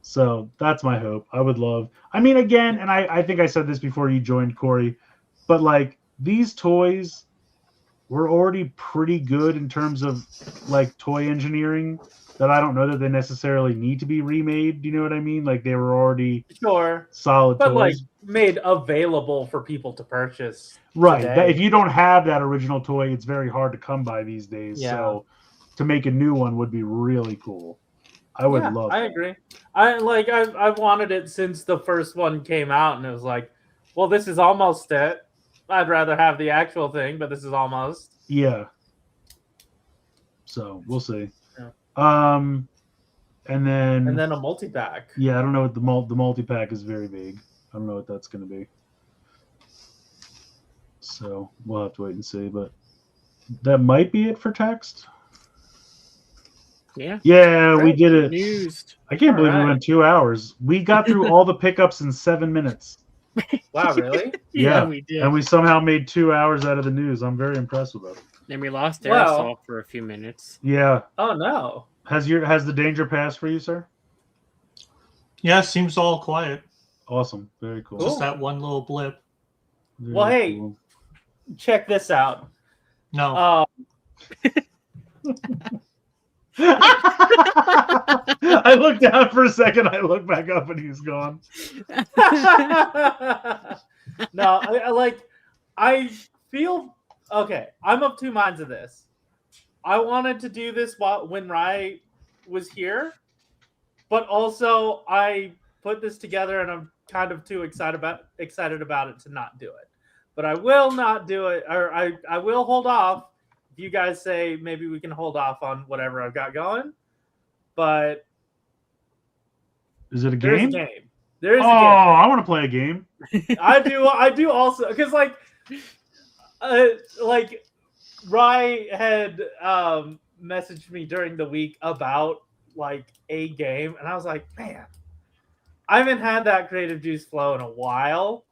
So that's my hope. I would love. I mean, again, and I think I said this before you joined, Corey, but like these toys were already pretty good in terms of like toy engineering that I don't know that they necessarily need to be remade. Do you know what I mean? Like they were already solid but toys. Like made available for people to purchase. Right. If you don't have that original toy, it's very hard to come by these days. Yeah. So to make a new one would be really cool. I would love that. I agree. I've wanted it since the first one came out, and it was like, well, this is almost it. I'd rather have the actual thing, but this is almost. Yeah. So we'll see. Yeah. And then a multi-pack. Yeah, I don't know what the multi-pack is very vague. I don't know what that's going to be. So we'll have to wait and see. But that might be it for text. Yeah. Yeah, we did it. Used. I can't believe we went 2 hours. We got through all the pickups in 7 minutes. Wow, really? Yeah, we did. And we somehow made 2 hours out of the news. I'm very impressed with that. And we lost Aresol for a few minutes. Yeah. Oh no. Has the danger passed for you, sir? Yeah, seems all quiet. Awesome. Very cool. Just that one little blip. Very cool. Check this out. No. I looked down for a second. I looked back up and he's gone. No, I feel okay. I'm of two minds of this. I wanted to do this when Rai was here, but also I put this together and I'm kind of too excited about it to not do it. But I will not do it, or I will hold off. If you guys say maybe we can hold off on whatever I've got going, but is it a game? There is a game. I want to play a game. I do also, because like Rai had messaged me during the week about like a game, and I was like, man, I haven't had that creative juice flow in a while,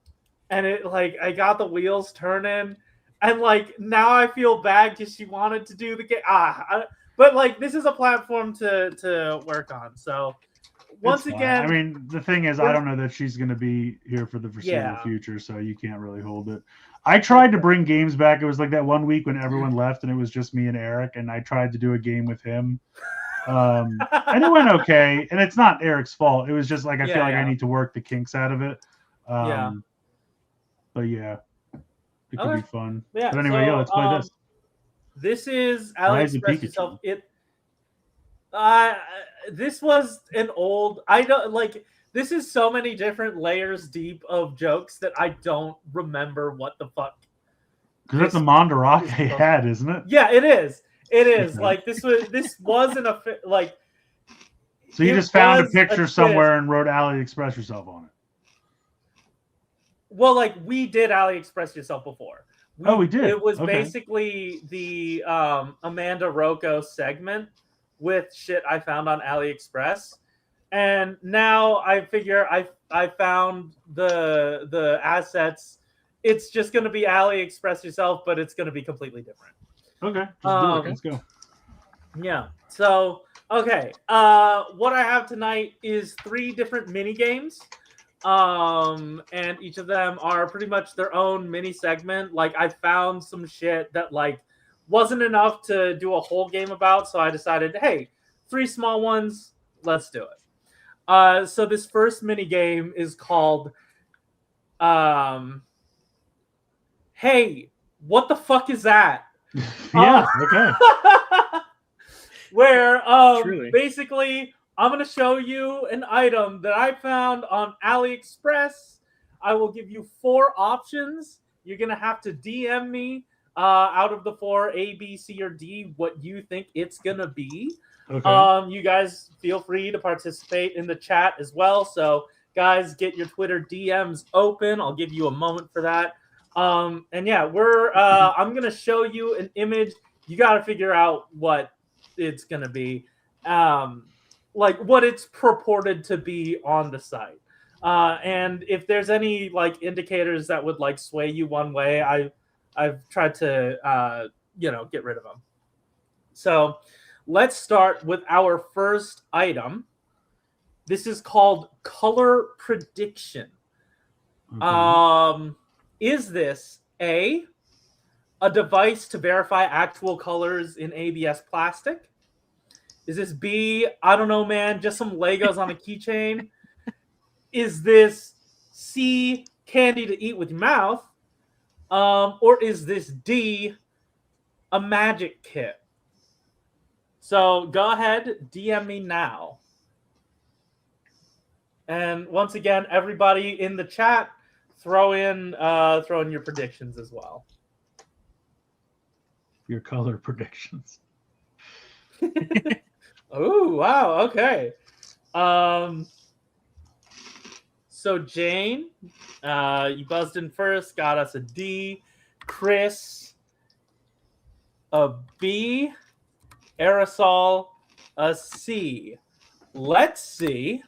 and it like I got the wheels turning. And, like, now I feel bad because she wanted to do the game. But, like, this is a platform to work on. So, once again... I mean, the thing is, I don't know that she's going to be here for the foreseeable future, so you can't really hold it. I tried to bring games back. It was like that one week when everyone left and it was just me and Eric, and I tried to do a game with him. And it went okay. And it's not Eric's fault. It was just, like, I feel like I need to work the kinks out of it. But yeah, it could Okay. be fun. Yeah, But anyway, so, let's play this. This is Why is it AliExpress Pikachu? yourself. This was an old. I don't like. This is so many different layers deep of jokes that I don't remember what the fuck. Because that's a Mandarake hat, isn't it? Yeah, it is. It is. Okay. Like this wasn't a like. So you just found a picture somewhere and wrote AliExpress yourself on it. Well, like we did AliExpress yourself before. We did. It was basically the Amanda Rocco segment with shit I found on AliExpress, and now I figure I found the assets. It's just going to be AliExpress yourself, but it's going to be completely different. Okay, just do it. Let's go. Yeah. So okay, what I have tonight is 3 different mini games. And each of them are pretty much their own mini segment. Like I found some shit that like wasn't enough to do a whole game about, so I decided, hey, 3 small ones, let's do it. So this first mini game is called Hey, what the fuck is that? Yeah, okay. Where Truly. basically I'm going to show you an item that I found on AliExpress. I will give you 4 options. You're going to have to DM me out of the 4, A, B, C, or D, what you think it's going to be. Okay. You guys feel free to participate in the chat as well. So, guys, get your Twitter DMs open. I'll give you a moment for that. And yeah, I'm going to show you an image. You got to figure out what it's going to be. Like what it's purported to be on the site. And if there's any like indicators that would like sway you one way, I've tried to get rid of them. So let's start with our first item. This is called color prediction. Okay. Is this a device to verify actual colors in ABS plastic? Is this B, I don't know, man, just some Legos on a keychain? Is this C, candy to eat with your mouth? Or is this D, a magic kit? So go ahead, DM me now. And once again, everybody in the chat, throw in your predictions as well. Your color predictions. Oh, wow. Okay. So Jane, you buzzed in first, got us a D. Chris, a B. Aresol, a C. Let's see.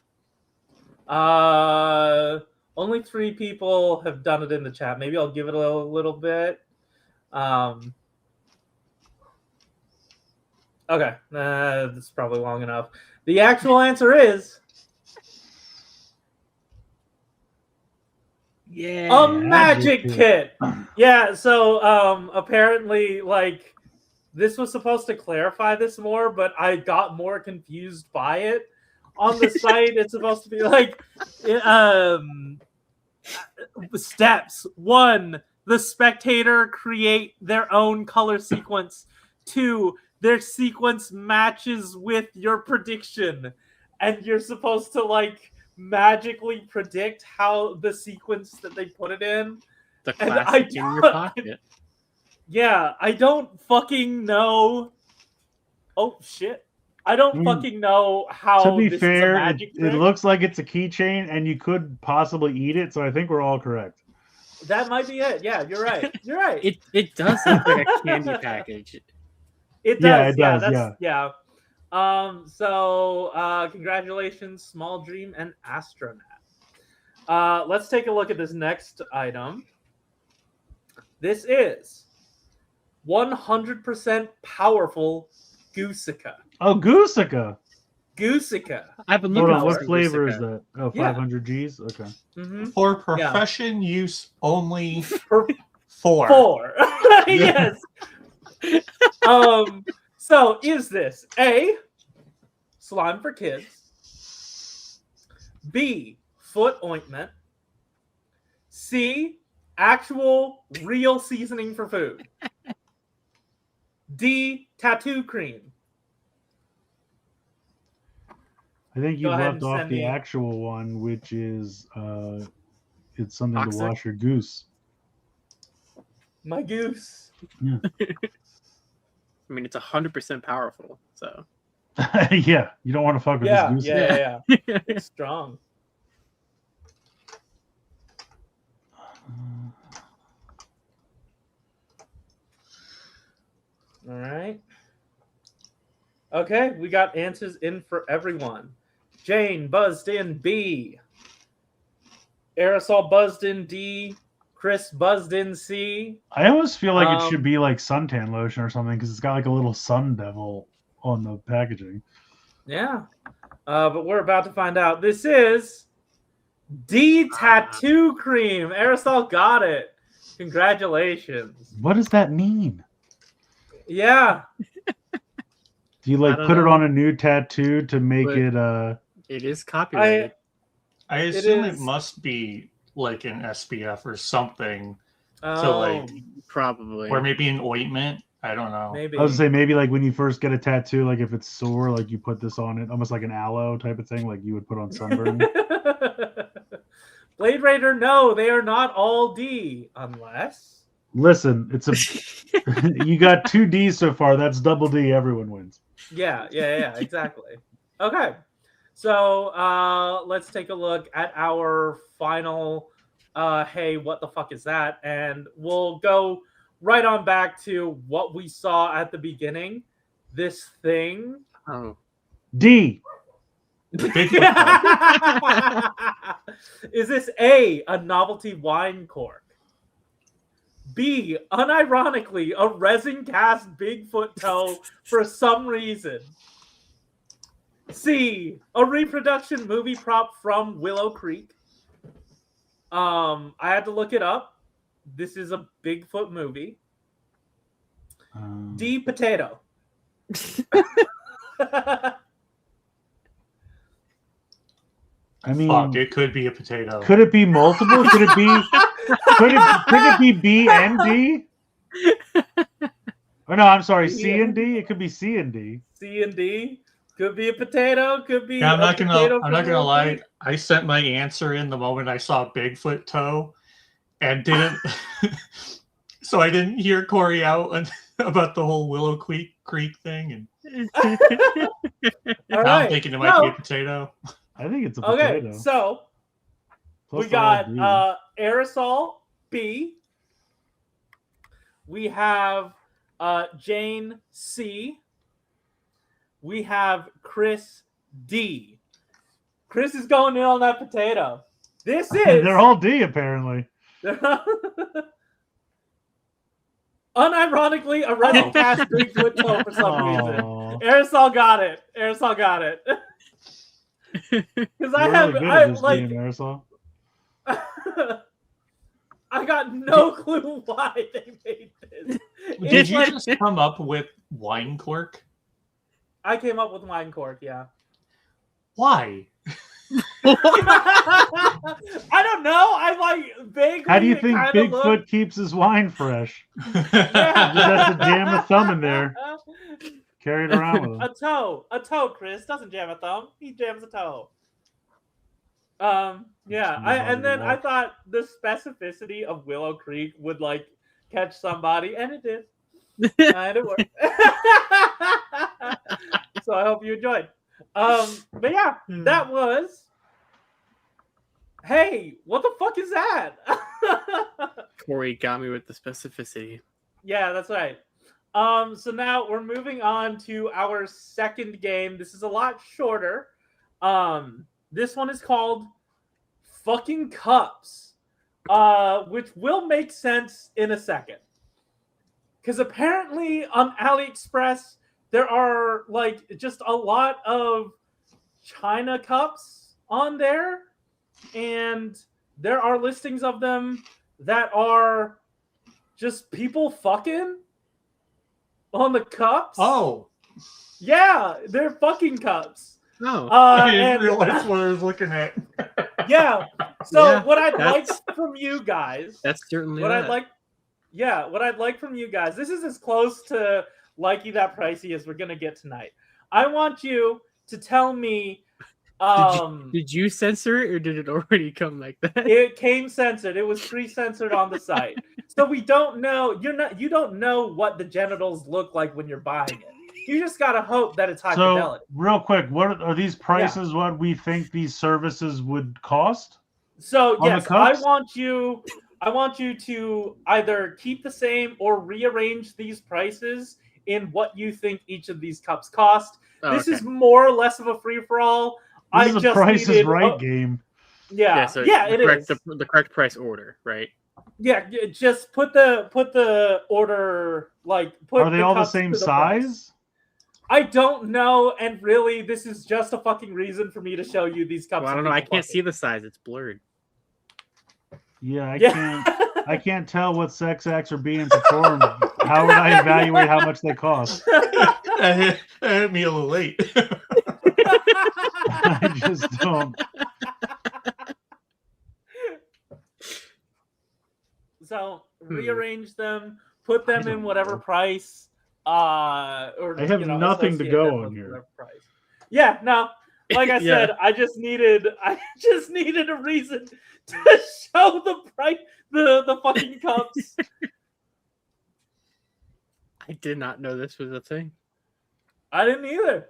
Only 3 people have done it in the chat. Maybe I'll give it a little bit. Okay, that's probably long enough. The actual answer is a magic kit. Yeah, so apparently, like, this was supposed to clarify this more, but I got more confused by it. On the site, it's supposed to be like steps. 1, the spectator create their own color sequence. 2, their sequence matches with your prediction, and you're supposed to like magically predict how the sequence that they put it in. The classic in your pocket. Yeah, I don't fucking know. Oh shit. I don't fucking know how. To be this fair, is a magic trick. It looks like it's a keychain, and you could possibly eat it. So I think we're all correct. That might be it. Yeah, you're right. You're right. It does look like a candy package. It does. Yeah, it does. Yeah. So congratulations, Small Dream and Astronaut. Let's take a look at this next item. This is 100% powerful Goosica. Oh, Goosica. Goosica. I've been looking Hold on, what for flavor Goosica. is that? Oh, 500 Gs? Okay. Mm-hmm. For profession use only. 4. 4. Yes. So is this A, slime for kids, B, foot ointment, C, actual, real seasoning for food. D, tattoo cream. I think you Go ahead left and off send the me- actual one, which is it's something Toxic? to wash your goose. My goose. Yeah. I mean, it's 100% powerful. So Yeah, you don't want to fuck with Yeah, this goose. yeah. It's strong. All right. Okay, we got answers in for everyone. Jane buzzed in B. Aerosol buzzed in D. Chris buzzed in C. I almost feel like it should Um, be like suntan lotion or something because it's got like a little sun devil on the packaging. Yeah. But we're about to find out. This is D, tattoo cream. Aerosol got it. Congratulations. What does that mean? Yeah. Do you I like don't put it know. on a new tattoo to make But- it it is copyrighted. I assume it is- must be like an SPF or something, Oh, like- Probably. or maybe an ointment. I don't know. maybe. I was gonna say maybe like when you first get a tattoo, like if it's sore, like you put this on it, almost like an aloe type of thing, like you would put on sunburn. Blade Raider, no, they are not all D. Unless. Listen, it's a you got 2 Ds so far. That's double D. Everyone wins. Yeah, exactly. Okay. So let's take a look at our final hey, what the fuck is that? And we'll go right on back to what we saw at the beginning. This thing. Oh. D. Is this A, a novelty wine cork? B, unironically, a resin cast Bigfoot toe for some reason? C, a reproduction movie prop from Willow Creek? I had to look it up. This is a Bigfoot movie. D, potato. I mean, Fuck, it could be a potato. could it be multiple? Could it be? Could it be B and D? Or no, I'm sorry, C and D. It could be C and D. C and D. Could be a potato. Could be. Yeah, I'm a not potato gonna from lie. Willow Creek. I sent my answer in the moment I saw Bigfoot toe, and didn't. So I didn't hear Corey out about the whole Willow Creek thing, and All now I'm right. thinking it might be a No. potato. I think it's a Okay, potato. so Plus we the whole got D. Aerosol B. We have Jane C. We have Chris D. Chris is going in on that potato. This is They're all D apparently. unironically a resin cast Bigfoot toe for some reason. Aw. Aerosol got it. Aerosol got it. Because I You're have really good I at this like game, Aerosol. I got no clue why they made this. Did It's you like- just come up with wine cork? I came up with wine cork, yeah. Why? I don't know. I like vaguely. How do you it think kinda Bigfoot looked- keeps his wine fresh? Yeah. Just has to jam a thumb in there. Carry it around with him. A toe, Chris doesn't jam a thumb. He jams a toe. Yeah. Just move on And to then the I walk. thought the specificity of Willow Creek would like catch somebody, and it did. And it worked. So I hope you enjoyed. But yeah, that was. Hey, what the fuck is that? Corey got me with the specificity. Yeah, that's right. So now we're moving on to our second game. This is a lot shorter. This one is called Fucking Cups, which will make sense in a second. Because apparently on AliExpress, there are like just a lot of China cups on there. And there are listings of them that are just people fucking on the cups. Oh, Yeah, they're fucking cups. Oh. I didn't And realize what I was looking at. Yeah. So Yeah, what I'd like that's- from you guys, That's certainly what that. what I'd like from you guys, this is as close to likey that pricey as we're gonna get tonight. I want you to tell me. Did you censor it, or did it already come like that? It came censored. It was pre-censored on the site, so we don't know. You don't know what the genitals look like when you're buying it. You just gotta hope that it's high fidelity. Real quick, what are these prices? Yeah. What we think these services would cost? So yes, I want you to either keep the same or rearrange these prices in what you think each of these cups cost. This is more or less of a free for all. This is a Price is Right game. Yeah, so it is the correct price order, right? Yeah, just put the order Are they all the same size? Price. I don't know, and really, this is just a fucking reason for me to show you these cups. Well, I don't know. I can't see the size; it's blurred. Yeah, I can't tell what sex acts are being performed. How would I evaluate how much they cost? I hit me a little late. I just don't. So rearrange them, put them in whatever price. Or I have nothing to go on here. Price. Yeah, no. Like I said, I just needed a reason to show the price, the fucking cups. I did not know this was a thing. I didn't either.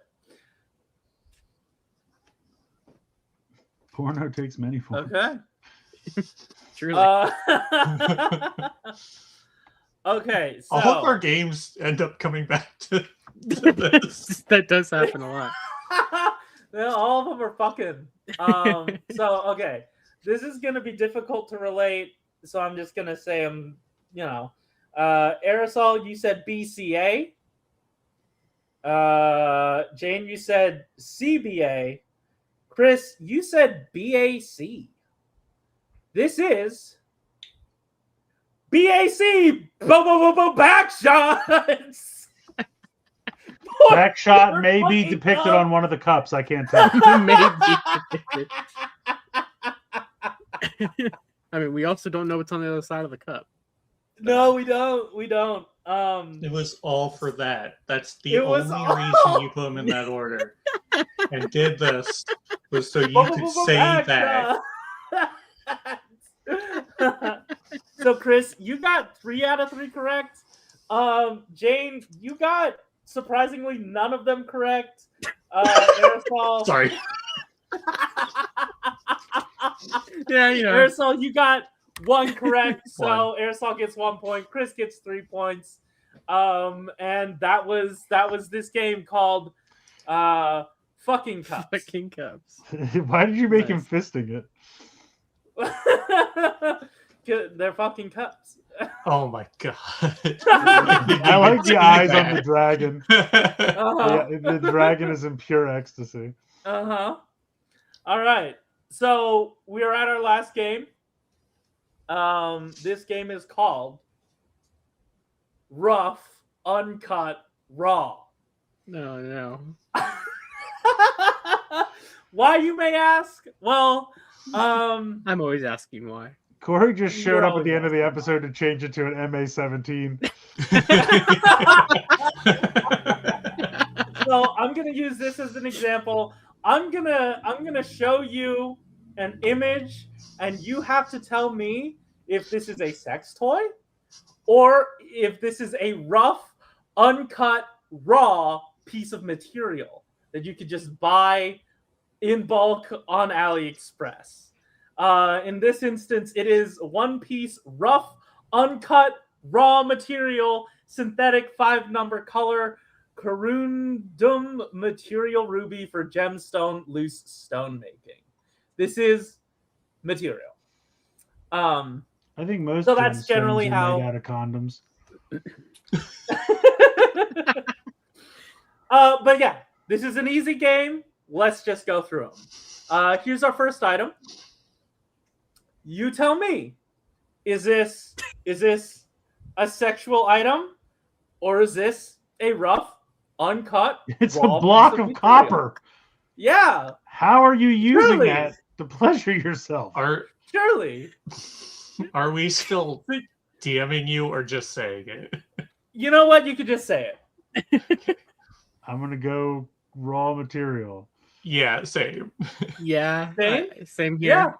Porno takes many forms. Okay. Truly. Okay. So all of our games end up coming back to this. That does happen a lot. Well, all of them are fucking. So okay, this is gonna be difficult to relate. So I'm just gonna say Aresol, you said BCA. Jane, you said CBA. Chris, you said BAC. This is BAC. Back shots. Back shot may be depicted on one of the cups. I can't tell. I mean, we also don't know what's on the other side of the cup. No, we don't. We don't. It was all for that. That's the only reason you put them in that order. And did this was so you could say that. So, Chris, you got 3 out of 3 correct. Jane, you got surprisingly none of them correct. Aresol, sorry. Yeah, Aresol, you got 1 correct. So Aresol gets 1 point. Chris gets 3 points. And that was this game called Fucking Cups. Fucking Cups. Why did you make him fisting it? They're fucking cups. Oh my god! I like the eyes on the dragon. Uh-huh. Yeah, the dragon is in pure ecstasy. All right. So we are at our last game. This game is called Rough, Uncut, Raw. No. Why, you may ask? Well, I'm always asking why. Corey just showed up at the end of the episode to change it to an MA-17. So I'm gonna use this as an example. I'm gonna show you an image, and you have to tell me if this is a sex toy or if this is a rough, uncut, raw piece of material that you could just buy in bulk on AliExpress. In this instance, it is a 1-piece rough, uncut, raw material, synthetic 5-number color, corundum material ruby for gemstone loose stone making. This is material. I think most so that's generally how made out of condoms. But yeah, this is an easy game. Let's just go through them. Here's our first item. You tell me, is this a sexual item, or is this a rough, uncut? It's a block of copper. Yeah. How are you using that? To pleasure yourself. Surely. Are we still DMing you or just saying it? You know what? You could just say it. I'm gonna go raw material. Yeah, same. Yeah, same here. Yeah.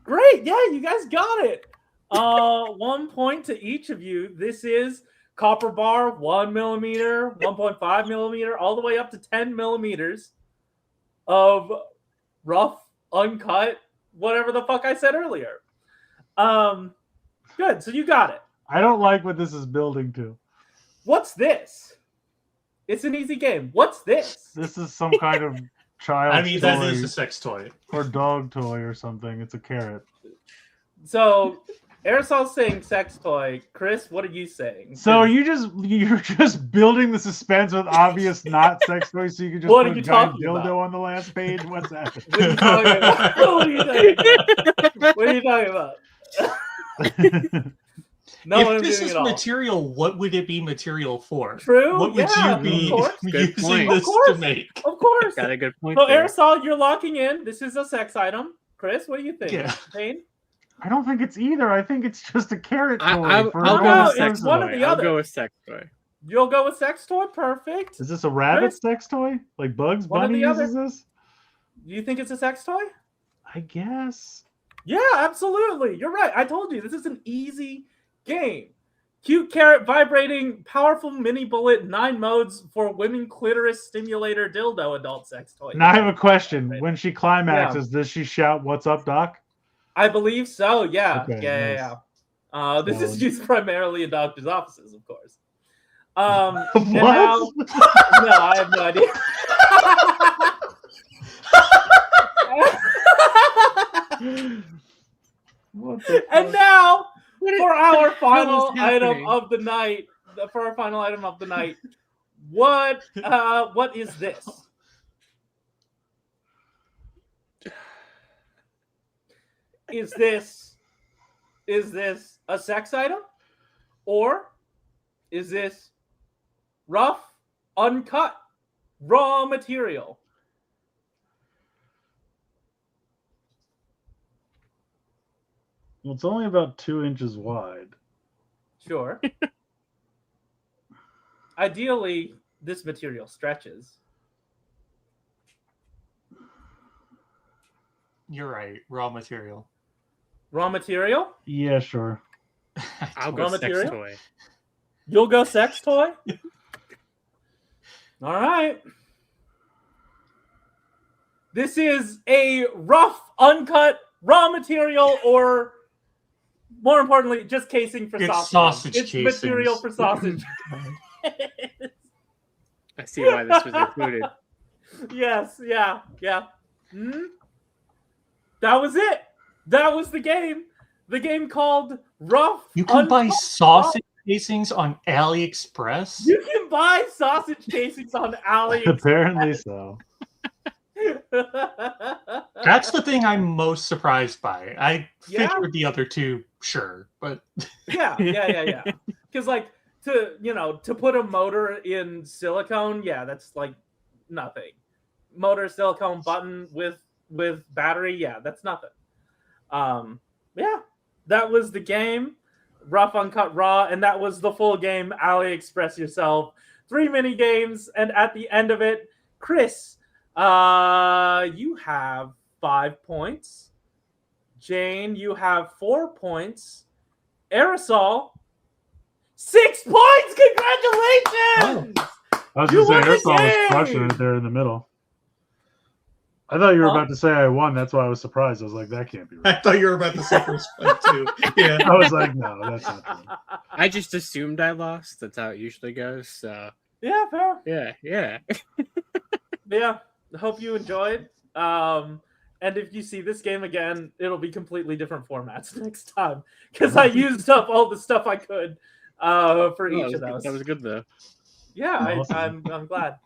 Great. Yeah, you guys got it. 1 point to each of you. This is copper bar, 1 millimeter, 1.5 millimeter, all the way up to 10 millimeters of rough, uncut, whatever the fuck I said earlier. Good. So you got it. I don't like what this is building to. What's this? It's an easy game. What's this? This is some kind of child. I mean, that is a sex toy. Or dog toy or something. It's a carrot. So, Aresol's saying sex toy. Chris, what are you saying? So you're just building the suspense with obvious not sex toys, so you can just What put are you giant talking dildo about? on the last page. What's that? What are you talking about? What are you talking about? What are you talking about? No, if this is material, what would it be material for? True. What would you be using this to make? Of course. Got a good point. So, there. Aresol, you're locking in. This is a sex item. Chris, what do you think? Yeah. Payne? I don't think it's either. I think it's just a carrot toy. I'll for go a with sex person. one or toy. the I'll other. go with sex toy. You'll go with sex toy? Perfect. Is this a rabbit Chris? sex toy? Like Bugs One or Bunny the other. uses this? You think it's a sex toy? I guess. Yeah, absolutely. You're right. I told you this is an easy game. Cute carrot vibrating, powerful mini bullet, 9 modes for women clitoris stimulator dildo adult sex toy. Now I have a question. When she climaxes, does she shout, "What's up, Doc"? I believe so. Yeah. Okay, Yeah. This is used primarily in doctors' offices, of course. What? And now, no, I have no idea. What the And fuck? now, for our final is item happening? of the night, what is this? Is this a sex item? Or is this rough, uncut, raw material? Well, it's only about 2 inches wide. Sure. Ideally, this material stretches. You're right. Raw material. Raw material? Yeah, sure. I'll Raw go sex material? toy. You'll go sex toy? All right. This is a rough, uncut, raw material, or more importantly, just casing for It's sausage. sausage It's casings. material for sausage. I see why this was included. Yes, yeah. That was it. That was the game. The game called Rough. You can buy sausage casings on AliExpress? You can buy sausage casings on AliExpress. Apparently so. That's the thing I'm most surprised by. I Yeah? figured the other two, sure, but Yeah. Because to put a motor in silicone, yeah, that's like nothing. Motor silicone button with battery, yeah, that's nothing. Yeah, that was the game, Rough Uncut Raw, and that was the full game, AliExpress yourself. 3 mini games, and at the end of it, Chris, you have 5 points. Jane, you have 4 points. Aresol, 6 points! Congratulations! I was You going to won say, the Aresol was game! crushing it there in the middle. I thought you were Huh? about to say I won. That's why I was surprised. I was like, that can't be I right. thought you were about to say first spike too. Yeah. I was like, no, that's not true. I just assumed I lost. That's how it usually goes. So Yeah, fair. yeah. Yeah, hope you enjoyed. And if you see this game again, it'll be completely different formats next time because I used up all the stuff I could for each of those. That was good though. Yeah, Awesome. I'm glad.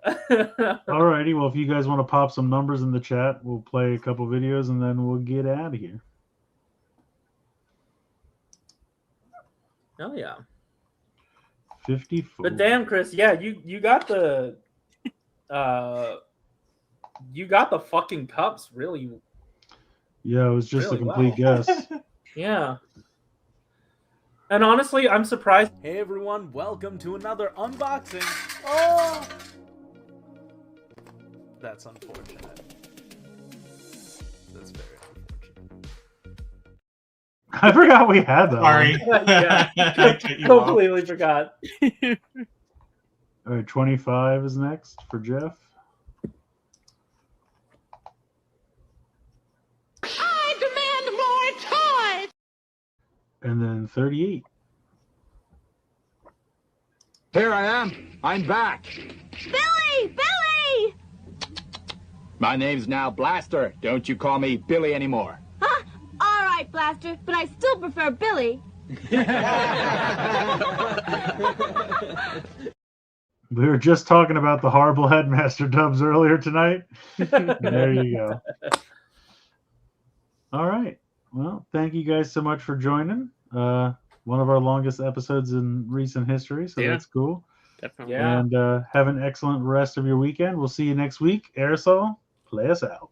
Alrighty, well, if you guys want to pop some numbers in the chat, we'll play a couple videos and then we'll get out of here. Oh yeah. 54. But damn, Chris, yeah, you got the you got the fucking cups really. Yeah, it was just Really a complete well. guess. Yeah. And honestly, I'm surprised. Hey everyone, welcome to another unboxing. Oh! That's unfortunate. That's very unfortunate. I forgot we had that. Sorry. Yeah. I cut you off. Completely forgot. All right, 25 is next for Jeff. I demand more toys! And then 38. Here I am. I'm back. Billy! Billy! My name's now Blaster. Don't you call me Billy anymore. Huh? All right, Blaster, but I still prefer Billy. We were just talking about the horrible Headmaster dubs earlier tonight. There you go. All right. Well, thank you guys so much for joining. One of our longest episodes in recent history, so Yeah. that's cool. Definitely. Yeah. And have an excellent rest of your weekend. We'll see you next week. Aerosol, play us out.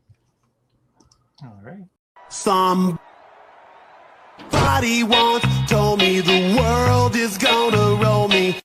All right. Somebody once told me the world is gonna roll me.